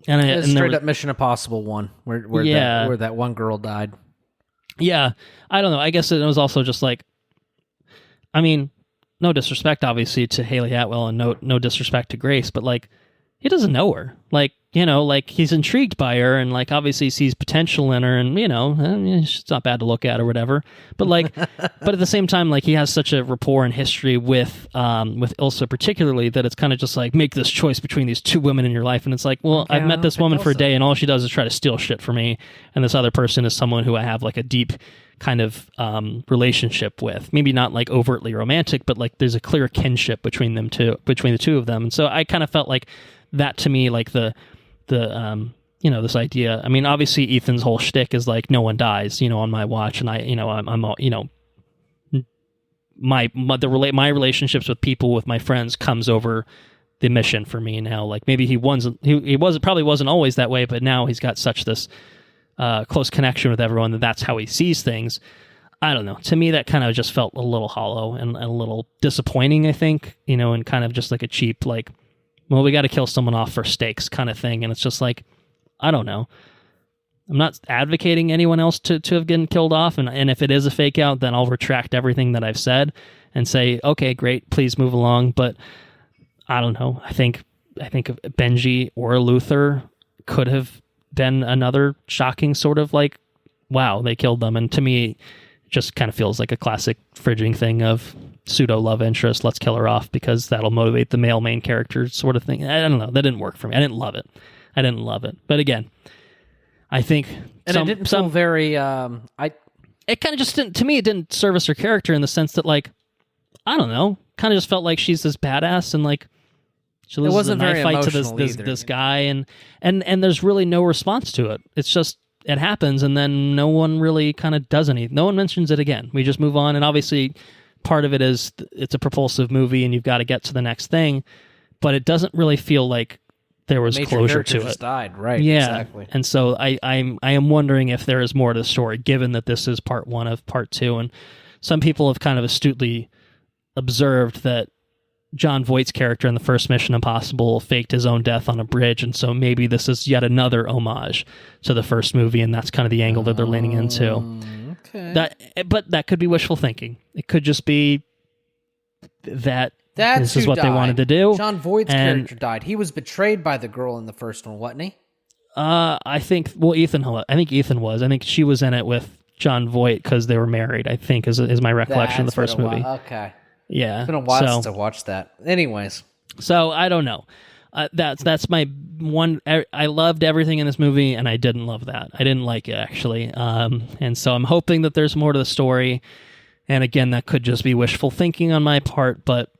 straight up Mission Impossible 1, where that one girl died. Yeah, I don't know. I guess it was also just like, I mean, no disrespect, obviously, to Haley Atwell, and no disrespect to Grace, but like, he doesn't know her. Like, like he's intrigued by her, and like obviously sees potential in her, and it's not bad to look at or whatever. But like, but at the same time, like he has such a rapport and history with Ilsa particularly that it's kind of just like, make this choice between these two women in your life, and it's like, well, I've met this woman for a day, and all she does is try to steal shit from me, and this other person is someone who I have like a deep kind of relationship with, maybe not like overtly romantic, but like there's a clear kinship between the two of them, and so I kind of felt like that to me, like the this idea. I mean, obviously Ethan's whole shtick is like no one dies, on my watch, and my relationships with people, with my friends, comes over the mission for me now. Like maybe he probably wasn't always that way, but now he's got such this close connection with everyone that's how he sees things. I don't know. To me, that kind of just felt a little hollow and a little disappointing, I think, and kind of just like a cheap, like, well, we got to kill someone off for stakes kind of thing. And it's just like, I don't know. I'm not advocating anyone else to have gotten killed off. And if it is a fake out, then I'll retract everything that I've said and say, okay, great, please move along. But I don't know. I think Benji or Luther could have been another shocking sort of like, wow, they killed them. And to me, it just kind of feels like a classic fridging thing of pseudo love interest. Let's kill her off because that'll motivate the male main character sort of thing. I don't know. That didn't work for me. I didn't love it. But again, I think it didn't feel very. It kind of just didn't. To me, it didn't service her character in the sense that, like, I don't know. Kind of just felt like she's this badass and like she loses a knife fight to this guy, and there's really no response to it. It's just it happens, and then no one really kind of does anything. No one mentions it again. We just move on, and obviously, part of it is it's a propulsive movie, and you've got to get to the next thing. But it doesn't really feel like there was major closure to just it. Died, right? Yeah, exactly. And so I am wondering if there is more to the story, given that this is part one of part two, and some people have kind of astutely observed that John Voight's character in the first Mission Impossible faked his own death on a bridge, and so maybe this is yet another homage to the first movie, and that's kind of the angle that they're leaning into. Okay. But that could be wishful thinking. It could just be that this is what they wanted to do. John Voight's character died. He was betrayed by the girl in the first one, wasn't he? I think Ethan was. I think she was in it with John Voight because they were married, I think, is my recollection of the first movie. Okay. Yeah. It's been a while since I watched that. Anyways. So, I don't know. That's my one. I loved everything in this movie, and I didn't love that. I didn't like it, actually. And so I'm hoping that there's more to the story. And again, that could just be wishful thinking on my part, but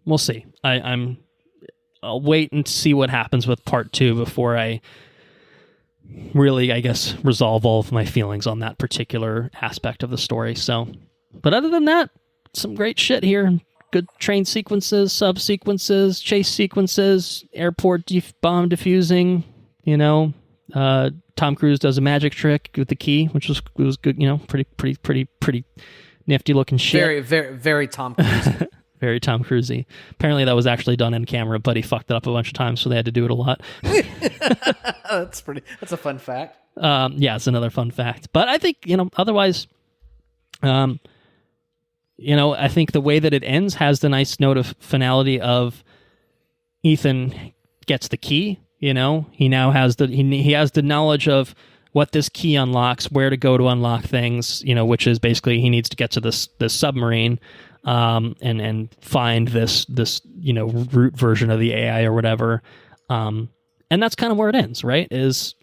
we'll see. I'll wait and see what happens with part two before I really, I guess, resolve all of my feelings on that particular aspect of the story. So, but other than that, some great shit here. Good train sequences, sub-sequences, chase sequences, airport bomb defusing, Tom Cruise does a magic trick with the key, which was good, pretty nifty looking shit. Very, very, very Tom Cruise. Very Tom Cruise-y. Apparently that was actually done in camera, but he fucked it up a bunch of times, so they had to do it a lot. That's a fun fact. Yeah, it's another fun fact. But I think, otherwise, I think the way that it ends has the nice note of finality of Ethan gets the key. He now has he has the knowledge of what this key unlocks, where to go to unlock things. Which is basically he needs to get to this submarine, and find this root version of the AI or whatever. And that's kind of where it ends, right? Is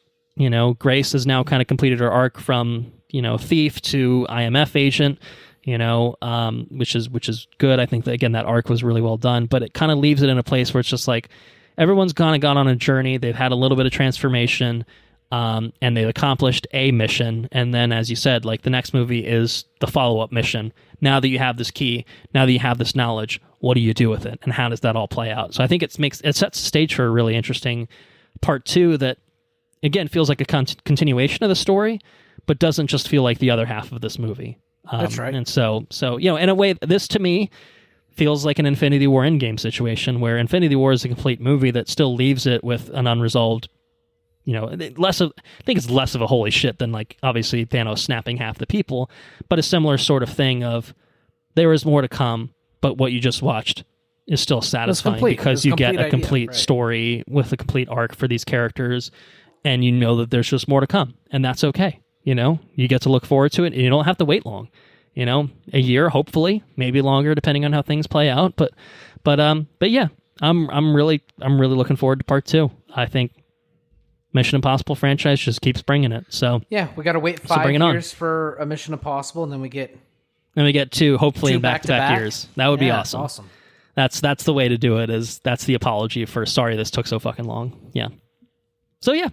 Grace has now kind of completed her arc from thief to IMF agent. Which is good. I think that, again, that arc was really well done, but it kind of leaves it in a place where it's just like everyone's gone on a journey. They've had a little bit of transformation, and they've accomplished a mission. And then, as you said, like the next movie is the follow-up mission. Now that you have this key, now that you have this knowledge, what do you do with it? And how does that all play out? So I think it sets the stage for a really interesting part two that, again, feels like a continuation of the story, but doesn't just feel like the other half of this movie. That's right. And so in a way, this to me feels like an Infinity War Endgame situation, where Infinity War is a complete movie that still leaves it with an unresolved, I think it's less of a holy shit than like obviously Thanos snapping half the people, but a similar sort of thing of there is more to come, but what you just watched is still satisfying because you get a complete story with a complete arc for these characters, and you know that there's just more to come, and that's okay. You get to look forward to it, and you don't have to wait long. A year, hopefully, maybe longer, depending on how things play out. But yeah, I'm really looking forward to part 2. I think Mission Impossible franchise just keeps bringing it. So yeah, we got to wait 5 years for a Mission Impossible, and then we get 2, hopefully in back-to-back years. That would be awesome. Awesome. That's the way to do it. That's the apology for sorry this took so fucking long. Yeah. So yeah.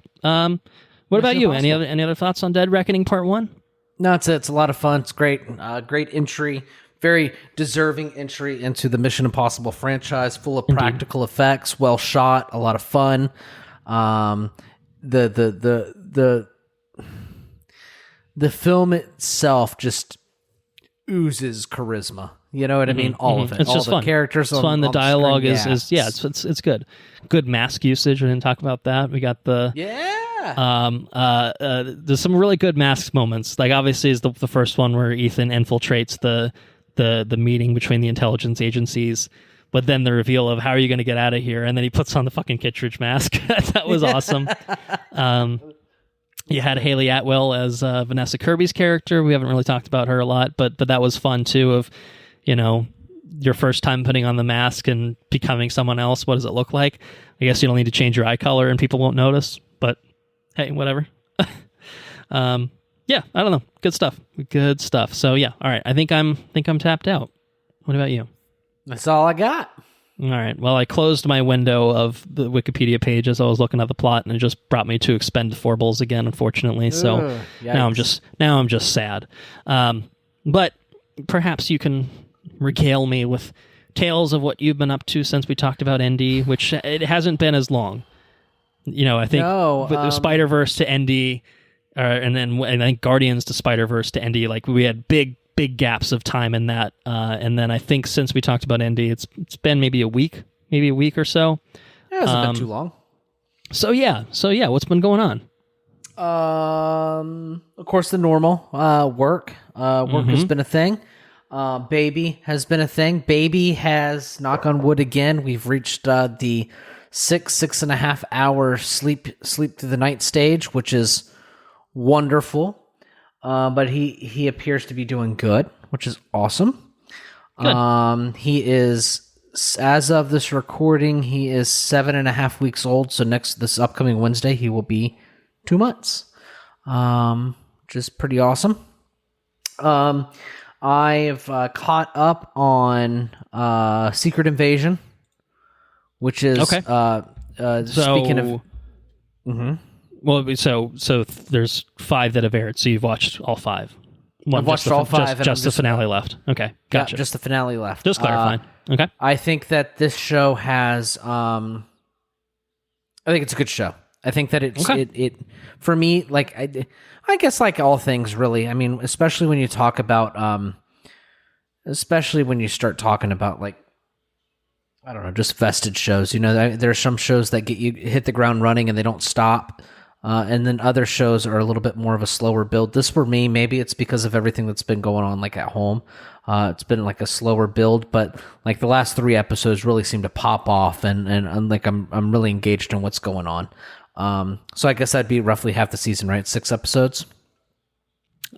What about you? Any other thoughts on Dead Reckoning Part 1? No, it's a lot of fun. It's great. Great entry. Very deserving entry into the Mission Impossible franchise, full of practical effects, well shot, a lot of fun. The film itself just oozes charisma. You know what I mean? All of it. It's just all fun. The characters. It's fun. The dialogue is it's good. Good mask usage. We didn't talk about that. We got the there's some really good mask moments. Like obviously is the first one where Ethan infiltrates the meeting between the intelligence agencies, but then the reveal of how are you going to get out of here, and then he puts on the fucking Kittredge mask. That was awesome. You had Haley Atwell as Vanessa Kirby's character. We haven't really talked about her a lot, but that was fun too. Of your first time putting on the mask and becoming someone else. What does it look like? I guess you don't need to change your eye color and people won't notice. But hey, whatever. Yeah, I don't know. Good stuff. So yeah, all right. I think I'm tapped out. What about you? That's all I got. All right. Well, I closed my window of the Wikipedia page as I was looking at the plot, and it just brought me to Expendables again, unfortunately. So now I'm just sad. But perhaps you can regale me with tales of what you've been up to since we talked about ND, which it hasn't been as long. I think with the Spider-Verse to ND, and I think Guardians to Spider-Verse to ND, like we had big gaps of time in that, and then I think since we talked about ND, it's been maybe a week or so. It hasn't been too long. So yeah, what's been going on? Of course, the normal work. Work has been a thing. Baby has been a thing. Baby has, knock on wood again, we've reached the 6.5 hour sleep through the night stage, which is wonderful. But he appears to be doing good, which is awesome. Good. He is, as of this recording, he is 7.5 weeks old. So this upcoming Wednesday, he will be 2 months, which is pretty awesome. I've caught up on Secret Invasion, which is okay. Speaking of. Mm-hmm. Well, so there's 5 that have aired, so you've watched all 5. I've watched all 5. Just the finale left. Okay, gotcha. Yeah, just the finale left. Just clarifying. Okay. I think that this show has. I think it's a good show. I think that it for me, like I guess like all things really. I mean, especially when you talk about, especially when you start talking about like, I don't know, just vested shows. There are some shows that get you hit the ground running and they don't stop. And then other shows are a little bit more of a slower build. This for me, maybe it's because of everything that's been going on like at home. It's been like a slower build, but like the last 3 episodes really seem to pop off and like I'm really engaged in what's going on. So I guess that'd be roughly half the season, right? 6 episodes?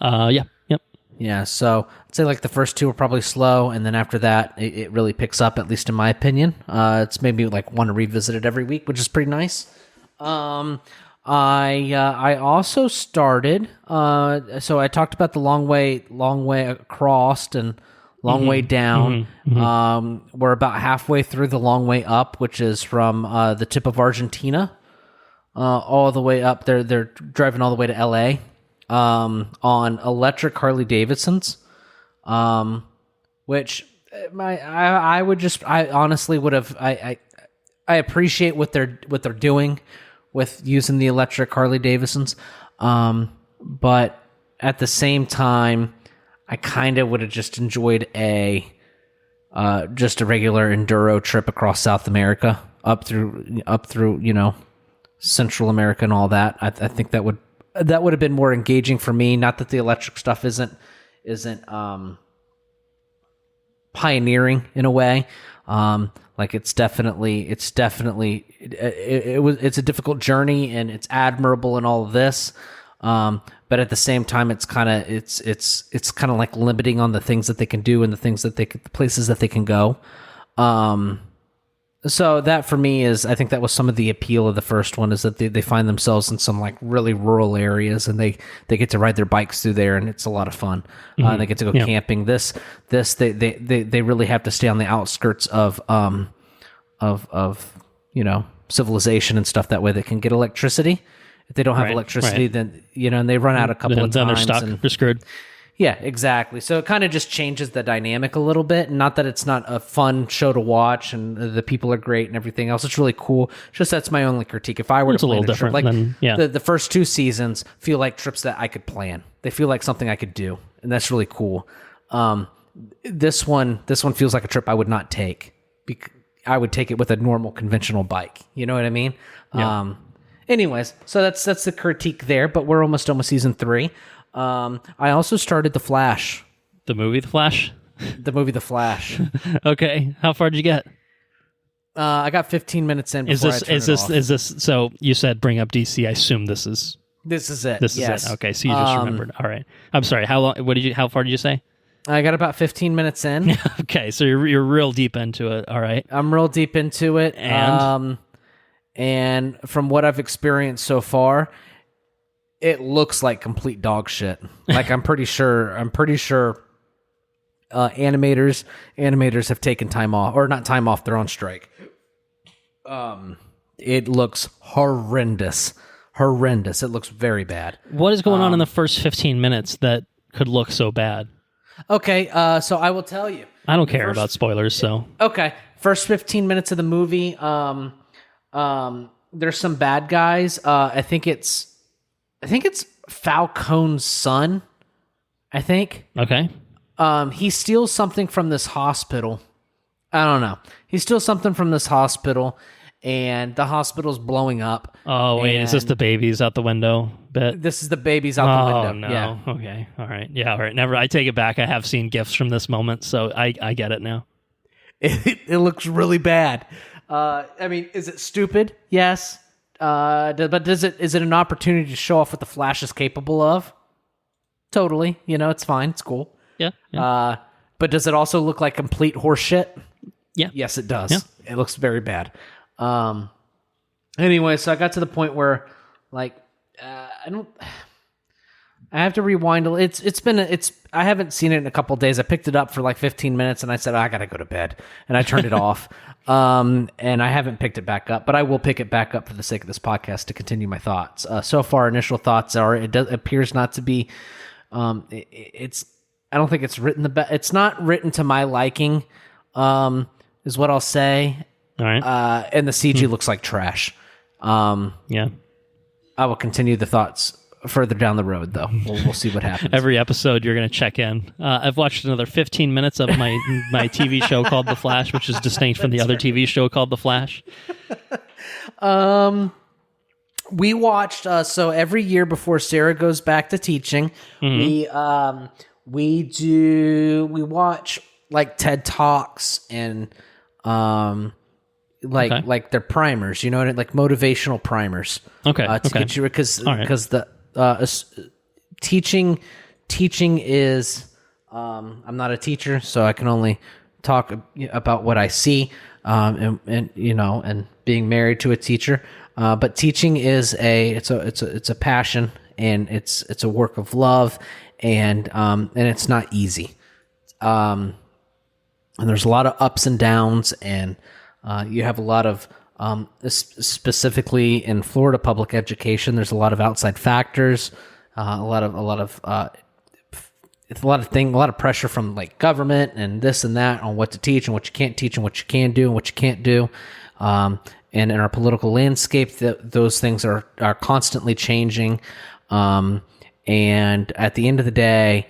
Yeah. Yep. Yeah, so I'd say like the first 2 are probably slow, and then after that, it really picks up, at least in my opinion. It's made me like want to revisit it every week, which is pretty nice. I also started. So I talked about the long way across and long way down. We're about halfway through the long way up, which is from the tip of Argentina all the way up. They're driving all the way to LA on electric Harley Davidsons, which I honestly would have. I appreciate what they're doing with using the electric Harley Davidsons. But at the same time, I kind of would have just enjoyed just a regular enduro trip across South America, up through Central America and all that. I think that would have been more engaging for me. Not that the electric stuff isn't pioneering in a way. Like it's a difficult journey, and it's admirable in all of this. But at the same time, it's kind of like limiting on the things that they can do and the places that they can go. So that for me I think that was some of the appeal of the first one, is that they find themselves in some like really rural areas, and they get to ride their bikes through there, and it's a lot of fun. They get to go camping. This they really have to stay on the outskirts of civilization and stuff. That way they can get electricity. If they don't have electricity, then and they run out a couple of times. Then they're stuck. They're screwed. Yeah, exactly. So it kind of just changes the dynamic a little bit. Not that it's not a fun show to watch, and the people are great and everything else. It's really cool. Just that's my only critique. If I were to plan a trip, like the first two seasons feel like trips that I could plan. They feel like something I could do, and that's really cool. This one feels like a trip I would not take. I would take it with a normal conventional bike. You know what I mean? Yeah. Anyways, so that's the critique there, but we're almost done with season 3. I also started The Flash. The movie The Flash? The movie The Flash. Okay. How far did you get? I got 15 minutes in before I turned it off. So you said bring up DC. I assume this is it. This is it. Okay, so you just remembered. All right. I'm sorry. How far did you say? I got about 15 minutes in. Okay, so you're real deep into it. All right. I'm real deep into it. And from what I've experienced so far, it looks like complete dog shit. Like I'm pretty sure animators have taken time off, or not time off, they're on strike. It looks horrendous. It looks very bad. What is going on in the first 15 minutes that could look so bad? Okay, so I will tell you. I don't care about spoilers, so. Okay, first 15 minutes of the movie, there's some bad guys. I think it's Falcone's son. I think. Okay. He steals something from this hospital. I don't know. He steals something from this hospital, and the hospital's blowing up. Oh wait, is this the babies out the window bit? This is the babies out the window. Oh no. Yeah. Okay. All right. Yeah. All right. Never. I take it back. I have seen GIFs from this moment, so I get it now. It looks really bad. I mean, is it stupid? Yes. But is it an opportunity to show off what the Flash is capable of? Totally. It's fine. It's cool. Yeah. But does it also look like complete horseshit? Yeah. Yes, it does. Yeah. It looks very bad. Anyway, so I got to the point where, like, I have to rewind. I haven't seen it in a couple of days. I picked it up for like 15 minutes and I said, I got to go to bed. And I turned it off. And I haven't picked it back up, but I will pick it back up for the sake of this podcast to continue my thoughts. So far, initial thoughts are, appears not to be, I don't think it's written it's not written to my liking, is what I'll say. All right. And the CG looks like trash. Yeah. I will continue the thoughts further down the road, though. We'll see what happens. Every episode, you're going to check in. I've watched another 15 minutes of my TV show called The Flash, which is distinct from the other TV show called The Flash. We watched, so every year before Sarah goes back to teaching, we watch like TED Talks and like their primers, like motivational primers. Okay. To get you, because the teaching is, I'm not a teacher, so I can only talk about what I see, and being married to a teacher. But teaching is it's a passion, and it's a work of love, and it's not easy. And there's a lot of ups and downs, and you have a lot of specifically in Florida public education. There's a lot of outside factors, a lot of pressure from like government and this and that on what to teach and what you can't teach and what you can do and what you can't do. And in our political landscape, those things are constantly changing. And at the end of the day,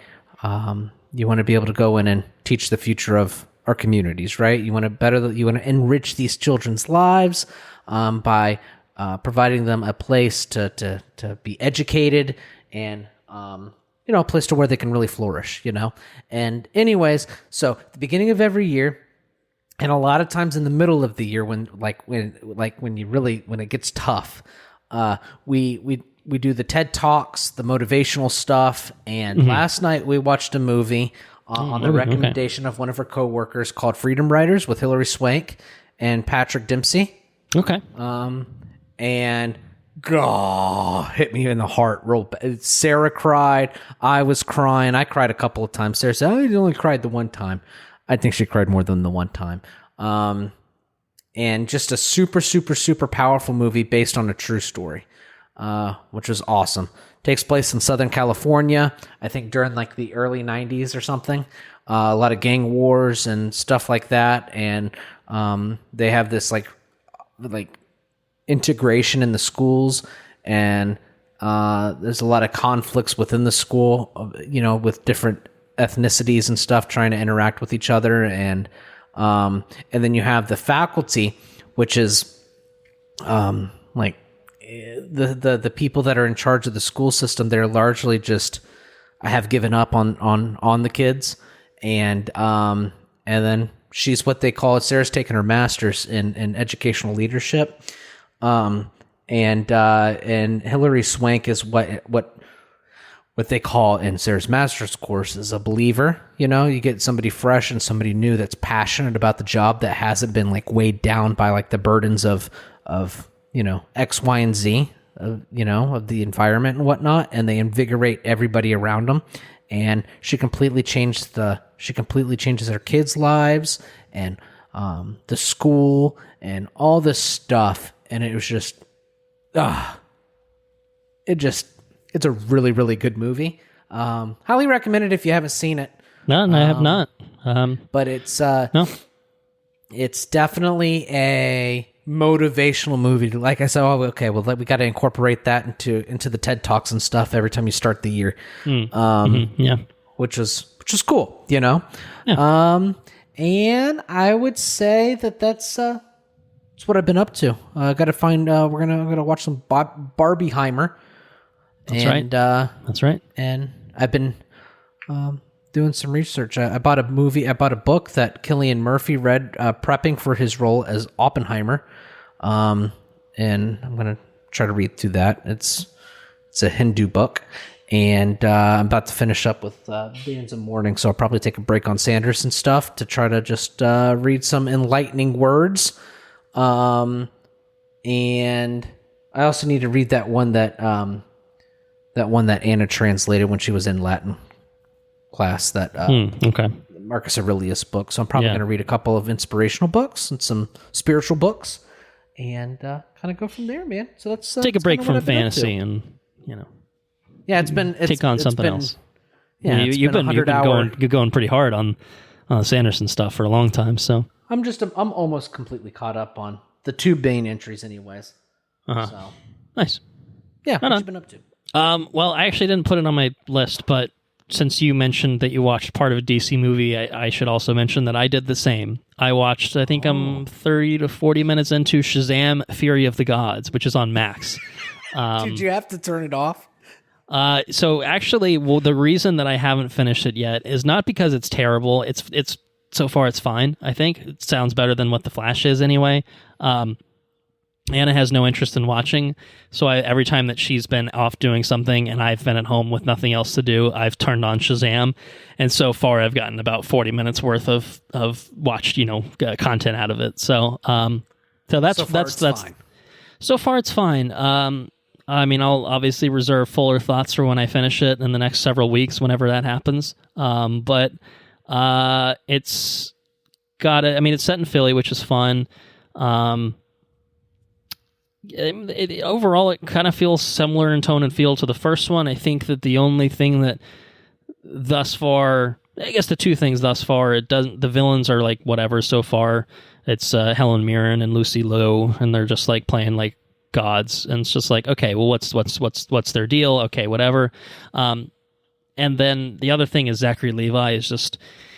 you want to be able to go in and teach the future of our communities, right? You want to enrich these children's lives by providing them a place to be educated and a place to where they can really flourish, And anyways, so at the beginning of every year, and a lot of times in the middle of the year, when it gets tough, we do the TED Talks, the motivational stuff, and last night we watched a movie on the recommendation of one of her coworkers called Freedom Writers with Hilary Swank and Patrick Dempsey. Okay. And hit me in the heart real bad. Sarah cried. I was crying. I cried a couple of times. Sarah said, I only cried the one time. I think she cried more than the one time. And just a super, super, super powerful movie based on a true story, which was awesome. Takes place in Southern California, I think during like the early 90s or something. A lot of gang wars and stuff like that. And they have this like integration in the schools, and there's a lot of conflicts within the school, with different ethnicities and stuff trying to interact with each other, and then you have the faculty, which is the people that are in charge of the school system. They're largely just have given up on the kids, and then she's what they call it. Sarah's taken her master's in educational leadership, and Hilary Swank is what they call in Sarah's master's course is a believer. You get somebody fresh and somebody new that's passionate about the job, that hasn't been like weighed down by like the burdens of X, Y, and Z, of the environment and whatnot, and they invigorate everybody around them. And she completely changes their kids' lives and the school and all this stuff. And it was just, it's a really, really good movie. Highly recommend it if you haven't seen it. No, I have not. But it's no, it's definitely a motivational movie. Like I said, we got to incorporate that into the TED Talks and stuff every time you start the year. Yeah, which is cool, Yeah. And I would say that's what I've been up to. I got to find. We're gonna watch some Barbieheimer. That's right. And I've been doing some research. I bought a book that Cillian Murphy read prepping for his role as Oppenheimer. And I'm going to try to read through that. It's a Hindu book. And I'm about to finish up with Bands of Mourning, so I'll probably take a break on Sanderson stuff to try to just read some enlightening words. And I also need to read that one that Anna translated when she was in Latin class, that Marcus Aurelius book. So I'm probably going to read a couple of inspirational books and some spiritual books, and kind of go from there, man. So let's take a break from fantasy and it's take on something else. Yeah, you've been going pretty hard on Sanderson stuff for a long time. So I'm almost completely caught up on the two Bane entries, anyways. So nice. Yeah, what you been up to? Well, I actually didn't put it on my list, but since you mentioned that you watched part of a DC movie, I should also mention that I did the same. I watched, I think I'm 30 to 40 minutes into Shazam! Fury of the Gods, which is on Max. Did you have to turn it off? So actually, the reason that I haven't finished it yet is not because it's terrible. It's so far it's fine. I think it sounds better than what The Flash is anyway. Anna has no interest in watching, so every time that she's been off doing something and I've been at home with nothing else to do, I've turned on Shazam, and so far I've gotten about 40 minutes worth of watched content out of it. So that's fine. So far it's fine. I mean, I'll obviously reserve fuller thoughts for when I finish it in the next several weeks, whenever that happens. But it's got it. I mean, it's set in Philly, which is fun. Overall, it kind of feels similar in tone and feel to the first one. I think that the only thing that thus far, I guess the two things thus far, the villains are like whatever so far. It's Helen Mirren and Lucy Liu, and they're just like playing like gods, and it's just like, okay, well, what's their deal? Okay, whatever. And And then the other thing is Zachary Levi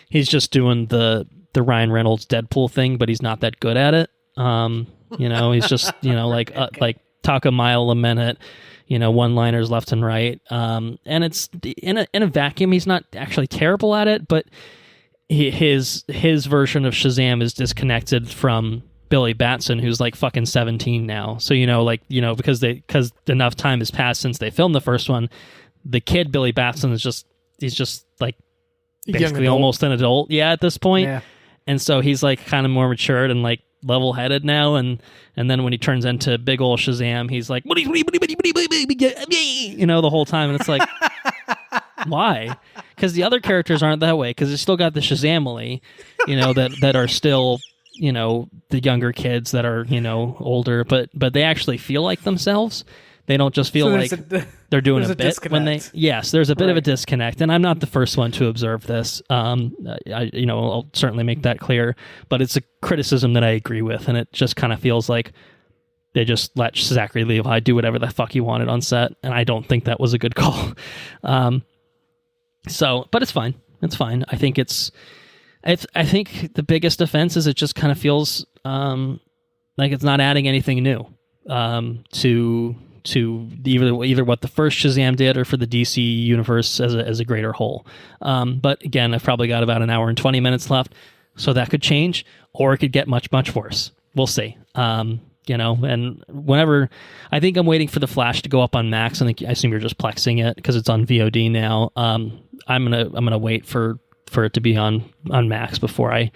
he's just doing the Ryan Reynolds Deadpool thing, but he's not that good at it. He's just, like talk a mile a minute, one-liners left and right. And it's in a vacuum, he's not actually terrible at it, but his version of Shazam is disconnected from Billy Batson, who's like fucking 17 now. So, because enough time has passed since they filmed the first one, the kid Billy Batson he's just like basically almost an adult. Yeah. At this point. Yeah. And so he's like kind of more matured and like level-headed now, and then when he turns into big ol' Shazam, he's like, the whole time, and it's like, why? Because the other characters aren't that way, because it's still got the Shazamily, that are still, the younger kids that are, older, but they actually feel like themselves. They don't just feel like they're doing a bit disconnect. When they. Yes, there's a bit of a disconnect, and I'm not the first one to observe this. I'll certainly make that clear, but it's a criticism that I agree with, and it just kind of feels like they just let Zachary Levi do whatever the fuck he wanted on set, and I don't think that was a good call. But it's fine. It's fine. I think I think the biggest offense is it just kind of feels like it's not adding anything new to either what the first Shazam did or for the DC universe as a greater whole. But again, I've probably got about an hour and 20 minutes left, so that could change, or it could get much, much worse. We'll see. And whenever, I think I'm waiting for The Flash to go up on Max. I assume you're just plexing it because it's on VOD now. I'm gonna wait for it to be on Max before I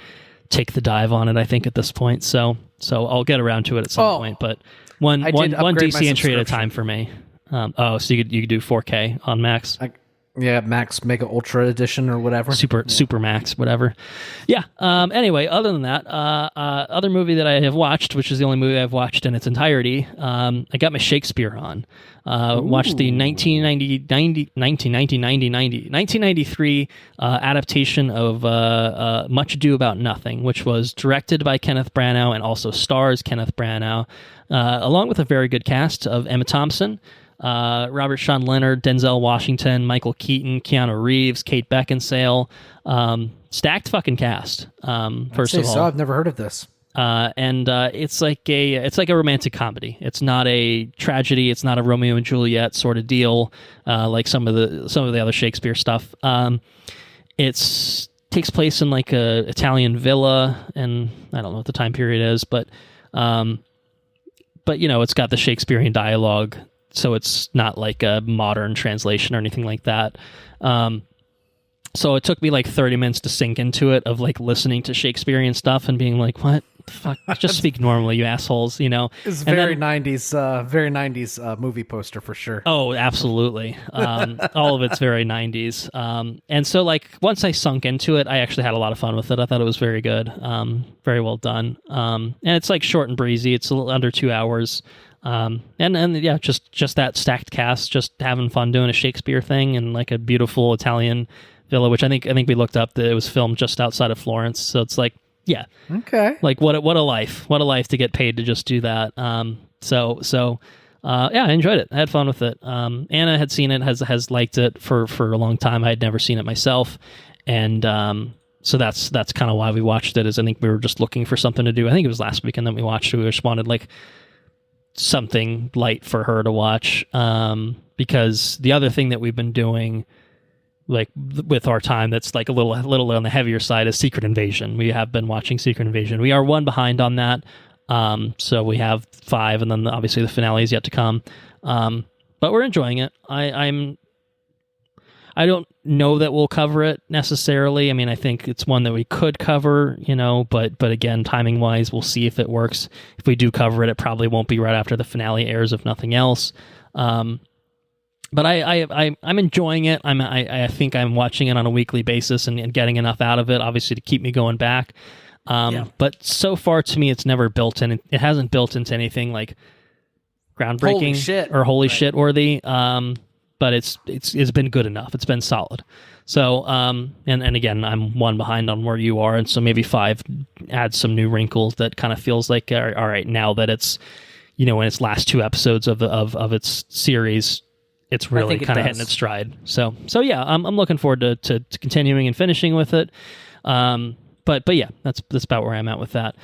take the dive on it, I think, at this point. So I'll get around to it at some point, but one DC entry at a time for me. So you could do 4K on Max. Max Mega Ultra Edition or whatever. Super Max, whatever. Yeah. Anyway, other than that, other movie that I have watched, which is the only movie I've watched in its entirety, I got my Shakespeare on. Watched the 1993 adaptation of Much Ado About Nothing, which was directed by Kenneth Branagh and also stars Kenneth Branagh, along with a very good cast of Emma Thompson, Robert Sean Leonard, Denzel Washington, Michael Keaton, Keanu Reeves, Kate Beckinsale. Stacked fucking cast. First of all, I've never heard of this. And it's like a romantic comedy. It's not a tragedy. It's not a Romeo and Juliet sort of deal, like some of the other Shakespeare stuff. It takes place in like a Italian villa, and I don't know what the time period is, but it's got the Shakespearean dialogue. So it's not like a modern translation or anything like that. So it took me like 30 minutes to sink into it, of like listening to Shakespearean stuff and being like, what the fuck? Just speak normally, you assholes, It's very 90s movie poster for sure. Oh, absolutely. All of it's very 90s. And so like once I sunk into it, I actually had a lot of fun with it. I thought it was very good. Very well done. And it's like short and breezy. It's a little under 2 hours. And yeah, just that stacked cast, just having fun doing a Shakespeare thing and like a beautiful Italian villa, which I think we looked up that it was filmed just outside of Florence. So it's like, yeah, okay, like what a life to get paid to just do that. So yeah, I enjoyed it. I had fun with it. Anna had seen it, has liked it for a long time. I had never seen it myself, and so that's kind of why we watched it. Is I think we were just looking for something to do. I think it was last weekend that we watched it. We just wanted like something light for her to watch, because the other thing that we've been doing, like with our time, that's like a little on the heavier side, is Secret Invasion. We have been watching Secret Invasion. We are one behind on that, so we have 5, and then obviously the finale is yet to come. But we're enjoying it. I don't know that we'll cover it necessarily. I mean, I think it's one that we could cover, but again, timing wise, we'll see if it works. If we do cover it, it probably won't be right after the finale airs, if nothing else. But I'm enjoying it. I think I'm watching it on a weekly basis and getting enough out of it, obviously, to keep me going back. But so far, to me, it's never built in. It hasn't built into anything like groundbreaking or holy shit worthy. But it's been good enough. It's been solid. So, and again, I'm one behind on where you are, and so maybe 5 adds some new wrinkles that kind of feels like, all right, now that it's, in its last 2 episodes of its series, it's really kind of hitting its stride. So yeah, I'm looking forward to continuing and finishing with it. But yeah, that's about where I'm at with that.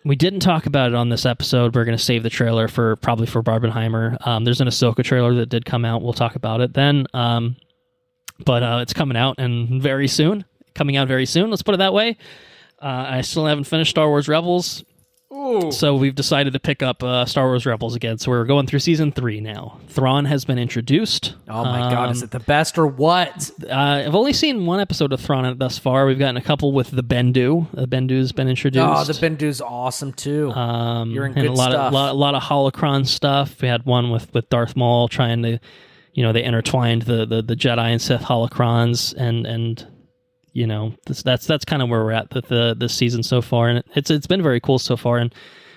We didn't talk about it on this episode. We're going to save the trailer for Barbenheimer. There's an Ahsoka trailer that did come out. We'll talk about it then. But it's coming out very soon. Let's put it that way. I still haven't finished Star Wars Rebels. Ooh. So we've decided to pick up Star Wars Rebels again. So we're going through season 3 now. Thrawn has been introduced. Oh my God, is it the best or what? I've only seen one episode of Thrawn thus far. We've gotten a couple with the Bendu. The Bendu's been introduced. Oh, the Bendu's awesome too. You're in good stuff. A lot of holocron stuff. We had one with Darth Maul trying to, they intertwined the Jedi and Sith holocrons and that's kind of where we're at with this season so far, and it's been very cool so far, and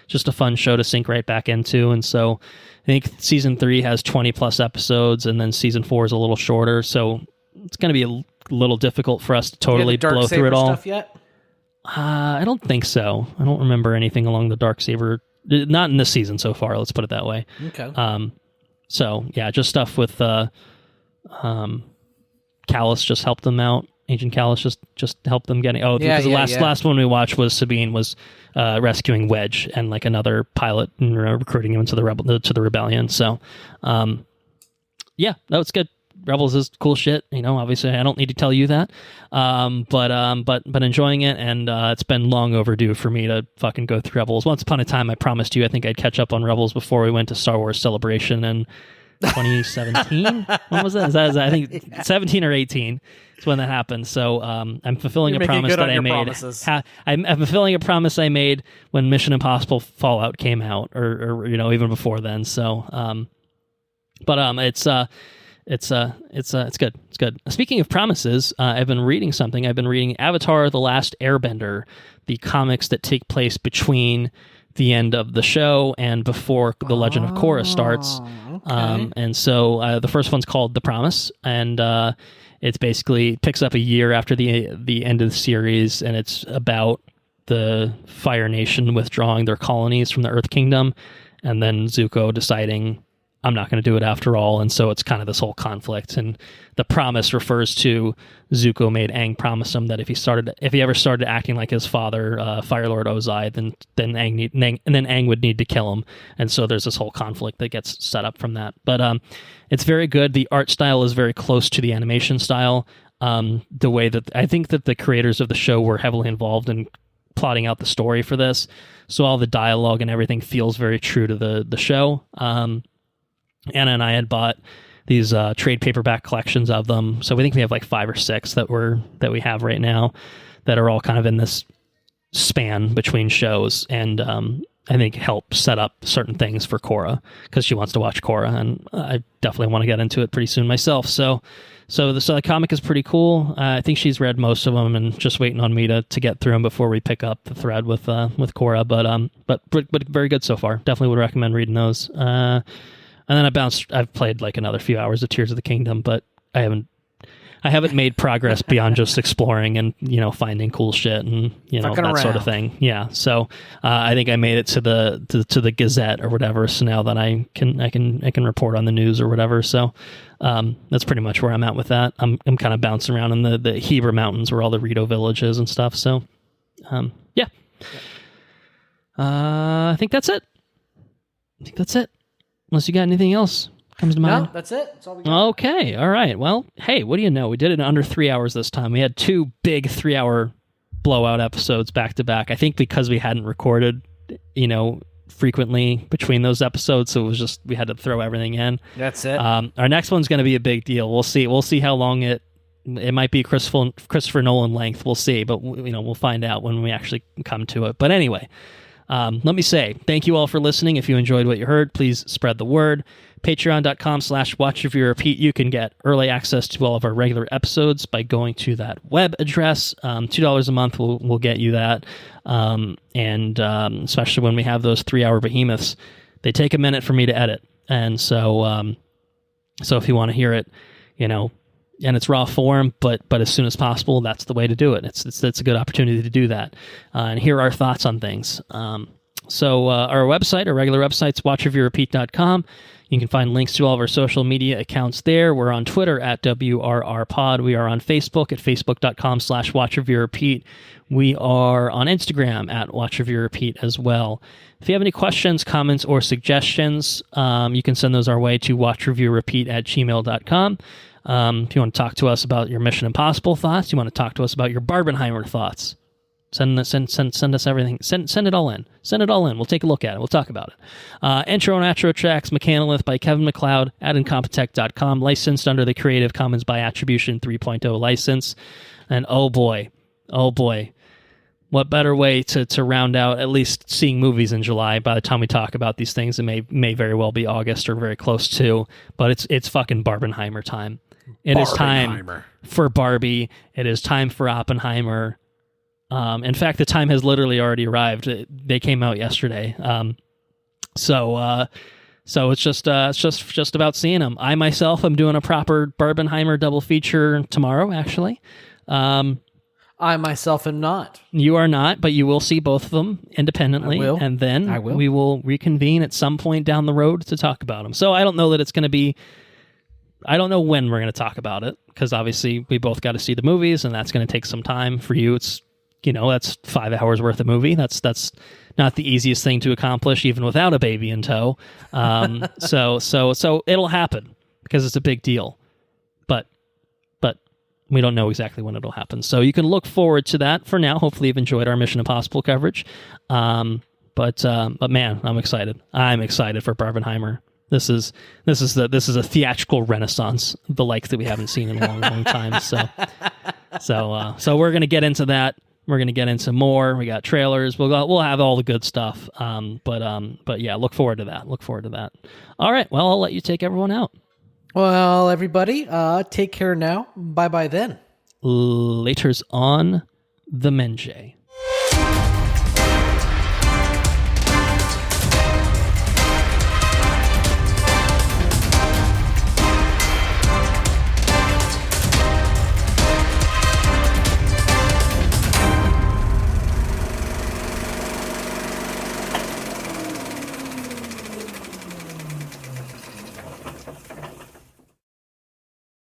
just a fun show to sink right back into. And so I think season 3 has 20 plus episodes, and then season 4 is a little shorter, so it's going to be a little difficult for us to totally blow through it all. Stuff yet? I don't think so. I don't remember anything along the Darksaber, not in this season so far, let's put it that way. Okay. So yeah, just stuff with Callus just helped them out. Agent Callus just helped them getting. Because the last one we watched was Sabine was rescuing Wedge and like another pilot and recruiting him into the rebellion. So, yeah, that was good. Rebels is cool shit. Obviously I don't need to tell you that. But enjoying it, and it's been long overdue for me to fucking go through Rebels. Once upon a time, I promised you I think I'd catch up on Rebels before we went to Star Wars Celebration in 2017. When was that? I think 17 or 18. When that happened. So I'm fulfilling a promise that I made. I'm fulfilling a promise I made when Mission Impossible Fallout came out, or even before then. So, it's good. It's good. Speaking of promises, I've been reading something. I've been reading Avatar: The Last Airbender, the comics that take place between the end of the show and before the Legend of Korra starts. Okay. And so the first one's called The Promise, and it's basically picks up a year after the end of the series, and it's about the Fire Nation withdrawing their colonies from the Earth Kingdom, and then Zuko deciding, I'm not going to do it after all, and so it's kind of this whole conflict. And the promise refers to Zuko made Aang promise him that if he ever started acting like his father, Fire Lord Ozai, then Aang would need to kill him. And so there's this whole conflict that gets set up from that. But it's very good. The art style is very close to the animation style. The way that I think that the creators of the show were heavily involved in plotting out the story for this, so all the dialogue and everything feels very true to the show. Anna and I had bought these trade paperback collections of them, so we think we have like 5 or 6 that we have right now that are all kind of in this span between shows, and I think help set up certain things for Korra, because she wants to watch Korra, and I definitely want to get into it pretty soon myself. So the comic is pretty cool. I think she's read most of them and just waiting on me to get through them before we pick up the thread with Korra. But very good so far. Definitely would recommend reading those. And then I've played like another few hours of Tears of the Kingdom, but I haven't made progress beyond just exploring and, finding cool shit and, that sort of thing. Yeah. So, I think I made it to the Gazette or whatever. So now that I can report on the news or whatever. So, that's pretty much where I'm at with that. I'm kind of bouncing around in the Heber Mountains where all the Rito Village is and stuff. So, yeah. I think that's it. Unless you got anything else comes to mind. No, that's it. That's all we got. Okay. All right. Well, hey, what do you know? We did it in under 3 hours this time. We had 2 big 3-hour blowout episodes back to back. I think because we hadn't recorded, frequently between those episodes, so it was just we had to throw everything in. That's it. Our next one's going to be a big deal. We'll see. We'll see how long it might be Christopher Nolan length. We'll see, but we'll find out when we actually come to it. But anyway. Let me say, thank you all for listening. If you enjoyed what you heard, please spread the word. Patreon.com/WatchReviewRepeat. You can get early access to all of our regular episodes by going to that web address. $2 a month will get you that. And especially when we have those 3-hour behemoths, they take a minute for me to edit. And so if you want to hear it, and it's raw form, but as soon as possible, that's the way to do it. It's a good opportunity to do that and hear our thoughts on things. So our website, our regular website's watchreviewrepeat.com. You can find links to all of our social media accounts there. We're on Twitter at WRRPod. We are on Facebook at facebook.com/watchreviewrepeat. We are on Instagram at watchreviewrepeat as well. If you have any questions, comments, or suggestions, you can send those our way to watchreviewrepeat@gmail.com. If you want to talk to us about your Mission Impossible thoughts, you want to talk to us about your Barbenheimer thoughts, send us everything. Send it all in. Send it all in. We'll take a look at it. We'll talk about it. Intro and outro tracks, Mechanolith by Kevin MacLeod at Incompetech.com, licensed under the Creative Commons by Attribution 3.0 license. And oh boy, what better way to round out at least seeing movies in July? By the time we talk about these things, it may very well be August or very close to, but it's fucking Barbenheimer time. It is time for Barbie. It is time for Oppenheimer. In fact, the time has literally already arrived. They came out yesterday. So it's just about seeing them. I myself am doing a proper Barbenheimer double feature tomorrow, actually. I myself am not. You are not, but you will see both of them independently. I will. And then we will reconvene at some point down the road to talk about them. So I don't know that it's going to be... I don't know when we're going to talk about it, because obviously we both got to see the movies, and that's going to take some time. For you, it's, that's 5 hours worth of movie. That's not the easiest thing to accomplish, even without a baby in tow. So it'll happen, because it's a big deal. But we don't know exactly when it'll happen. So you can look forward to that. For now, hopefully you've enjoyed our Mission Impossible coverage. But man, I'm excited. I'm excited for Barbenheimer. This is a theatrical renaissance, the like that we haven't seen in a long time. So we're gonna get into that. We're gonna get into more. We got trailers. We'll have all the good stuff. But yeah, look forward to that. All right. Well, I'll let you take everyone out. Well, everybody, take care now. Bye-bye then. Laters on the Menjay.